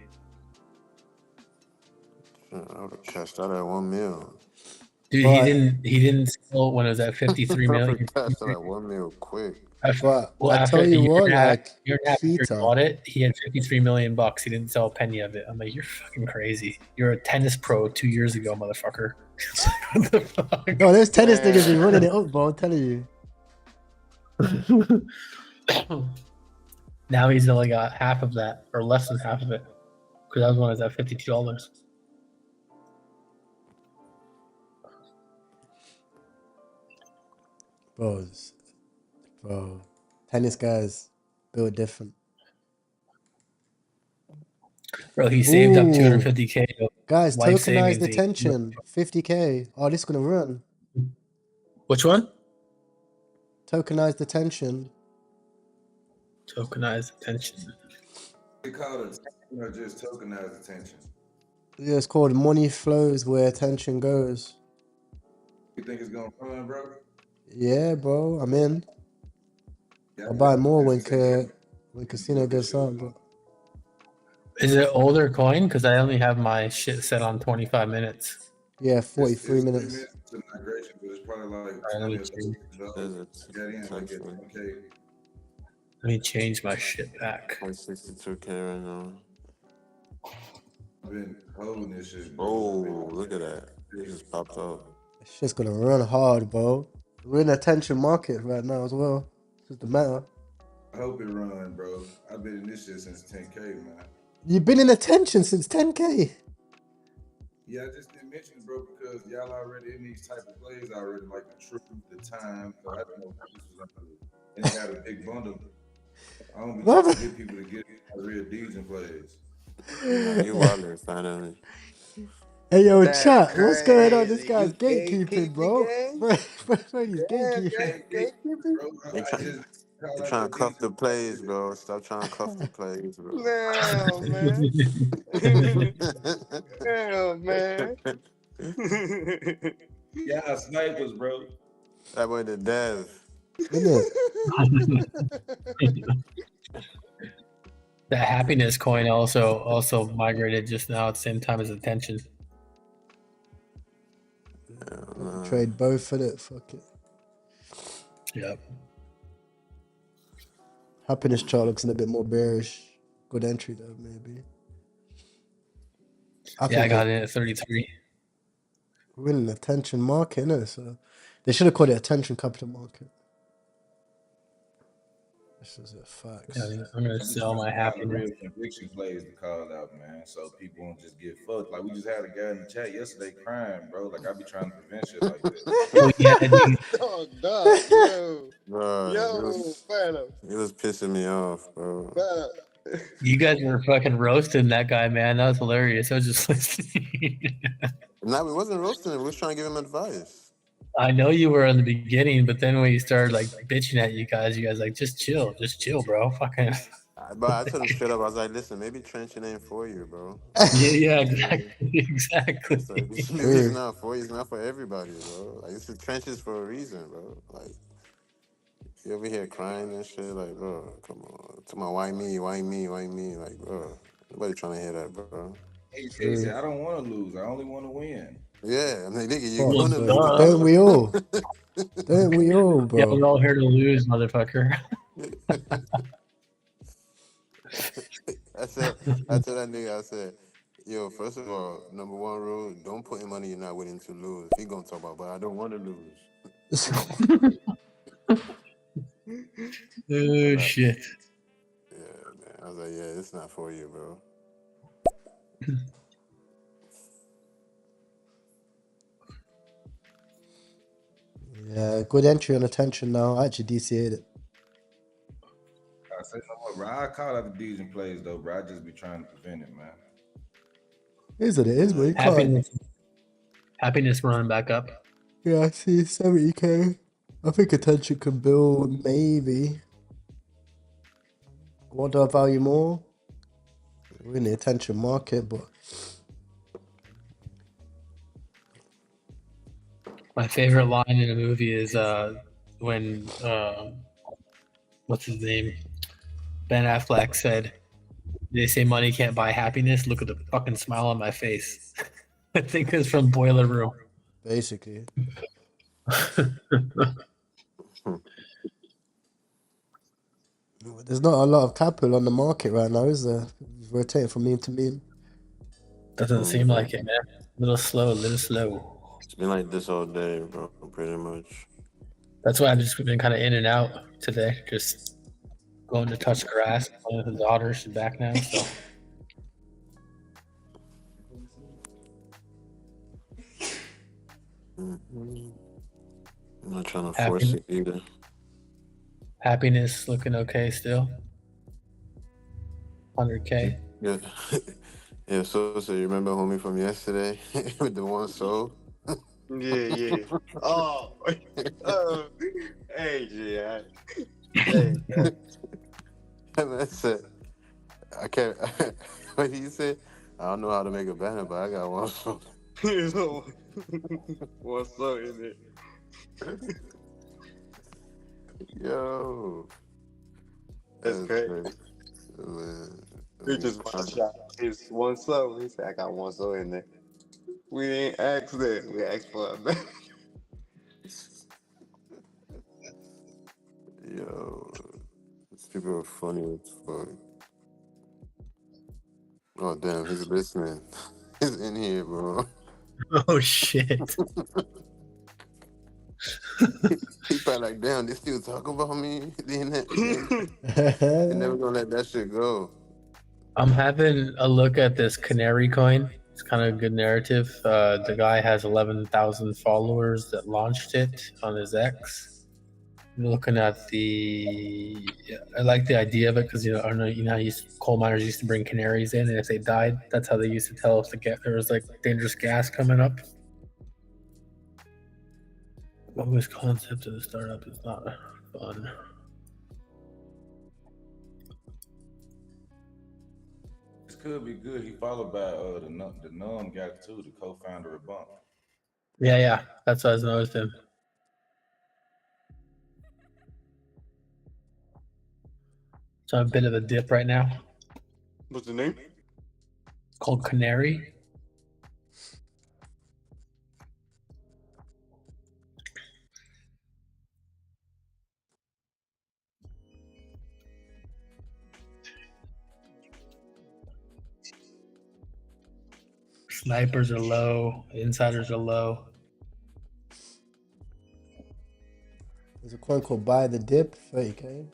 I would have cashed out at 1 mil. Dude, But he didn't sell when it was at 53 I would million. have cashed out at 1 mil quick. Well, I after tell a you year what, and a half, like after he Keita, bought it, he had 53 million bucks. He didn't sell a penny of it. I'm like, you're fucking crazy. You're a tennis pro 2 years ago, motherfucker. What the fuck? no, there's tennis niggas be running it up, bro. I'm telling you. Now he's only got half of that, or less than half of it, because that was when it was at $52. Bro, tennis guys built different. Bro, he saved up Ooh. 250K. Guys, life tokenized savings. attention, 50K. Oh, this is gonna run. Which one? Tokenized attention. Tokenized attention. They call it just tokenized attention. Yeah, it's called money flows where attention goes. You think it's gonna run, bro? Yeah, bro, I'm in. Yeah, I'll buy more when interesting. casino goes up, bro. Is it older coin? Because I only have my shit set on 25 minutes. Yeah, It's 43 3 minutes. minutes to migration, but it's probably like Alright, 20 or 30 There's Get in, like at potential. 10K. Let me change my shit back. Like 62K right now. I've been holding this shit. Oh, look at that. It just popped up. It's just gonna run hard, bro. We're in attention market right now as well. It's just the matter. I hope it run, bro. I've been in this shit since 10K, man. You've been in attention since 10K. Yeah, I just didn't mention it, bro, because y'all already in these type of plays already, like the truth, the time. So I didn't know what this was up to. And it got a big bundle. I don't be trying to get people to get real D's and plays. You wildin' finally. Hey, yo, That's chat, what's going on? This crazy. guy's You gatekeeping, bro. gang? He's Damn, gatekeeping. gang, gatekeeping? Bro, They I just call You're out trying the to cuff D's the and plays, bro. Stop trying to cuff the plays, bro. No, man. Hell, man. yeah, snipers, bro. That boy the dev. Isn't it? The happiness coin also migrated just now at the same time as attention. Trade both for it. Fuck it. Yep. Happiness chart looks a little bit more bearish. Good entry though, maybe. I got in at 33. We're in an attention market, innit? So they should have called it attention capital market. This is a fact. Yeah, I'm gonna sell my happiness. Real conviction plays to call out, man, so people won't just get fucked. Like we just had a guy in the chat yesterday crying, bro. Like I be trying to prevent shit like that. Oh yeah, dude. Dog, yo. Bro, it was pissing me off, bro. You guys were fucking roasting that guy, man. That was hilarious. I was just listening. No, we wasn't roasting him. We was trying to give him advice. I know you were in the beginning, but then when you started like bitching at you guys like just chill, bro. Fucking. But I told him straight up. I was like, listen, maybe trenching ain't for you, bro. Yeah, exactly. So it's not for you. It's not for everybody, bro. Like it's the trenches for a reason, bro. Like you over here crying and shit, like, bro, come on. Tell me why me? Like, bro, nobody trying to hear that, bro. He said, I don't want to lose. I only want to win. Yeah, I mean, nigga, you're Well, gonna lose. don't we all? Don't we all, bro? Yeah, we're all here to lose, motherfucker. I told that nigga, I said, yo, first of all, number one rule, don't put in money you're not willing to lose. He gonna talk about, but I don't want to lose. Oh, shit. Yeah, man. I was like, yeah, it's not for you, bro. Yeah, good entry on attention now. I actually DCA'd it. I call out the D's and plays though, bro. I just be trying to prevent it, man. Is what it is, but you can't. Happiness running back up. Yeah, I see 70K. I think attention can build, maybe. What do I value more? We're in the attention market, but My favorite line in a movie is when what's his name? Ben Affleck said, "They say money can't buy happiness. Look at the fucking smile on my face." I think it's from Boiler Room. basically. There's not a lot of capital on the market right now, is there? It's rotating from meme to meme. Doesn't seem like it, man. A little slow, a little slow. It's been like this all day, bro. Pretty much. That's why I've just been kind of in and out today. Just going to touch grass, playing with the daughter. She's back now, so. I'm not trying to force it either. Happiness looking okay still. 100K. Yeah. Yeah, so you remember homie from yesterday with the one soul? Yeah. Oh, hey, yeah. Hey, And I said, I can't. What did you say? I don't know how to make a banner, but I got one soul. what's up in it? Yo, That's crazy. Man. He just one shot. It's one soul. He said, I got one soul in there. We ain't asked that. We asked for a man. Yo, these people are funny as fuck. Oh, damn, he's listening. He's in here, bro. Oh, shit. He probably like, damn, they still talking about me? They never gonna let that shit go. I'm having a look at this Canary coin. It's kind of a good narrative. The guy has 11,000 followers that launched it on his X. I'm looking at I like the idea of it because I don't know, how coal miners used to bring canaries in, and if they died, that's how they used to tell if there was like dangerous gas coming up. The longest concept of the startup is not fun. This could be good. He followed by the Numb guy too, the co-founder of Bump. Yeah, that's what I was noticing. So a bit of a dip right now. What's the name? It's called Canary. Snipers are low. Insiders are low. There's a coin called Buy the Dip, 30K.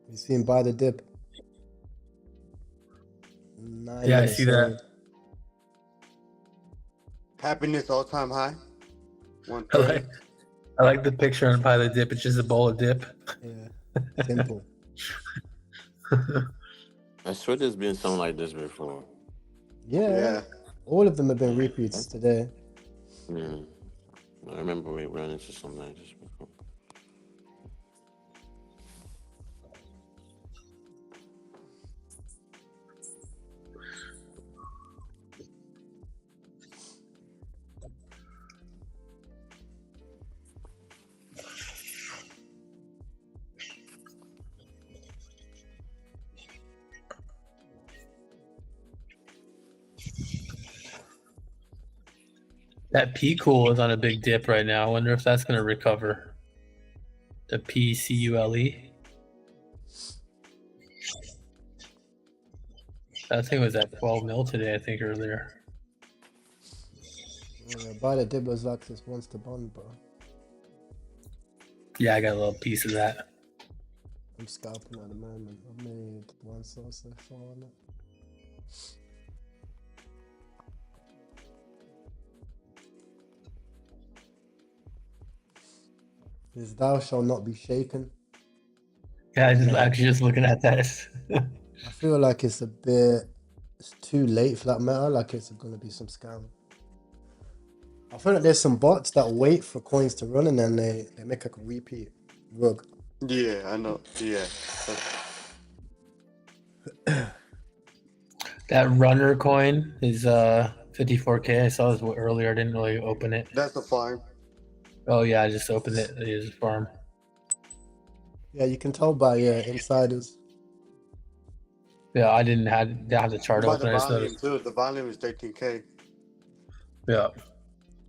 You seen Buy the Dip? Yeah, I see that. Happiness all-time high. 130. I like the picture on Buy the Dip. It's just a bowl of dip. Yeah, simple. I swear there's been something like this before. Yeah. All of them have been repeats today. Yeah. I remember we ran into something like this before. That P Cool is on a big dip right now. I wonder if that's going to recover. The PCULE. That thing was at 12 mil today, I think, earlier. Yeah, buy the Dibblers Access wants to bond, bro. Yeah, I got a little piece of that. I'm scalping at the moment. I've made one source so far on it. His thou shall not be shaken. Yeah, I just Yeah. actually just looking at that. I feel like it's it's too late for that matter. Like it's gonna be some scam. I feel like there's some bots that wait for coins to run and then they make like a repeat rug. Yeah, I know. Yeah. That runner coin is 54K. I saw this earlier. I didn't really open it. That's the farm. Oh yeah, I just opened it. It is a farm. Yeah, you can tell by insiders. Yeah, I didn't have the chart By open. the I just volume noticed. too. The volume is 13K. Yeah,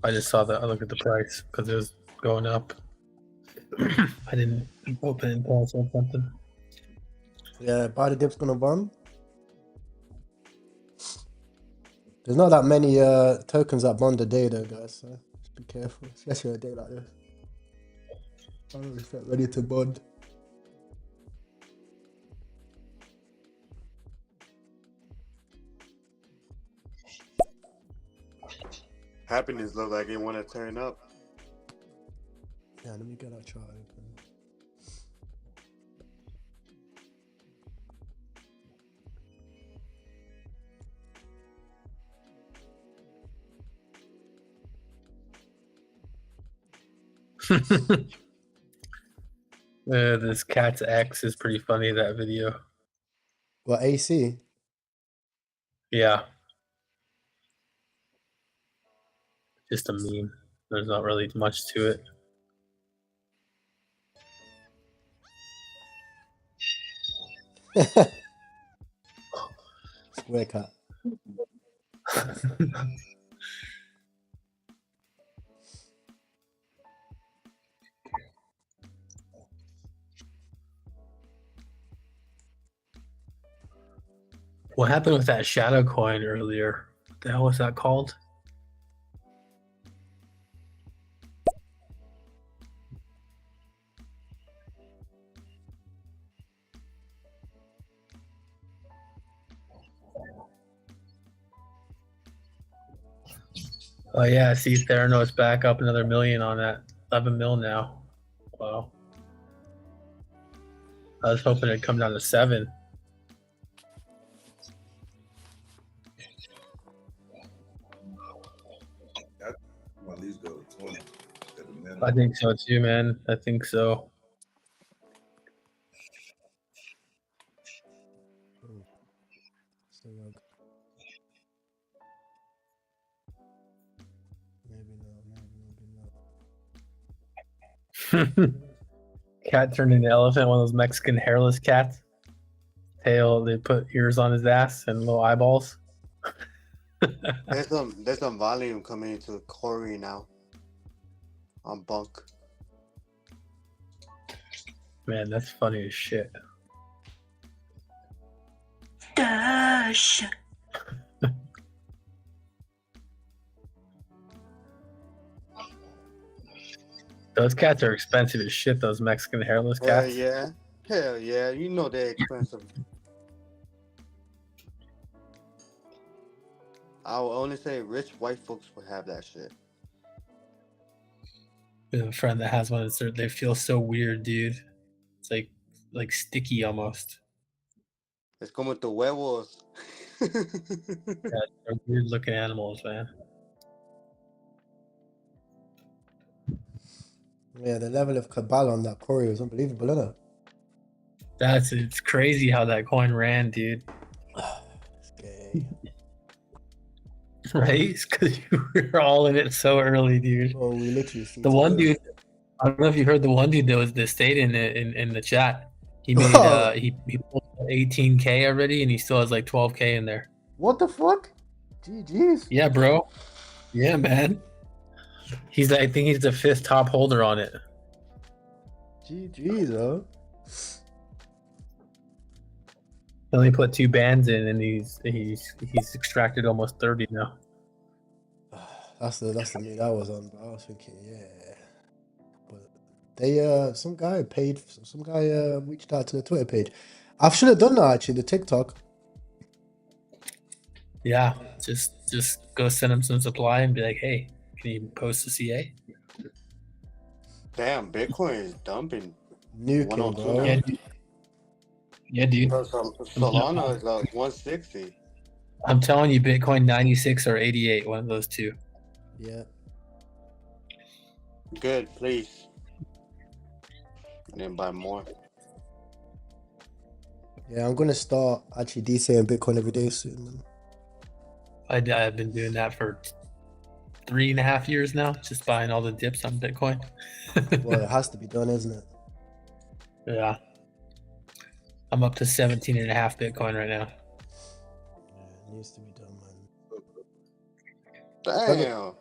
I just saw that. I looked at the price because it was going up. I didn't open it until I saw something. Yeah, buy the dip's gonna bomb. There's not that many tokens that bond a day though, guys. So just be careful, especially a day like this. I don't know if they're ready to bond. Happiness look like it want to turn up. Yeah, let me get that chart open. This cat's X is pretty funny. That video. What, AC? Yeah. Just a meme. There's not really much to it. Square cat. What happened with that shadow coin earlier? What the hell was that called? Oh yeah, I see Theranos back up another million on that. 11 mil now. Wow. I was hoping it'd come down to 7. At least go to 20 at the minimum. I think so too, man. I think so. So maybe not. Cat turned into elephant, one of those Mexican hairless cats. Tail, they put ears on his ass and little eyeballs. There's some volume coming into Corey now. On Bunk. Man, that's funny as shit. Gosh. Those cats are expensive as shit, those Mexican hairless cats. Hell yeah. You know they're expensive. I will only say rich white folks would have that shit. We have a friend that has one. They feel so weird, dude. It's like sticky almost. It's como tu huevos. Yeah, they're weird looking animals, man. Yeah, the level of cabal on that Corey was unbelievable, isn't it? It's crazy how that coin ran, dude. It's gay. Right? Because you were all in it so early, dude. Oh, we literally The one dude, I don't know if you heard the one dude that stayed in the chat. He made he pulled 18K already, and he still has like 12K in there. What the fuck? GG's. Yeah, bro. Yeah, man. I think he's the 5th top holder on it. GG's, huh? He only put 2 bands in, and he's extracted almost 30 now. That's the mood I was on, bro. I was thinking, yeah. But they some guy reached out to the Twitter page. I should have done that actually, the TikTok. Yeah, just go send him some supply and be like, hey, can you post the CA? Damn, Bitcoin is dumping. Nuking, 102 bro. now. Yeah, yeah, dude. Bro, Solana is like 160. I'm telling you, Bitcoin 96 or 88, one of those two. Yeah. Good, please. And then buy more. Yeah, I'm gonna start actually DCing Bitcoin every day soon, man. I've been doing that for 3.5 years now, just buying all the dips on Bitcoin. Well, it has to be done, isn't it? Yeah. I'm up to 17.5 Bitcoin right now. Yeah, it needs to be done, man. Damn.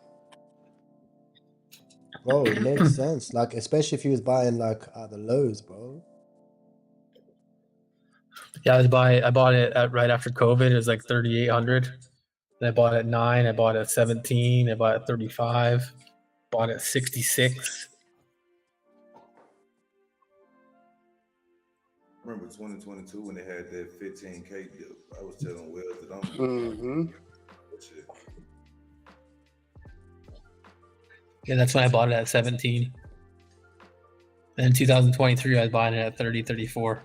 Bro, it makes sense. Like, especially if you was buying like at the lows, bro. Yeah, I bought it right after COVID. It was like 3,800. And I bought it at 9. I bought it at 17. I bought it at 35. Bought it at 66. Remember 2022 when they had that 15K dip? I was telling Wells that I'm Mm-hmm. that shit. Yeah, that's when I bought it at 17. And in 2023, I was buying it at 30, 34.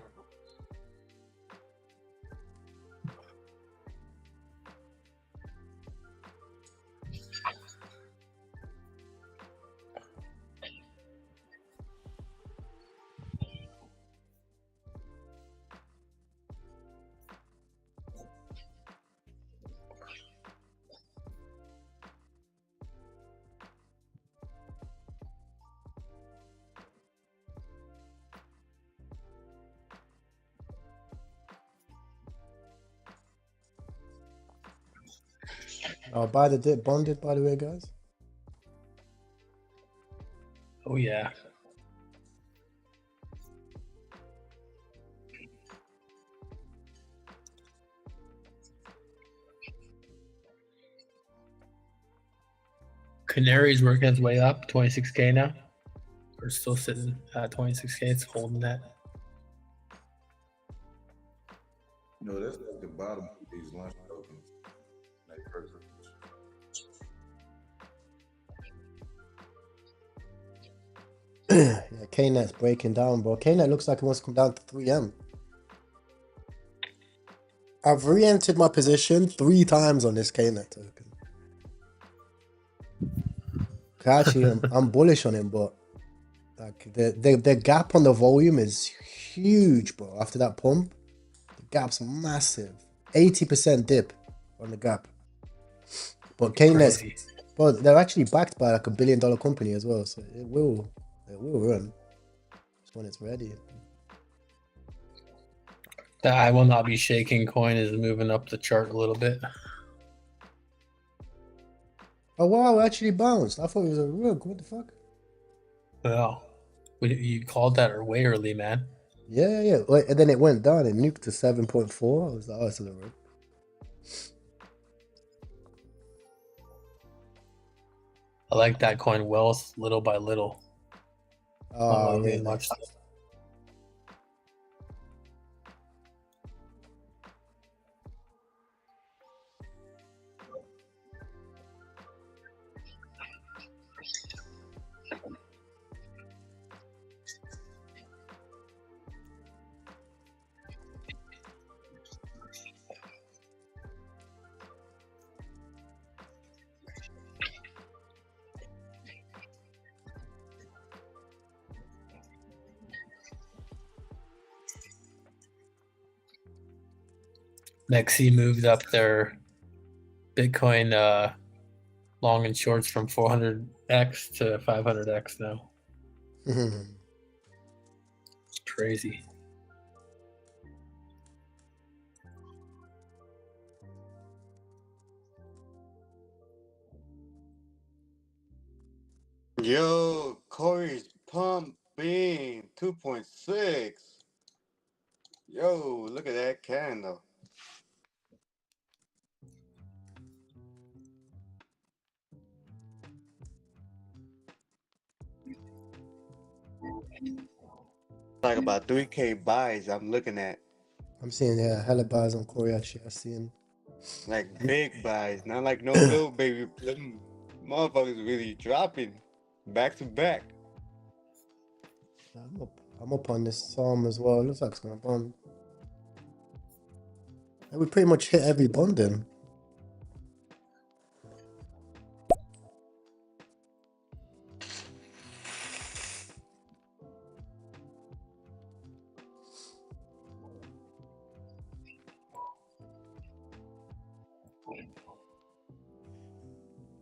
Buy the dip bonded, by the way, guys. Oh, yeah. Canary's working its way up, 26K now. We're still sitting at 26K. It's holding that. You know, that's like the bottom of these lunch tokens. Like perfect. Yeah, KNet's breaking down, bro. KNet looks like it wants to come down to 3M. I've re-entered my position 3 times on this KNet token. Actually, I'm bullish on him, but like the gap on the volume is huge, bro. After that pump, the gap's massive. 80% dip on the gap. But KNet's, Crazy. but they're actually backed by like $1 billion company as well, so it will run. Just when it's ready. The I will not be shaking coin is moving up the chart a little bit. Oh wow, it actually bounced. I thought it was a rug. What the fuck? Well, you called that way early, man. Yeah. Wait, and then it went down. It nuked to 7.4. I was like, oh, it's a rug. I like that coin wealth little by little. Oh, Not really really? much. Mexi moved up their Bitcoin long and shorts from 400x to 500x now. It's crazy. Yo, Corey's pumping 2.6. Yo, look at that candle. Like about 3K buys I'm looking at. I'm seeing hella buys on Koriachi. I seen. Like big buys, not like no little baby. Them motherfuckers really dropping back to back. I'm up on this Psalm as well. Looks like it's gonna bond. And we pretty much hit every bond then.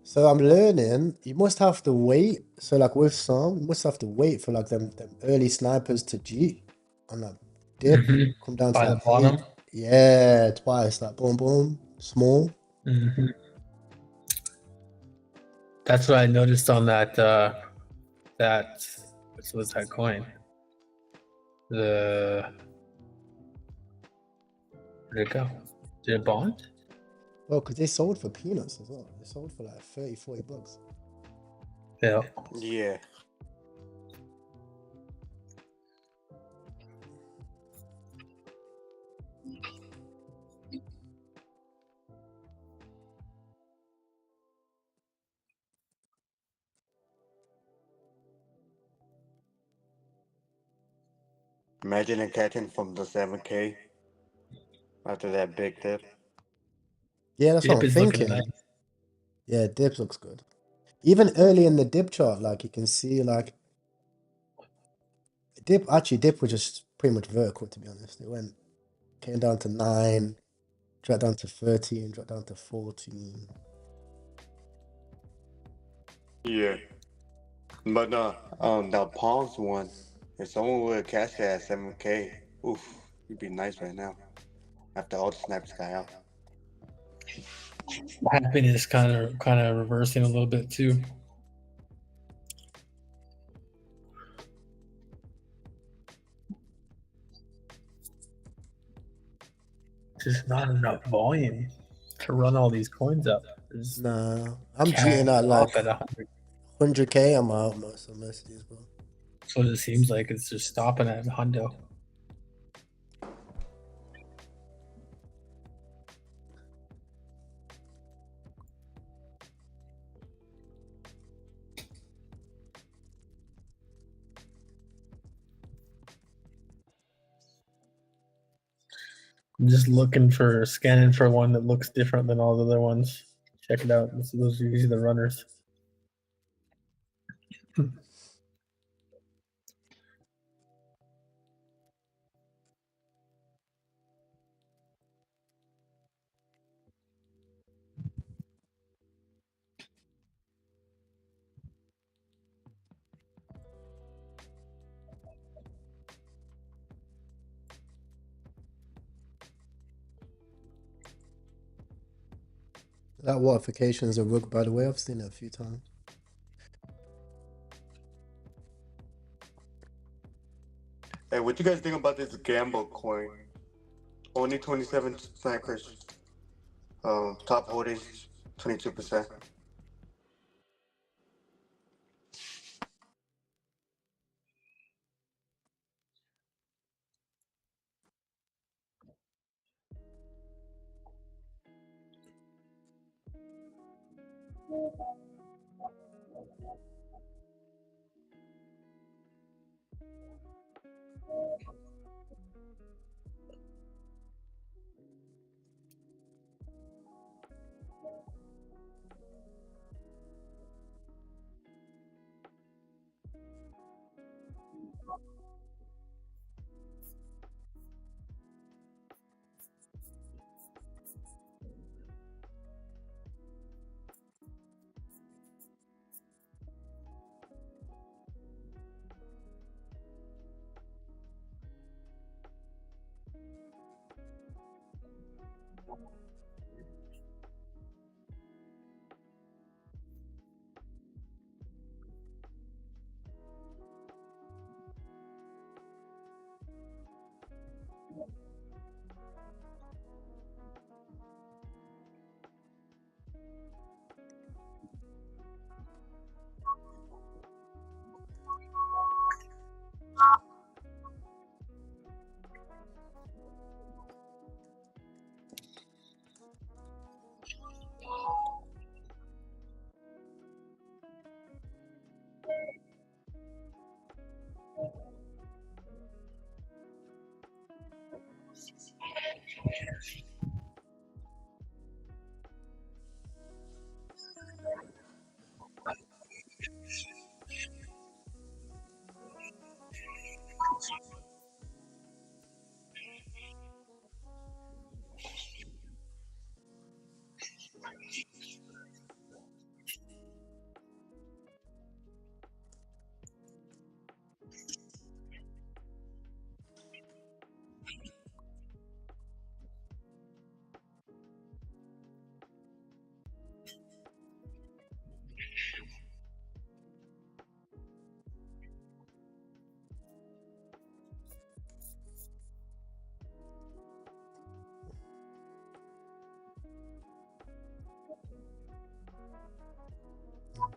So I'm learning you must have to wait. So like with Psalm, you must have to wait for like them early snipers to G on that dip, Mhm. come down to By the like bottom. 8. Yeah, twice. Like boom boom. Small. Mhm. That's what I noticed on that. That what's that coin? The where'd it go? Did it bond? Oh, because they sold for peanuts as well. They sold for like 30, 40 bucks. Yeah. Yeah. Imagine it catching from the 7K after that big dip. Yeah, that's what Dip I'm is looking thinking. nice. Yeah, dips looks good. Even early in the dip chart, like you can see like dip was just pretty much vertical to be honest. It came down to 9, dropped down to 13, dropped down to 14. Yeah. But the Palms one, if someone would catch that at 7K, oof, you'd be nice right now. After all the snipers got out. Happiness kind of reversing a little bit too. Just not enough volume to run all these coins up. There's Nah, I'm capped cheating at like off at 100. 100K. I'm out most of these, bro. So it seems like it's just stopping at hundo. I'm just scanning for one that looks different than all the other ones. Check it out. Those are usually the runners. That waterification is a rug, by the way. I've seen it a few times. Hey, what you guys think about this gamble coin? Only 27 snipers. Top holders, 22%.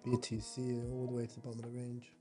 BTC all the way to the bottom of the range.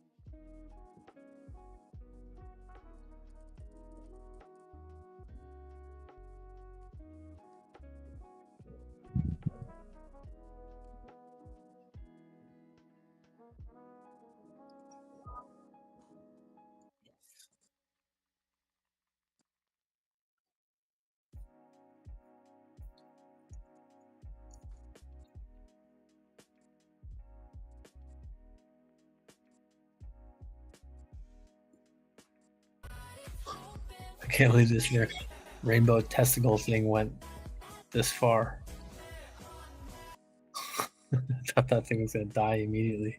I can't believe this rainbow testicle thing went this far. I thought that thing was gonna die immediately.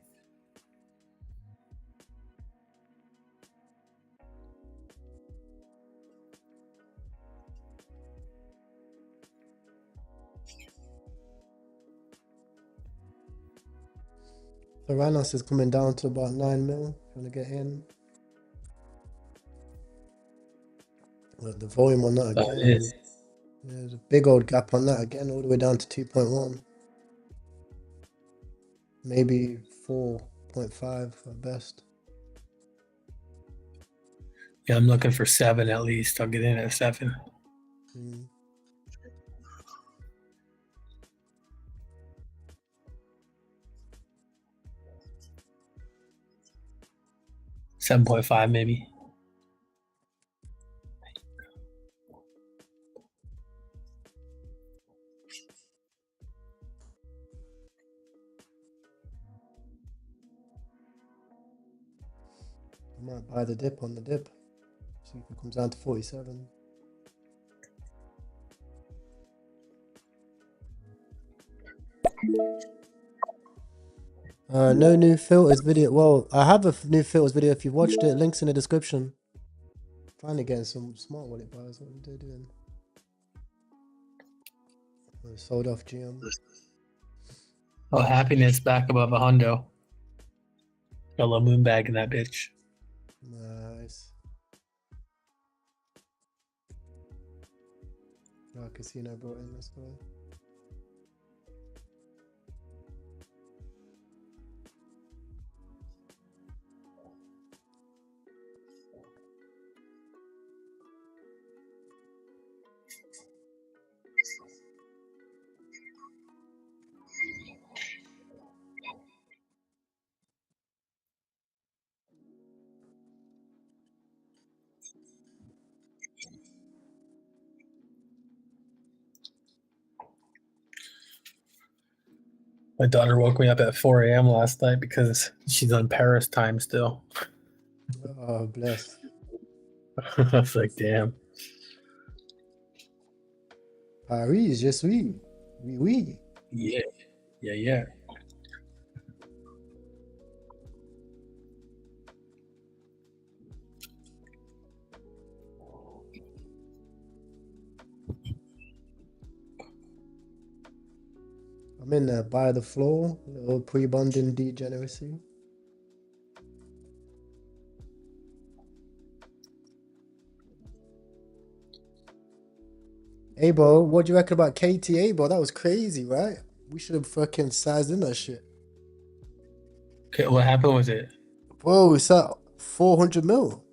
The Ranos is coming down to about 9 mil. Trying to get in. Look, the volume on that That again. is. There's a big old gap on that again, all the way down to 2.1. Maybe 4.5 at best. Yeah, I'm looking for 7 at least. I'll get in at 7. 7.5 maybe. I might buy the dip on the dip. See if it comes down to 47. No new filters video. Well, I have a new filters video. If you've watched it, links in the description. Finally getting some smart wallet buyers. What are they doing? Oh, sold off GM. Oh, happiness back above a hundo. Got a little moon bag in that bitch. Nice. Oh, casino brought in. Let's go. My daughter woke me up at 4 a.m. last night because she's on Paris time still. Oh, bless. I was like, damn. Paris, je suis. Oui, oui. Yeah. Yeah, yeah. I'm in there by the floor. Little pre-bonding degeneracy. Hey, bro, what do you reckon about KTA, bro? That was crazy, right? We should have fucking sized in that shit. Okay, what happened with it? Bro, it's at 400 mil.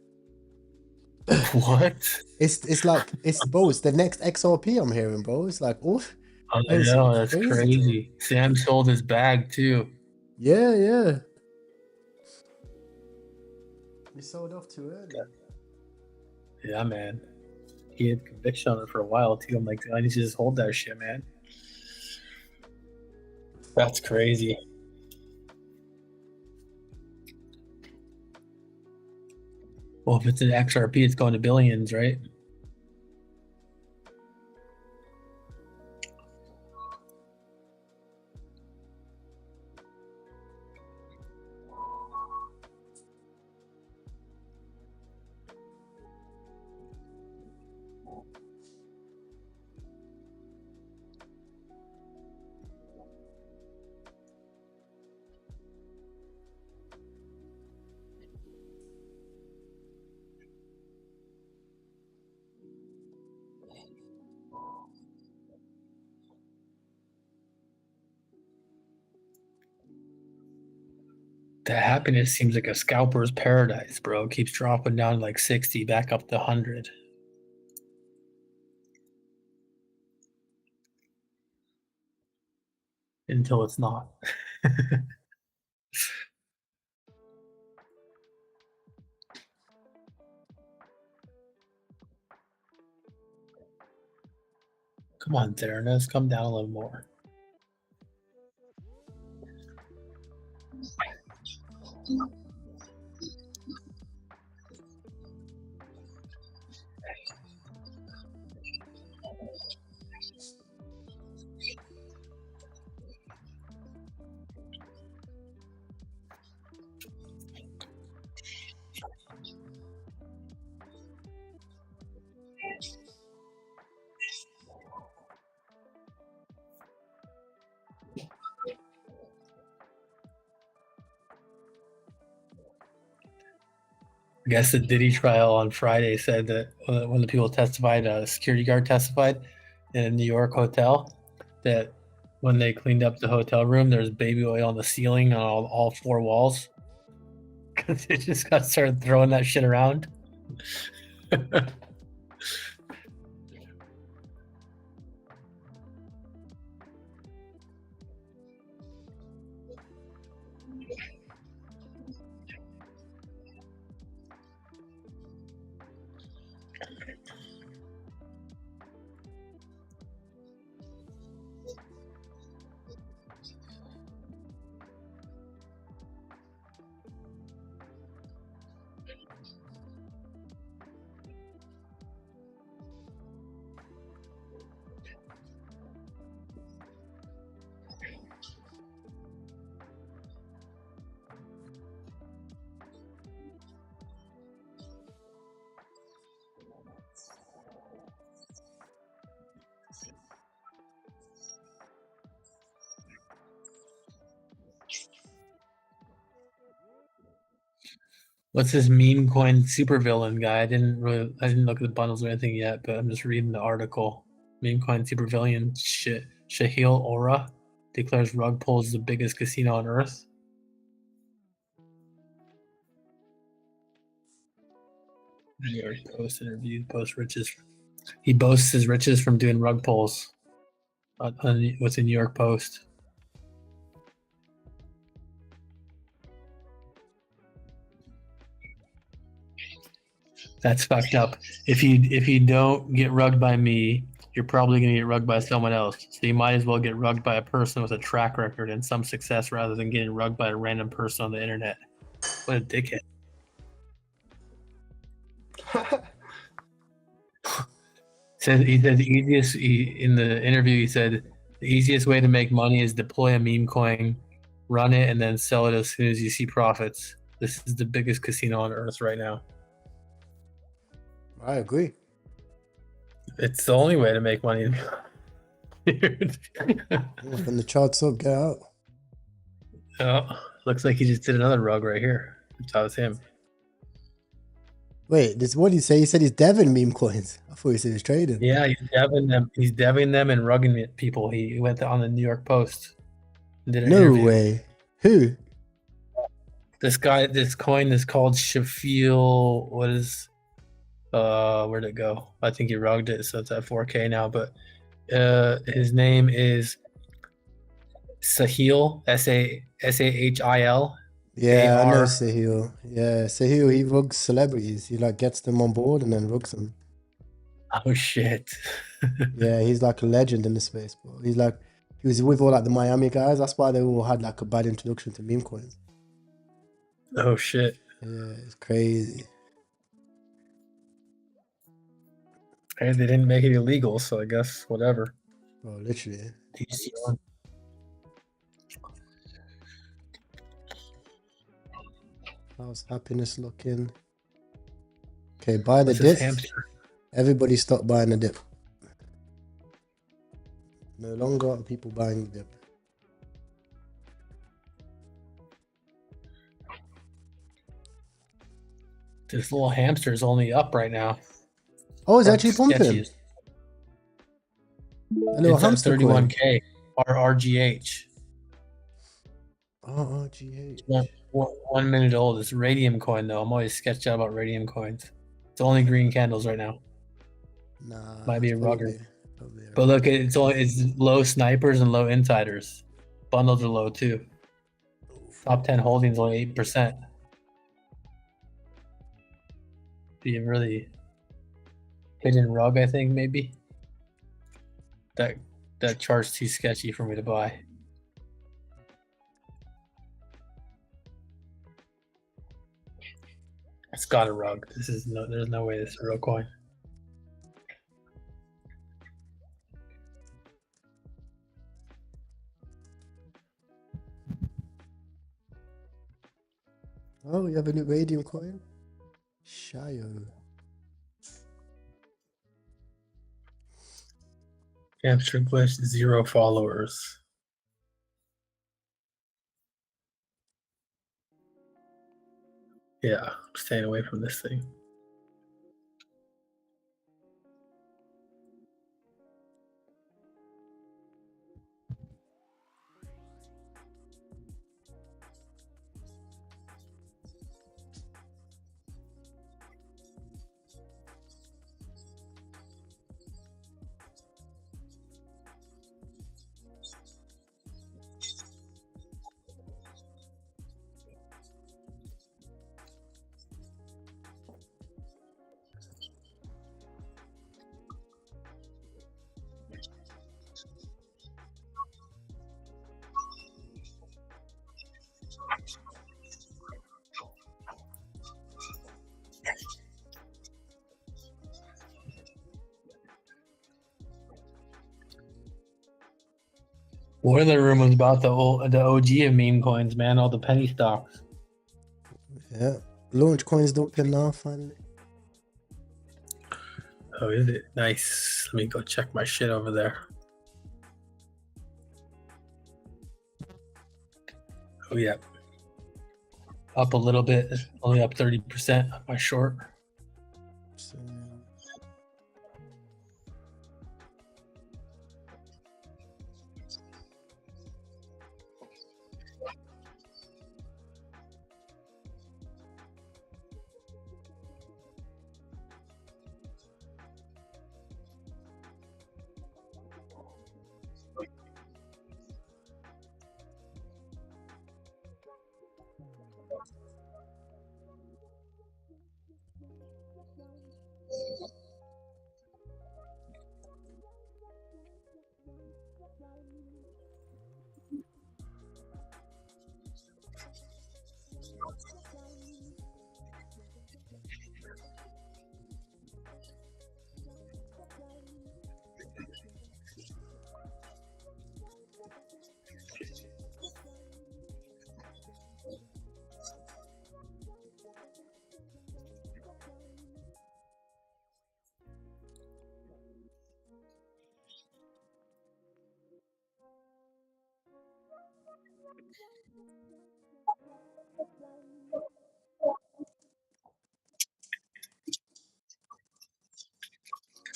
What? It's like, bro, it's the next XRP I'm hearing, bro. It's like, oh, I it's know, that's crazy. crazy. Sam sold his bag too. Yeah, yeah. We sold off too early. Yeah, man. He had conviction on it for a while too. I'm like, I need to just hold that shit, man. That's crazy. Well, if it's an XRP, it's going to billions, right? The happiness seems like a scalper's paradise, bro. It keeps dropping down to like 60, back up to 100. Until it's not. Come on, Theranos, come down a little more. I guess the Diddy trial on Friday said that when the people testified, a security guard testified in a New York hotel, that when they cleaned up the hotel room, there's baby oil on the ceiling on all 4 walls. Because they just got started throwing that shit around. What's this meme coin supervillain guy? I didn't look at the bundles or anything yet, but I'm just reading the article. Meme coin supervillain Shahil Aura declares rug pull is the biggest casino on earth. New York Post interview post riches. He boasts his riches from doing rug pulls with the New York Post. That's fucked up. If you don't get rugged by me, you're probably gonna get rugged by someone else. So you might as well get rugged by a person with a track record and some success rather than getting rugged by a random person on the internet. What a dickhead. In the interview he said the easiest way to make money is deploy a meme coin, run it, and then sell it as soon as you see profits. This is the biggest casino on earth right now. I agree. It's the only way to make money. When the chart's up, get out. Oh, looks like he just did another rug right here. That was him. Wait, what did he say? He said he's deving meme coins. I thought he said he's trading. Yeah, he's deving them. He's deving them and rugging people. He went on the New York Post and did an interview. Way. Who? This guy, this coin is called Shafil. What is... where'd it go? I think he rugged it, so it's at 4K now. But his name is Sahil, Sahil. Yeah, I know Sahil. Yeah, Sahil, he rugs celebrities. He like gets them on board and then rugs them. Oh shit. Yeah, he's like a legend in the space, bro. He was with all like the Miami guys. That's why they all had like a bad introduction to meme coins. Oh shit. Yeah, it's crazy. Hey, they didn't make it illegal, so I guess whatever. Oh, literally. How's happiness looking? Okay, buy the dip. Everybody stop buying the dip. No longer are people buying the dip. This little hamster is only up right now. Oh, it's actually pumping. A little hamster 31K. RGH. RGH. 1 minute old. It's radium coin though. I'm always sketched out about radium coins. It's only green candles right now. Nah, Might be it's a rugger. probably a But look, it's low snipers and low insiders. Bundles are low too. Top 10 holdings only 8%. Be a really hidden rug, I think maybe. That chart's too sketchy for me to buy. It's got a rug. There's no way this is a real coin. Oh, you have a new radium coin? Shio. Hamster glitch, 0 followers. Yeah, I'm staying away from this thing. What are the rumors about the OG of meme coins, man? All the penny stocks. Yeah. Launch coins don't pin now, finally. Oh, is it? Nice. Let me go check my shit over there. Oh, yeah. Up a little bit. Only up 30% on my short. So,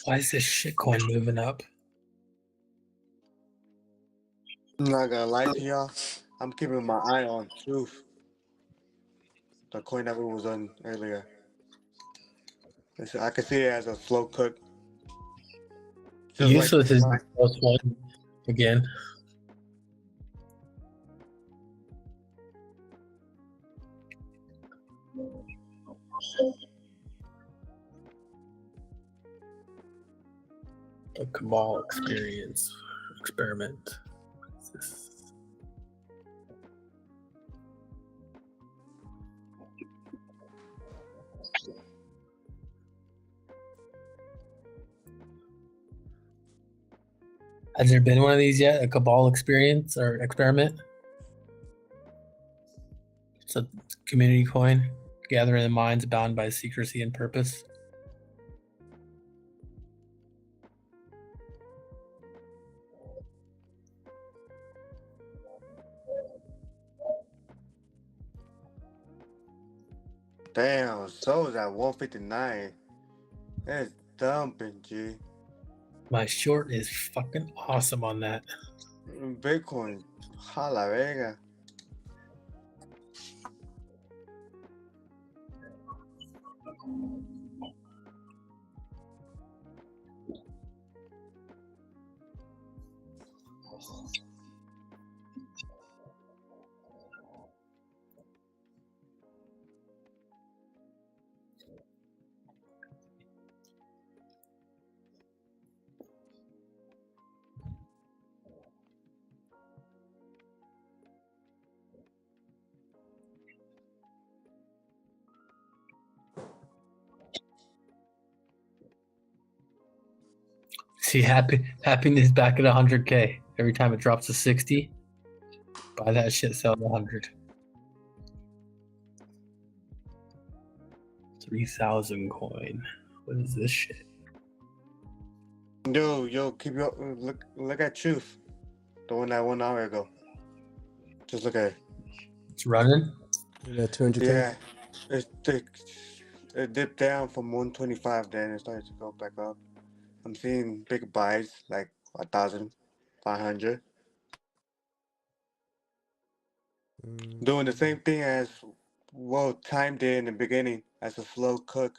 Why is this shitcoin moving up? I'm not gonna lie to y'all. I'm keeping my eye on Truth, the coin that we was on earlier. I can see it as a slow cook. Just Useless is like +1 again. The Cabal experiment. What's this? Has there been one of these yet? A Cabal experience or experiment? It's a community coin, gathering the minds bound by secrecy and purpose. damn, Soul's at 159. That's dumping, G. My short is fucking awesome on that. Bitcoin, hala vega. See, happiness back at 100K. Every time it drops to 60, buy that shit, sell at 100. 3,000 coin. What is this shit? Yo, keep your look at Truth, the one that 1 hour ago. Just look at it. It's running. Yeah, 200K. Yeah, it dipped down from 125, then it started to go back up. I'm seeing big buys like 1,500. Doing the same thing as time did in the beginning as a slow cook.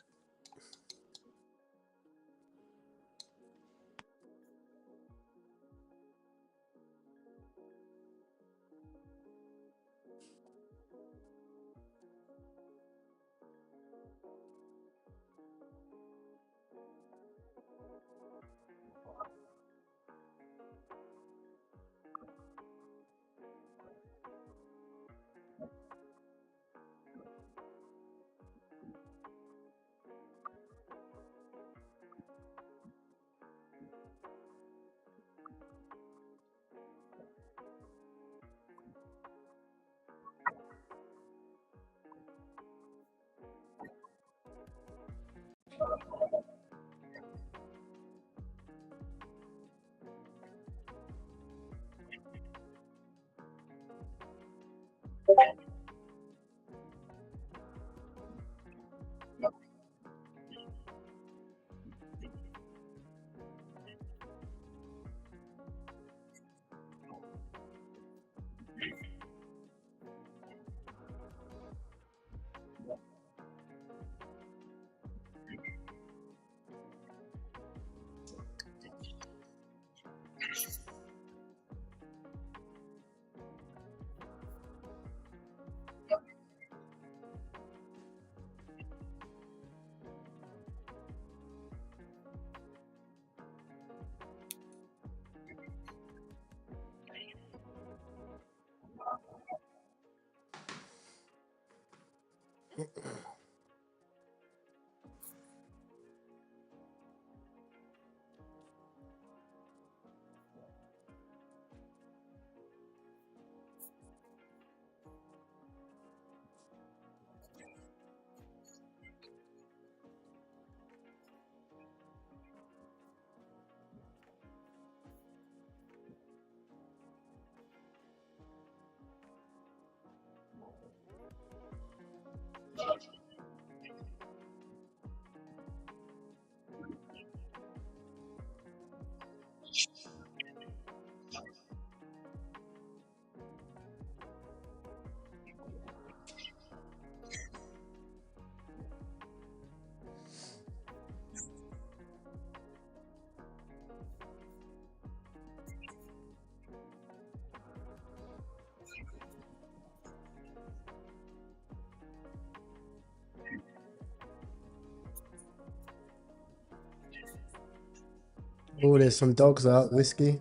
Oh, there's some dogs out. Whiskey.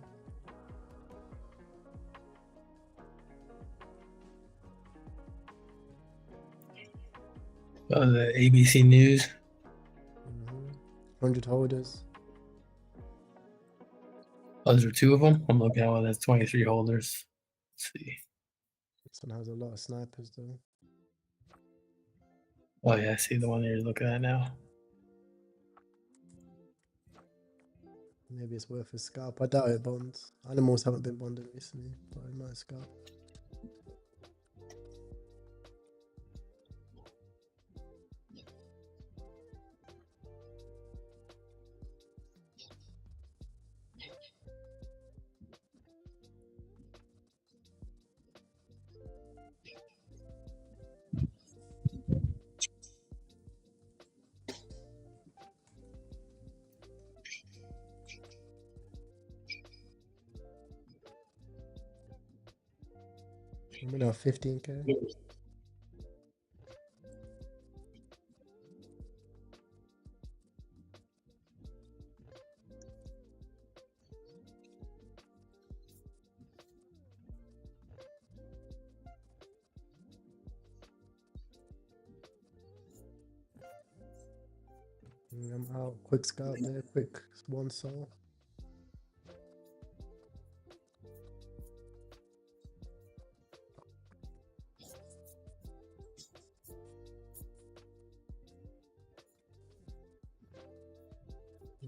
Oh, the ABC News. 100 holders. Oh, there are 2 of them. I'm looking at one that's 23 holders. Let's see. This one has a lot of snipers though. Oh yeah, I see the one you're looking at now. Maybe it's worth a scalp. I doubt it bonds. Animals haven't been bonded recently, but it might scalp. I'm now 15K. I'm out. Quick scalp there. Quick one soul.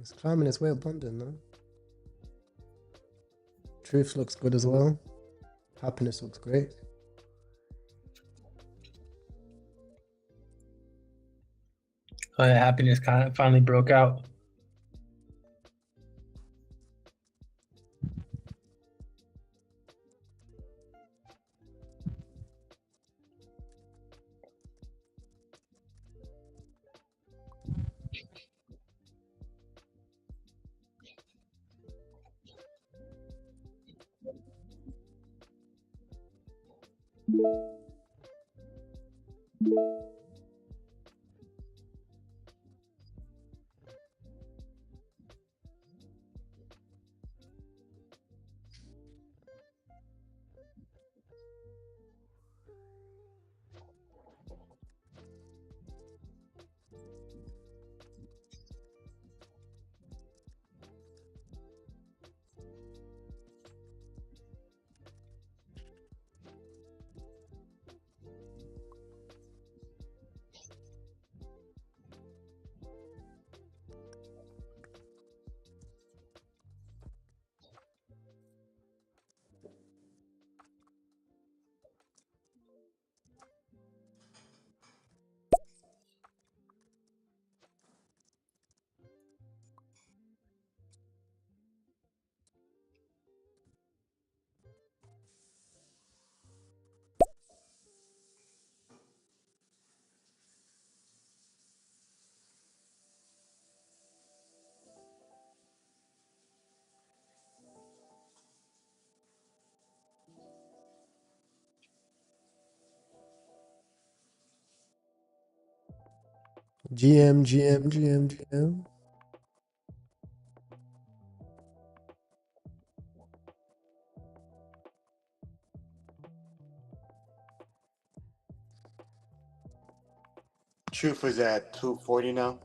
It's climbing its way up London, no? Truth looks good as well. Happiness looks great. Oh, yeah, happiness kind of finally broke out. GM. Truth is at 240 now.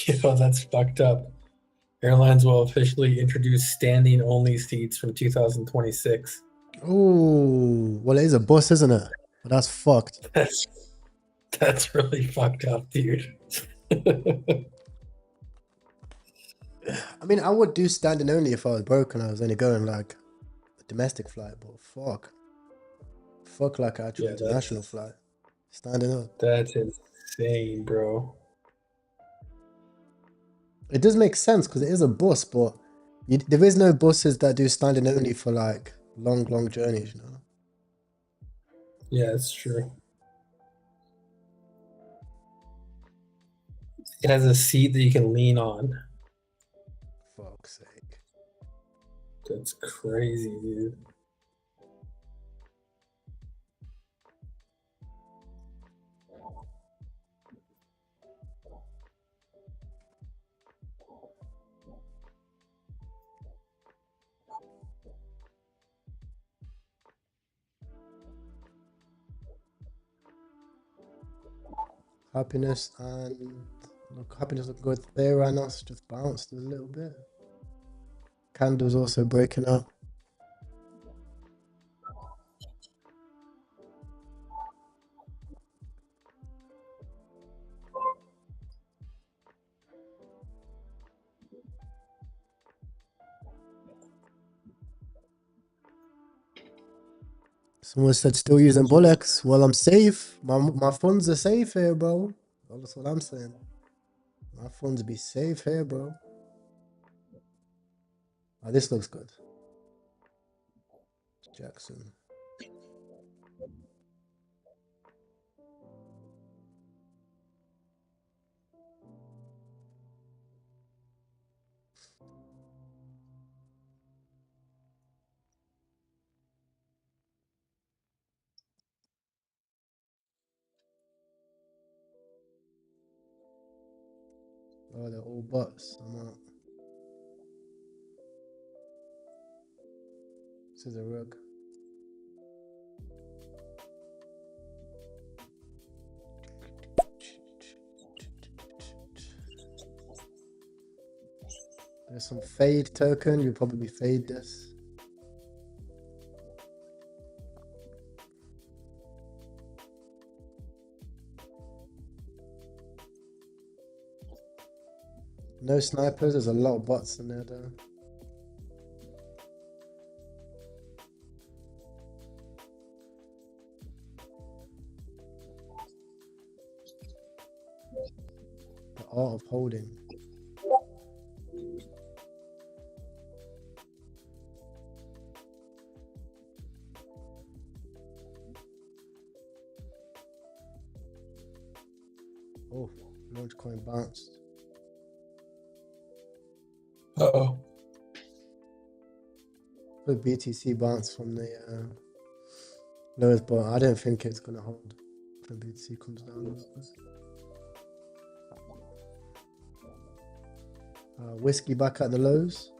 Yo, that's fucked up. Airlines will officially introduce standing only seats from 2026. Oh, well, it is a bus, isn't it? But that's fucked. That's really fucked up, dude. I mean, I would do standing only if I was broke and I was only going like a domestic flight, but fuck like an actual international flight. Standing up. That's insane, bro. It does make sense because it is a bus, but there is no buses that do standing only for like long journeys, you know? Yeah, it's true. It has a seat that you can lean on. Fuck's sake. That's crazy, dude. Happiness and look, happiness look good there right now. It's just bounced a little bit. Candle's also breaking up. Someone said still using Bullocks. Well, I'm safe. My funds are safe here, bro. Well, that's what I'm saying. My funds be safe here, bro. Oh, this looks good. Jackson. Oh, they're all bots. I'm out. This is a rug. There's some fade token. You'll probably fade this. No snipers. There's a lot of bots in there, though. The art of holding. Oh, launch coin bounced. Uh-oh. Good BTC bounce from the lowest, but I don't think it's gonna hold when BTC comes down a little bit. Whiskey back at the lows.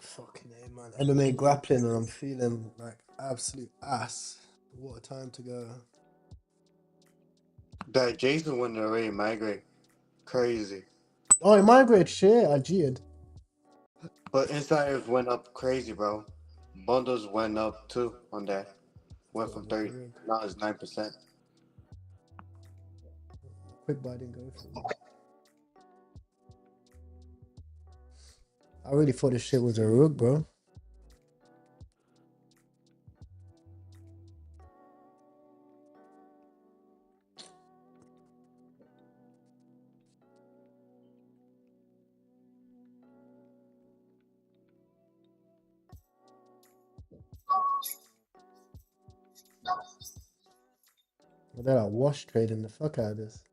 Fucking A, man. MMA grappling and I'm feeling like absolute ass. What a time to go. That Jason went already migrate. Crazy. Oh, it migrated. Shit, I cheated. But insiders went up crazy, bro. Bundles went up too on that. Went That from was a 30, rug. now it's 9%. Quick buy didn't go through. I really thought this shit was a rug, bro. But they're like wash trading the fuck out of this.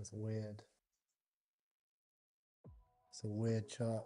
It's weird. It's a weird chart.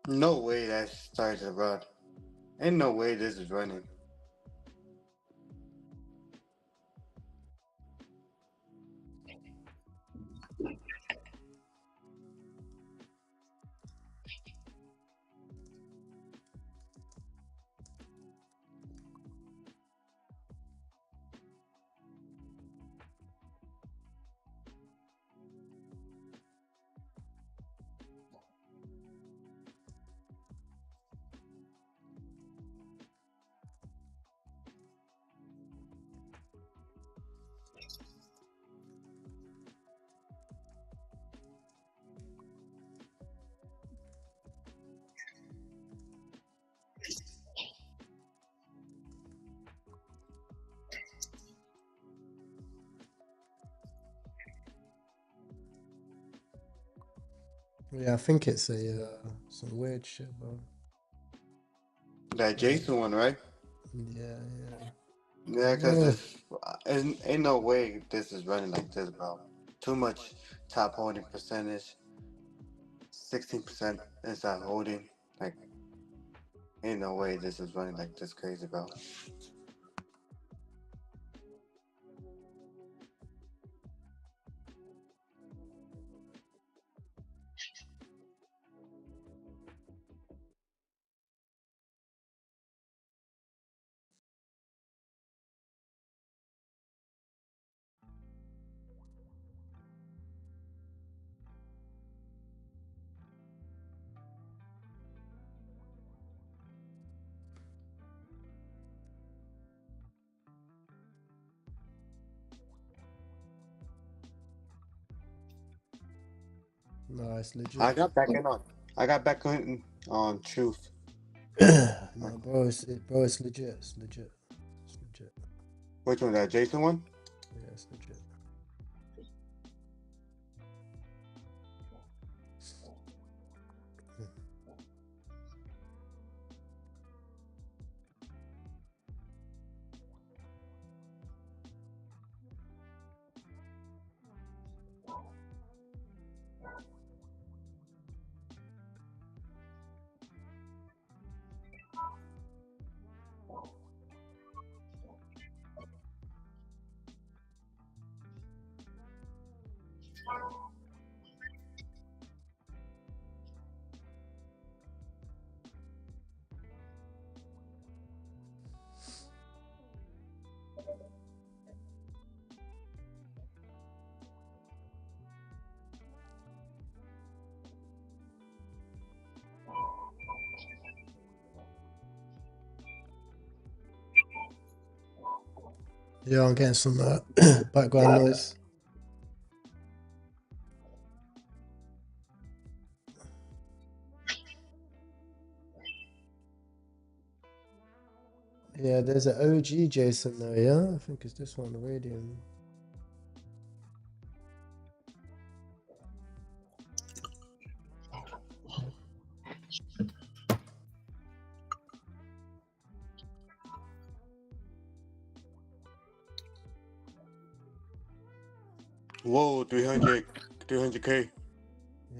No way that starts to run. Ain't no way this is running. Yeah, I think it's a some weird shit, bro. That Jason one, right? Yeah, yeah. Yeah, because ain't no way this is running like this, bro. Too much top holding percentage. 16% inside holding. Like, ain't no way this is running like this crazy, bro. No, it's I legit. got back in on. I got back on Truth. No, bro, bro, it's legit. It's legit. It's legit. Which one? That Jason one? Yeah, it's legit. Yeah, I'm getting some background noise. Yeah, there's an OG Jason though, yeah? I think it's this one, the Radium. Whoa, 300K.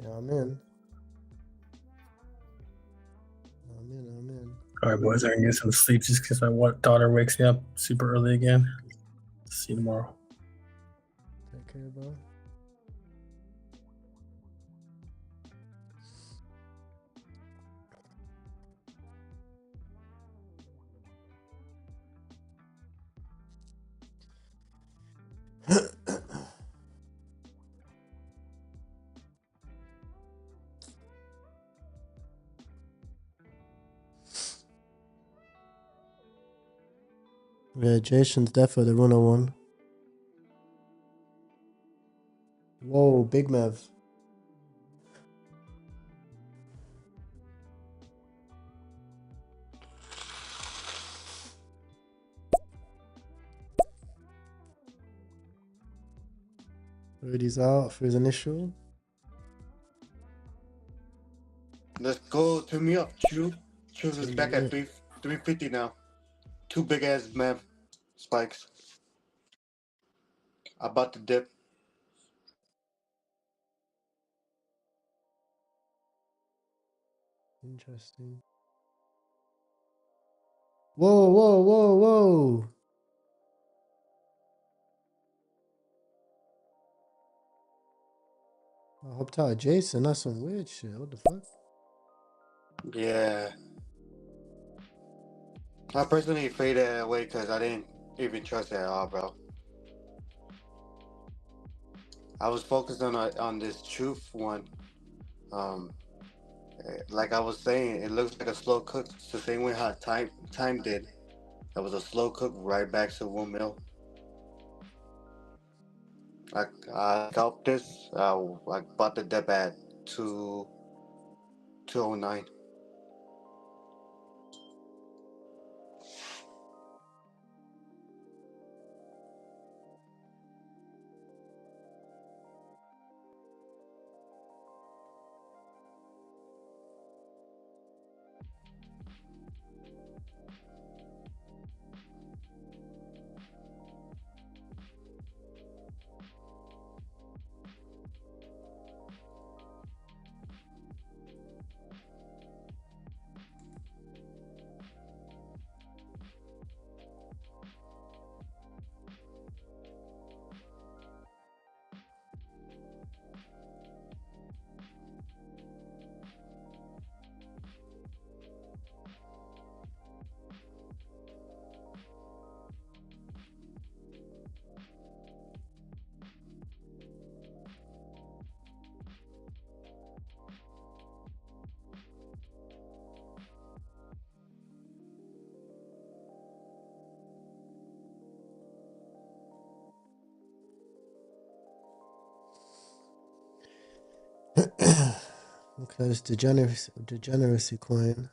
Yeah, I'm in. I'm in. All right, boys, I can get some sleep just because my daughter wakes me up super early again. See you tomorrow. Take care, bro. Yeah, Jason's definitely the runner one. Whoa, Big Mev. Rudy's out for his initial. Let's go. Turn me up, Chew. Chew's is back at 350 now. Two big ass man spikes. About to dip. Interesting. Whoa, whoa, whoa, whoa. I hopped out of Jason. That's some weird shit. What the fuck? Yeah. I personally faded it away because I didn't even trust it at all, bro. I was focused on this truth one. Like I was saying, it looks like a slow cook. It's the same way how time did. That was a slow cook right back to 1 mil. I scalped this. I bought the dip at 209. Okay, it's degeneracy coin.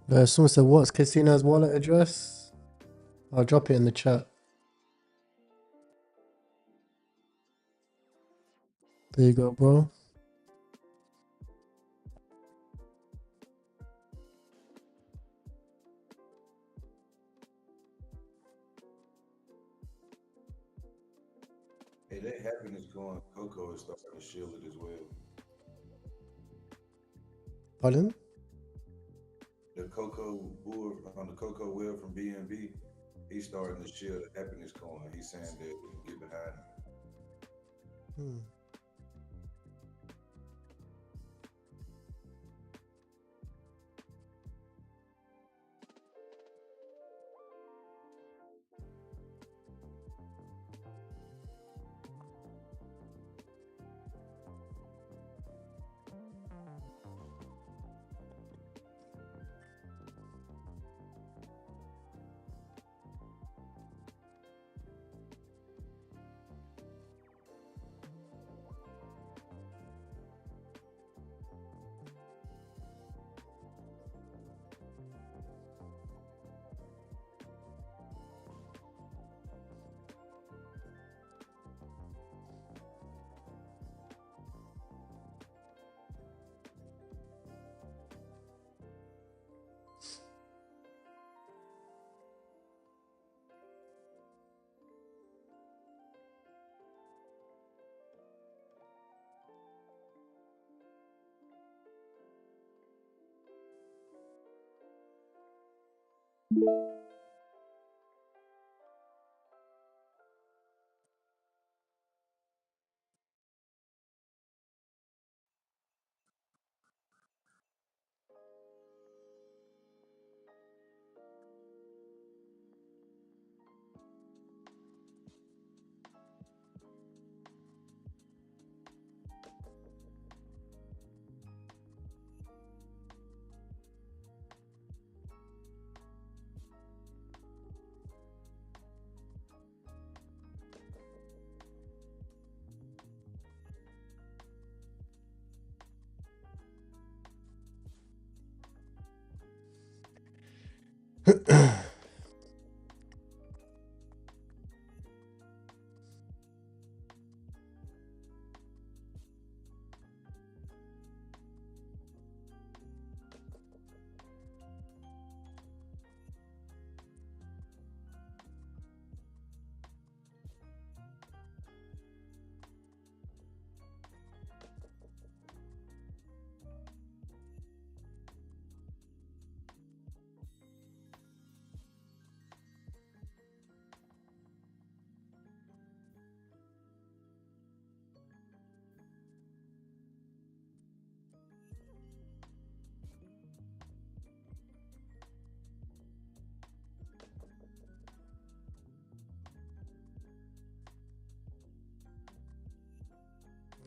Someone said, what's Casino's wallet address? I'll drop it in the chat. There you go, bro. Hey, that happiness going, Coco is starting to shield it as well. Pardon? The Coco Bull on the Coco Wheel from BNB, he's starting to shield the happiness coin. He's saying that we can get behind him.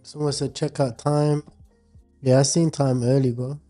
Someone said, check out time. Yeah, I seen time early, bro.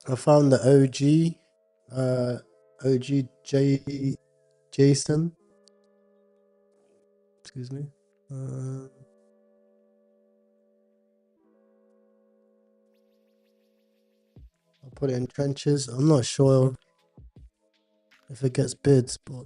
I found the OG, Jason. Excuse me. I'll put it in trenches. I'm not sure if it gets bids, but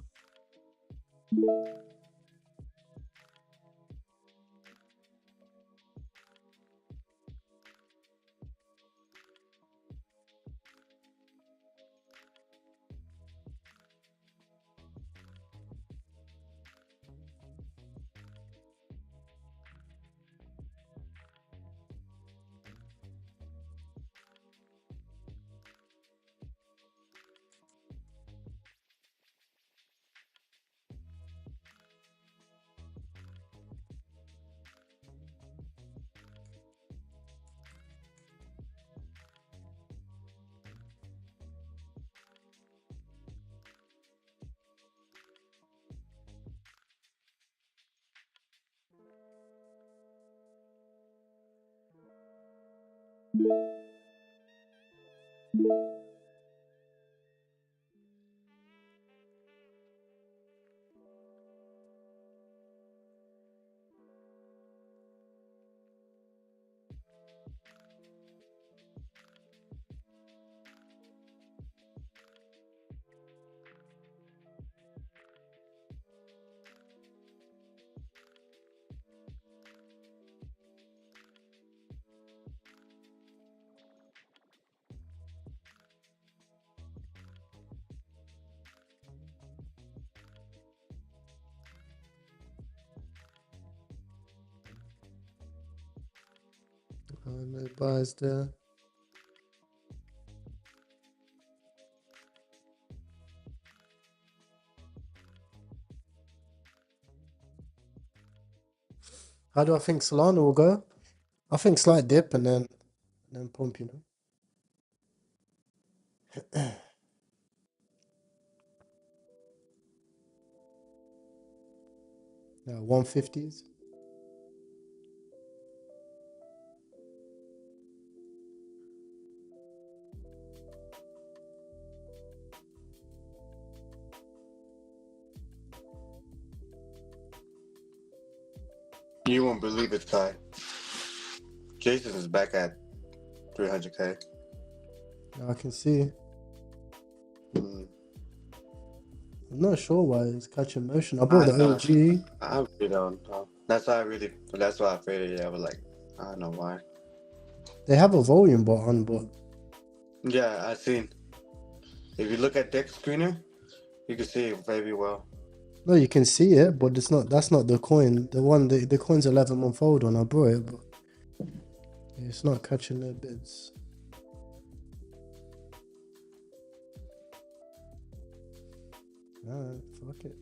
no buys there. How do I think Solana will go? I think slight dip and then pump, you know. Yeah, 150s. You won't believe it, Kai. Jason is back at 300K. I can see. Mm. I'm not sure why it's catching motion. I bought the OG. I really don't know. That's why I figured it. I was like, I don't know why. They have a volume bot on, but Yeah, I seen. If you look at Dex Screener, you can see it very well. no, you can see it, but it's not. That's not the coin. The coin's 11-month old one. I brought it, but it's not catching their bids. Alright, fuck it.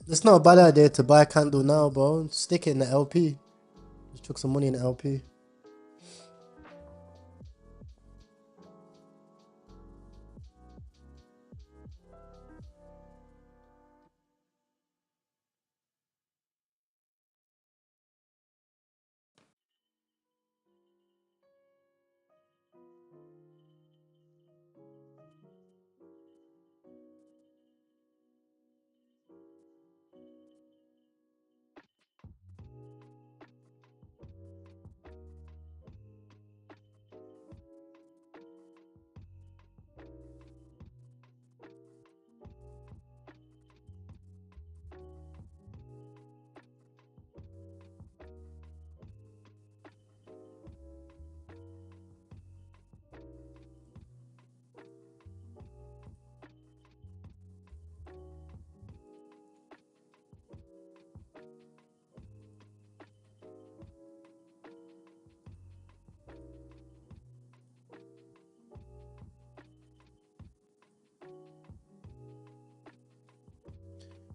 It's not a bad idea to buy a candle now, bro. Stick it in the LP. Just chuck some money in the LP.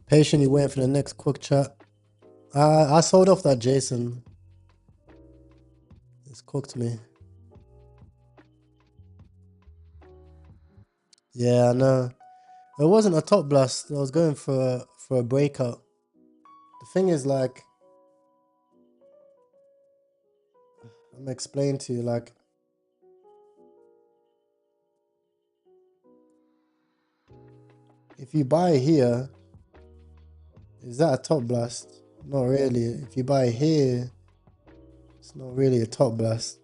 Patiently waiting for the next quick chat. I sold off that Jason. It's cooked me. Yeah, I know. It wasn't a top blast. I was going for a breakout. The thing is, like, I'm gonna explain to you, like, if you buy here, is that a top blast? Not really. If you buy here, it's not really a top blast.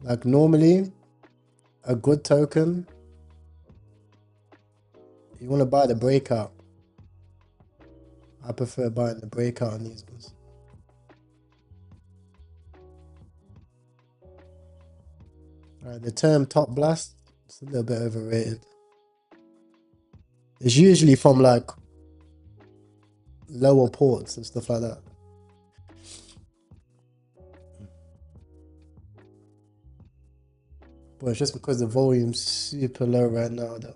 Like, normally, a good token, you want to buy the breakout. I prefer buying the breakout on these ones. Alright, the term top blast, it's a little bit overrated. It's usually from like lower ports and stuff like that. But it's just because the volume's super low right now though.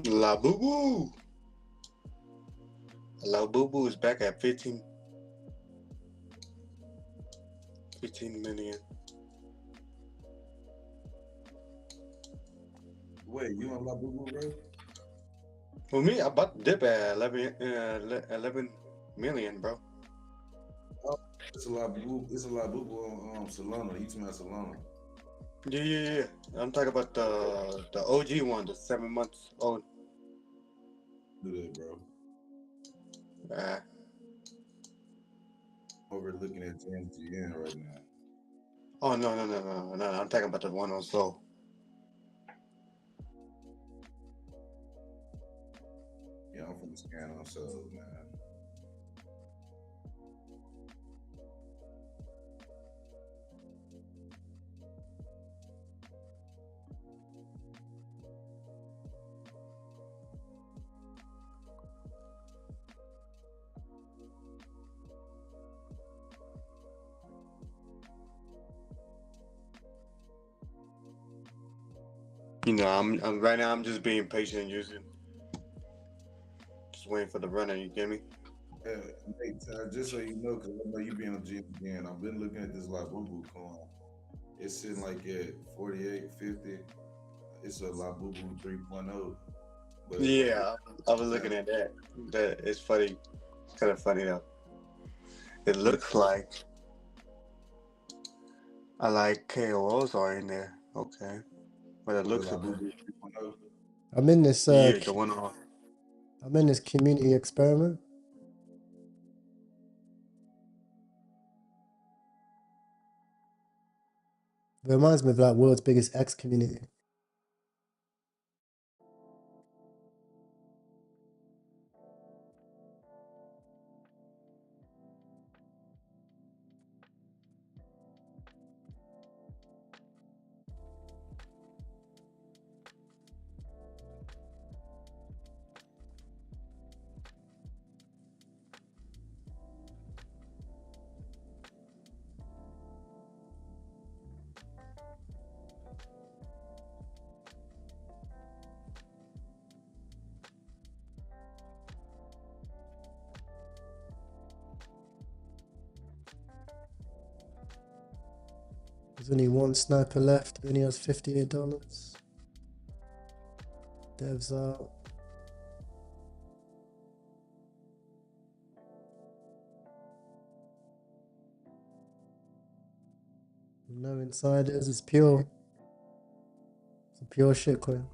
La Boo Boo. La Boo Boo is back at 15 million. Wait, you on La Boo Boo, bro? For me, I bought the dip at 11 million, bro. It's a La Boo. It's a La Boo Boo on Solana. You talking about Solana? Yeah. I'm talking about the OG one, the 7 months old. Do that, bro. Uh, Over looking at GMGN right now. oh no! I'm talking about the one on Soul. Yeah, I'm from the scan on Soul, man. You know, I'm right now. I'm just being patient and using. Just waiting for the runner. You get me? Yeah, hey, just so you know, because I know you be on GMGN, I've been looking at this La Boo Boo coin. It's sitting like at 48.50. It's a La Boo Boo 3.0. But Yeah, I was looking at that. That it's funny. Kind of funny though. It looks like I like KOLs are in there. Okay. But it looks a Google bit. 3.0. I'm in this Yeah, the one on. I'm in this community experiment. It reminds me of like world's biggest X community. There's only one sniper left. He only has $58. Devs out. No insiders. It's pure. It's a pure shitcoin.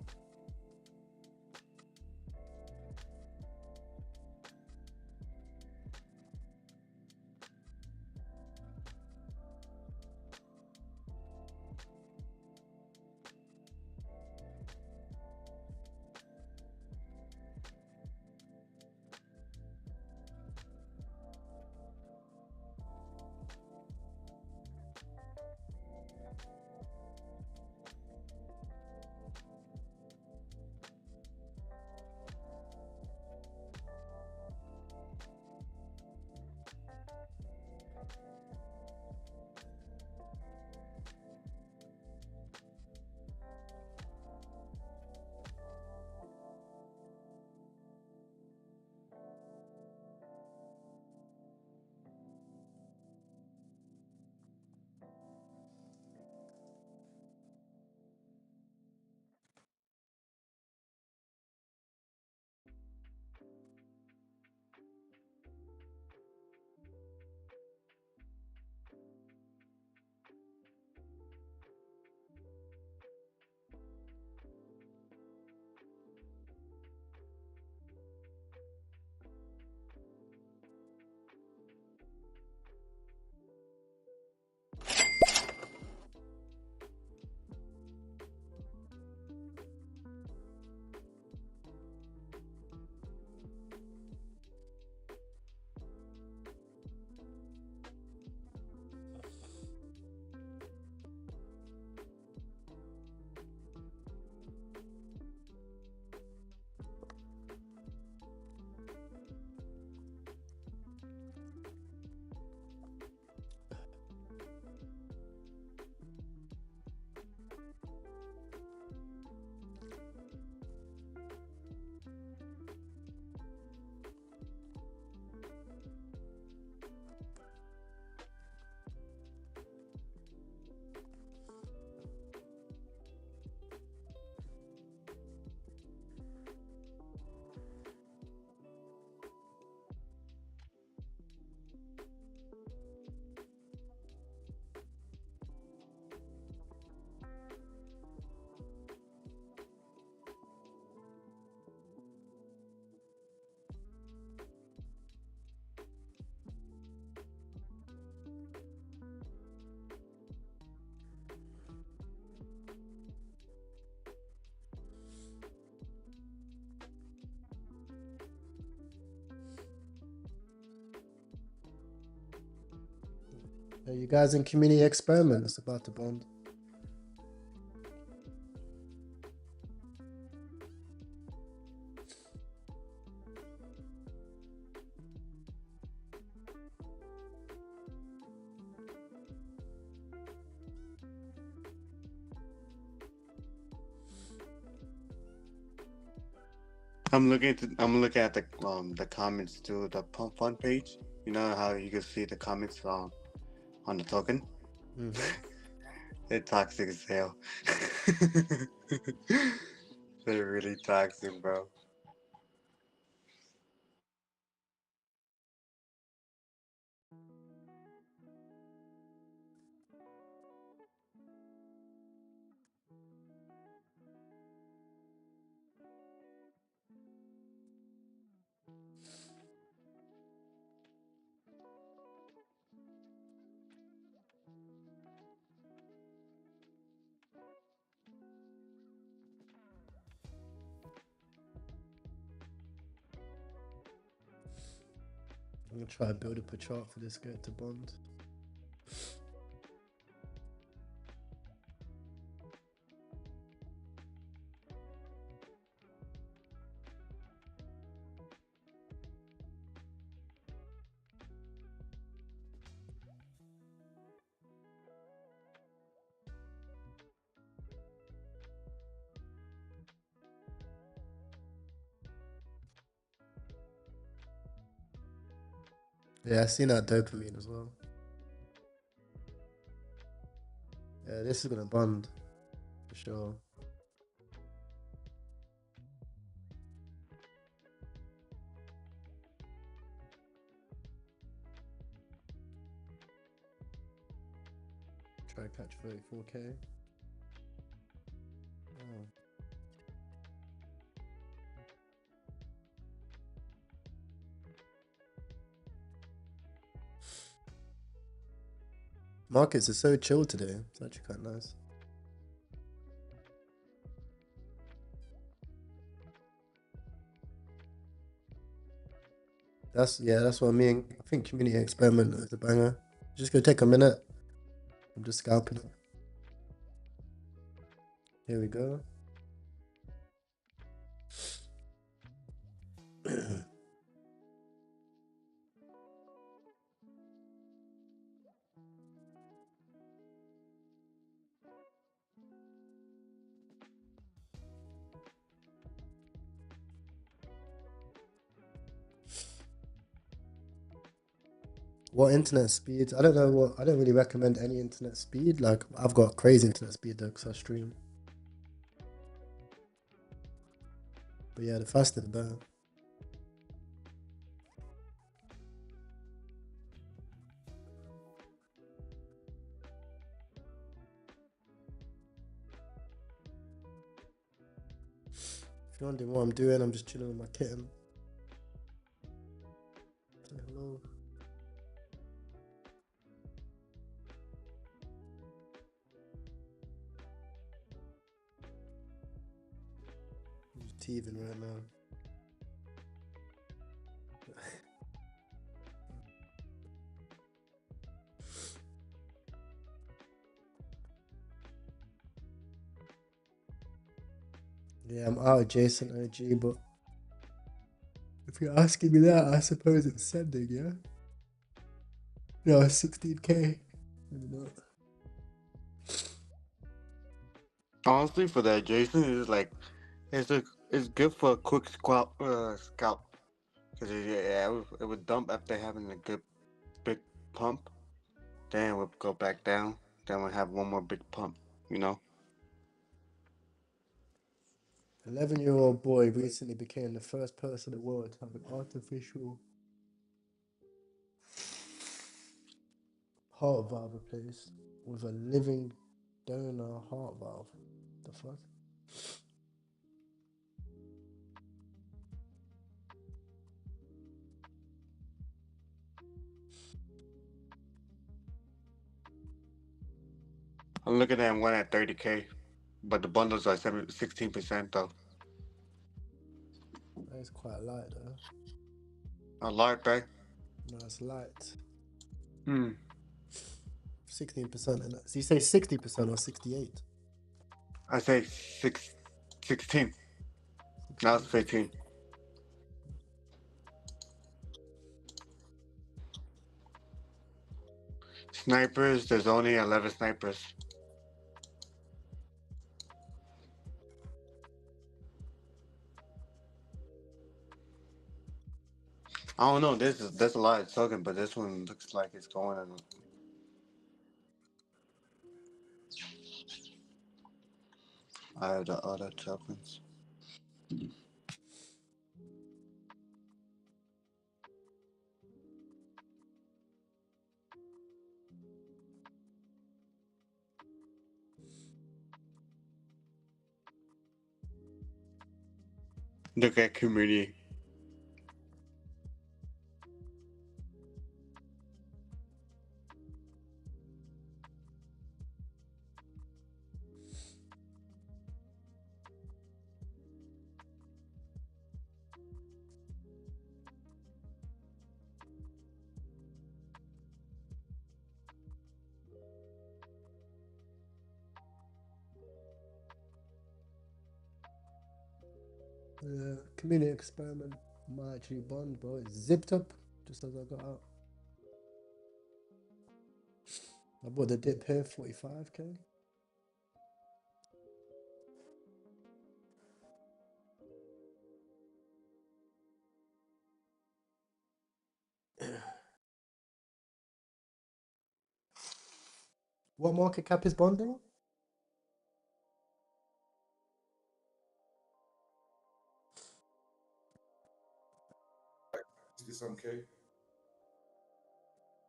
You guys in community experiment. It's about to bond. I'm looking at the comments to the pump fund page. You know how you can see the comments on the token. They're toxic as hell. They're really toxic, bro. I'm gonna try to build up a chart for this get to bond. Yeah, I seen that dopamine as well. Yeah, this is gonna bond for sure. Try to catch 34K. Oh. Markets are so chill today. It's actually quite nice. That's what I mean. I think community experiment is a banger. Just gonna take a minute. I'm just scalping it. Here we go. What internet speed? I don't know what. I don't really recommend any internet speed. Like I've got crazy internet speed though because I stream. But yeah, the faster the better. If you're wondering what I'm doing, I'm just chilling with my kitten. Say hello. He's teething right now. Yeah, I'm out adjacent OG, but if you're asking me that, I suppose it's sending, yeah? No, 16K. Maybe not. Honestly, for that, Jason, it's like it's good for a quick scalp because it would dump after having a good big pump. Then it would go back down. Then we'll have one more big pump. You know. 11-year-old boy recently became the first person in the world to have an artificial heart valve replaced with a living donor heart valve. The fuck? I'm looking at one at 30K, but the bundles are 16% though. That is quite light though. A lot, right? No, it's light. 16% in that. So you say 60% or 68? I say 16. Now it's 15. Snipers, there's only 11 snipers. I don't know. There's a lot of token, but this one looks like it's going. I have the other tokens. Look at community. Yeah, community experiment might actually bond, bro. It's zipped up just as I got out. I bought the dip here, 45k. What market cap is bonding? Some K.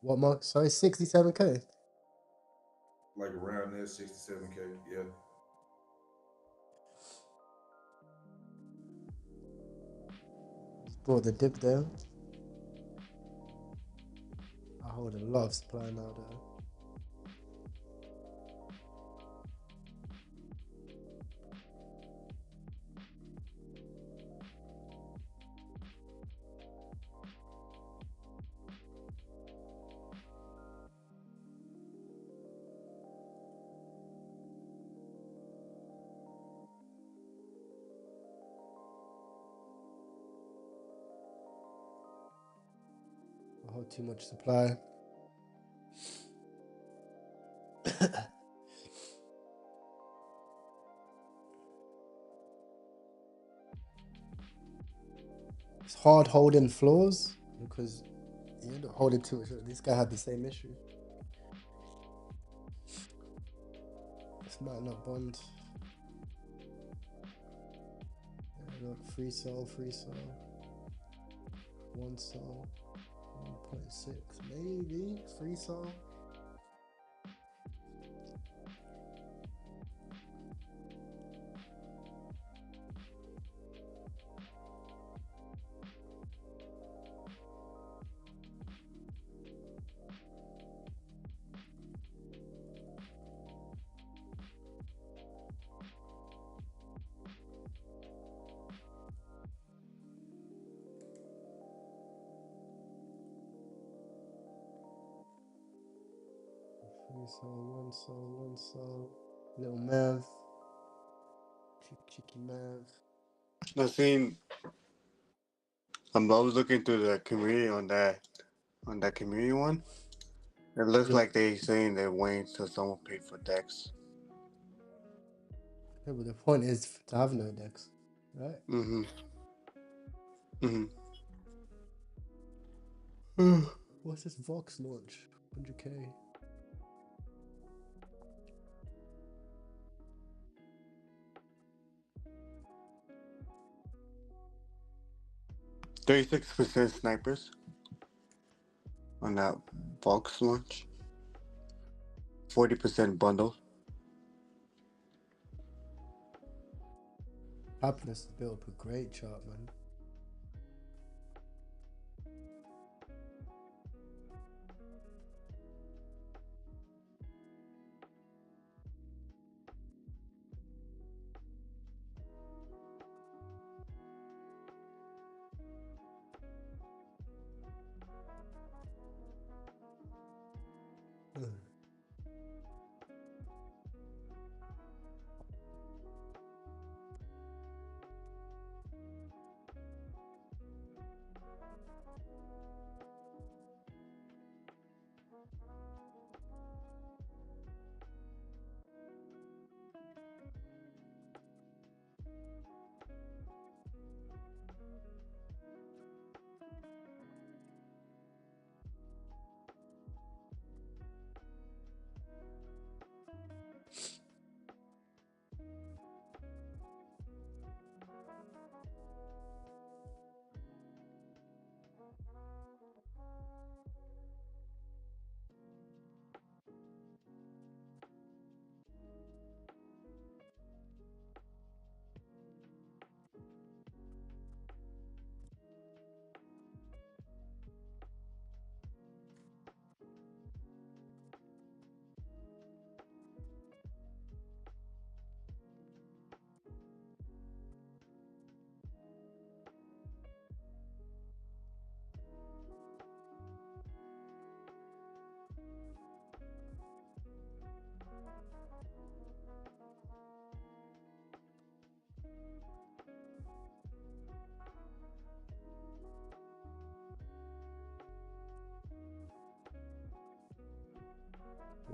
What market? Sorry, 67k. Like around there, 67K. Yeah. Just bought the dip there. I hold a lot of supply now though. I hold too much supply. It's hard holding floors because you're not holding too much. This guy had the same issue. This might not bond. Yeah, look, free sell, one sell, 1.6, maybe free sell. Free sell, one sell. Little Mav, cheeky Mav. I seen. I was looking through the community on that community one. It looks Yeah. like they saying they're waiting till someone paid for Dex. Yeah, but the point is to have no decks, right? Mm-hmm. Mm-hmm. What's this Vox launch? 100k. 36% snipers on that Vox launch. 40% bundle. Happiness has built up a great chart, man.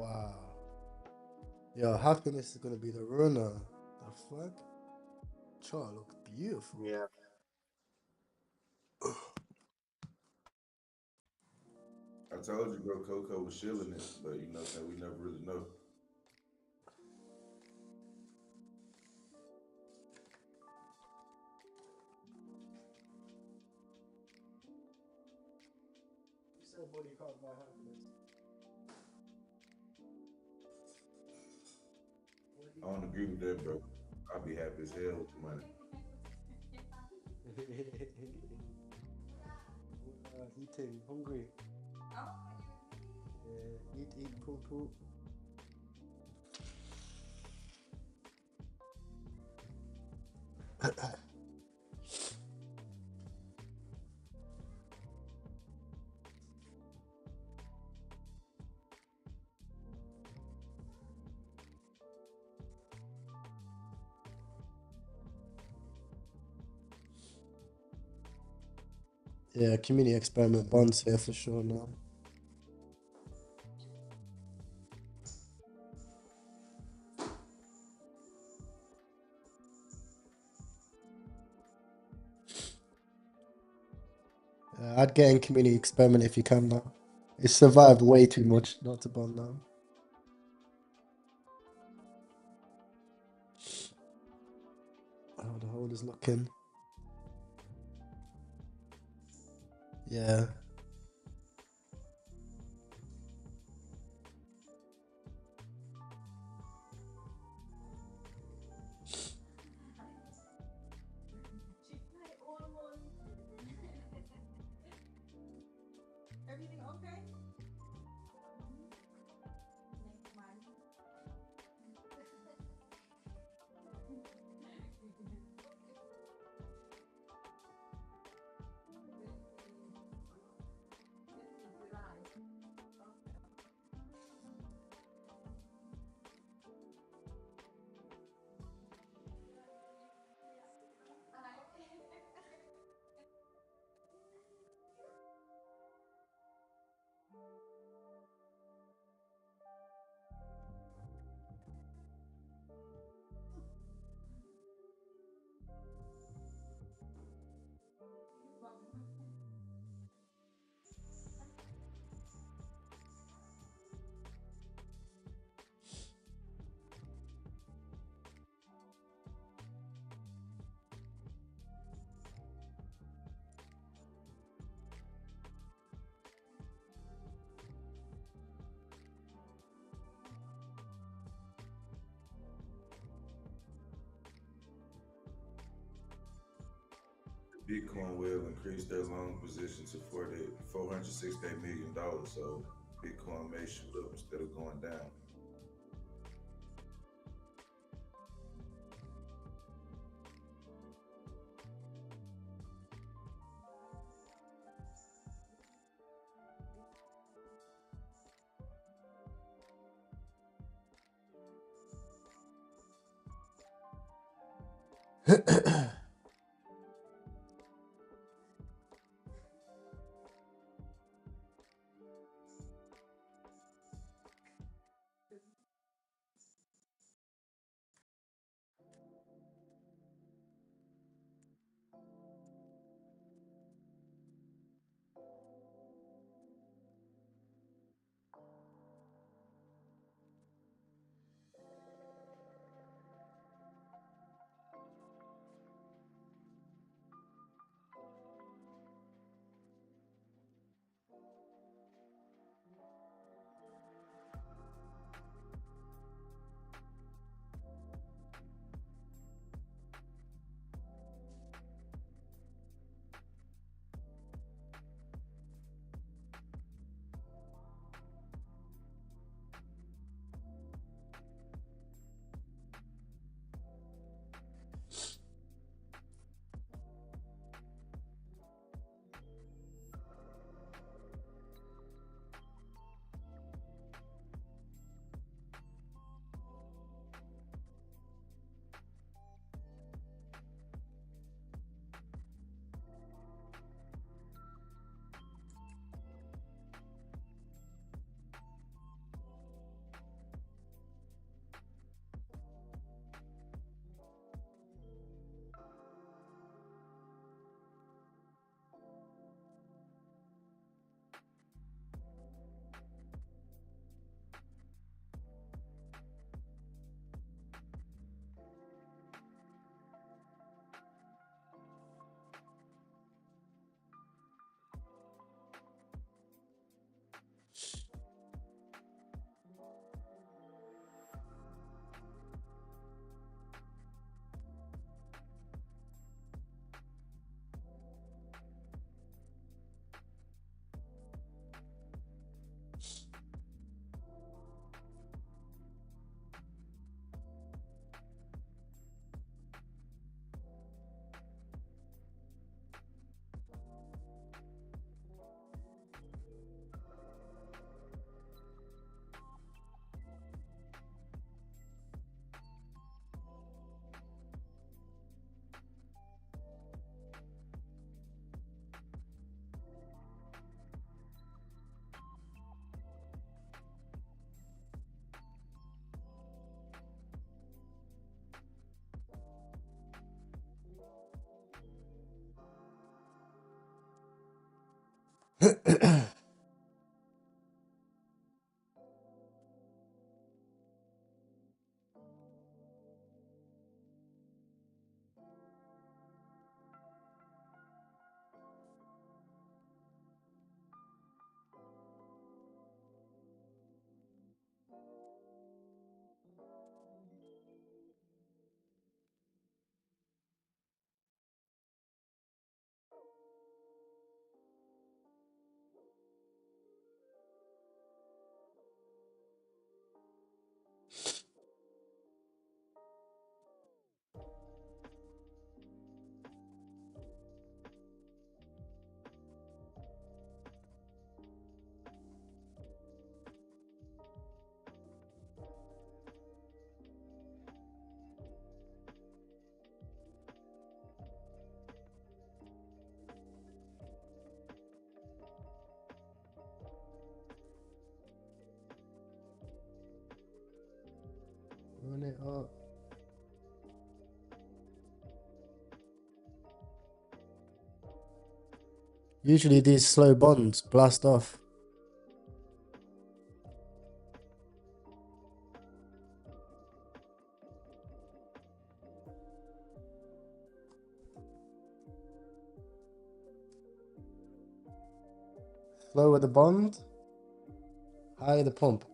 Wow. Yo, happiness is gonna be the runner. The fuck? Chart look beautiful. Yeah. I told you, bro, Coco was shilling it, but you know what I'm saying? We never really know. Somebody can't buy happiness. I don't agree with that, bro. I'll be happy as hell with the money. Eating, hungry. Yeah, eat, poo. Yeah, community experiment bonds here for sure now. I'd get in community experiment if you can now. It survived way too much not to bond now. Oh, the holder's looking. Yeah. Bitcoin will increase their long position to $468 million. So Bitcoin may shoot up instead of going down. Run it up. Usually these slow bonds blast off. Slow with the bond, high the pump.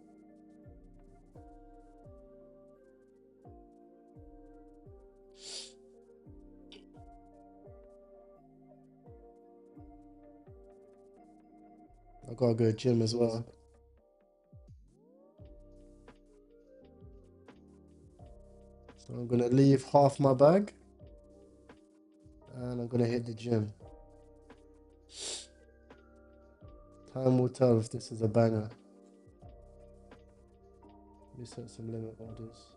I gotta go gym as well. So I'm gonna leave half my bag and I'm gonna hit the gym. Time will tell if this is a banger. Let me set some limit orders.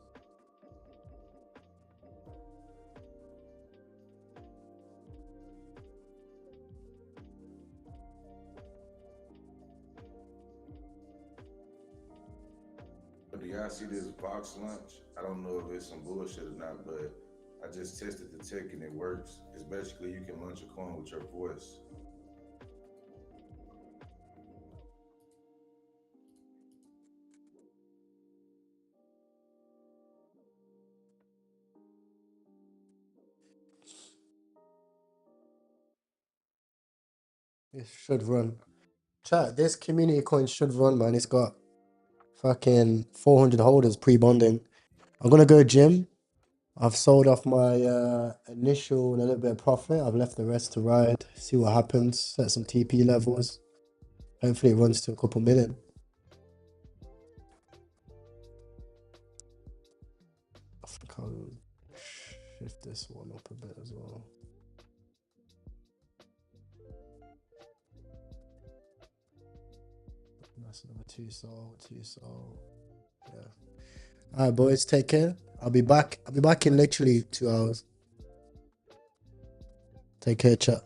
Do y'all see this box lunch? I don't know if it's some bullshit or not, but I just tested the tech and it works. It's basically you can launch a coin with your voice. It should run. Chat, this community coin should run, man. It's got fucking 400 holders pre-bonding. I'm gonna go gym. I've sold off my initial and a little bit of profit. I've left the rest to ride, see what happens, set some TP levels. Hopefully it runs to a couple million. I think I'll shift this one up a bit as well. That's another 2 sol, 2 sol. Yeah. Alright boys, take care. I'll be back in literally 2 hours. Take care, chat.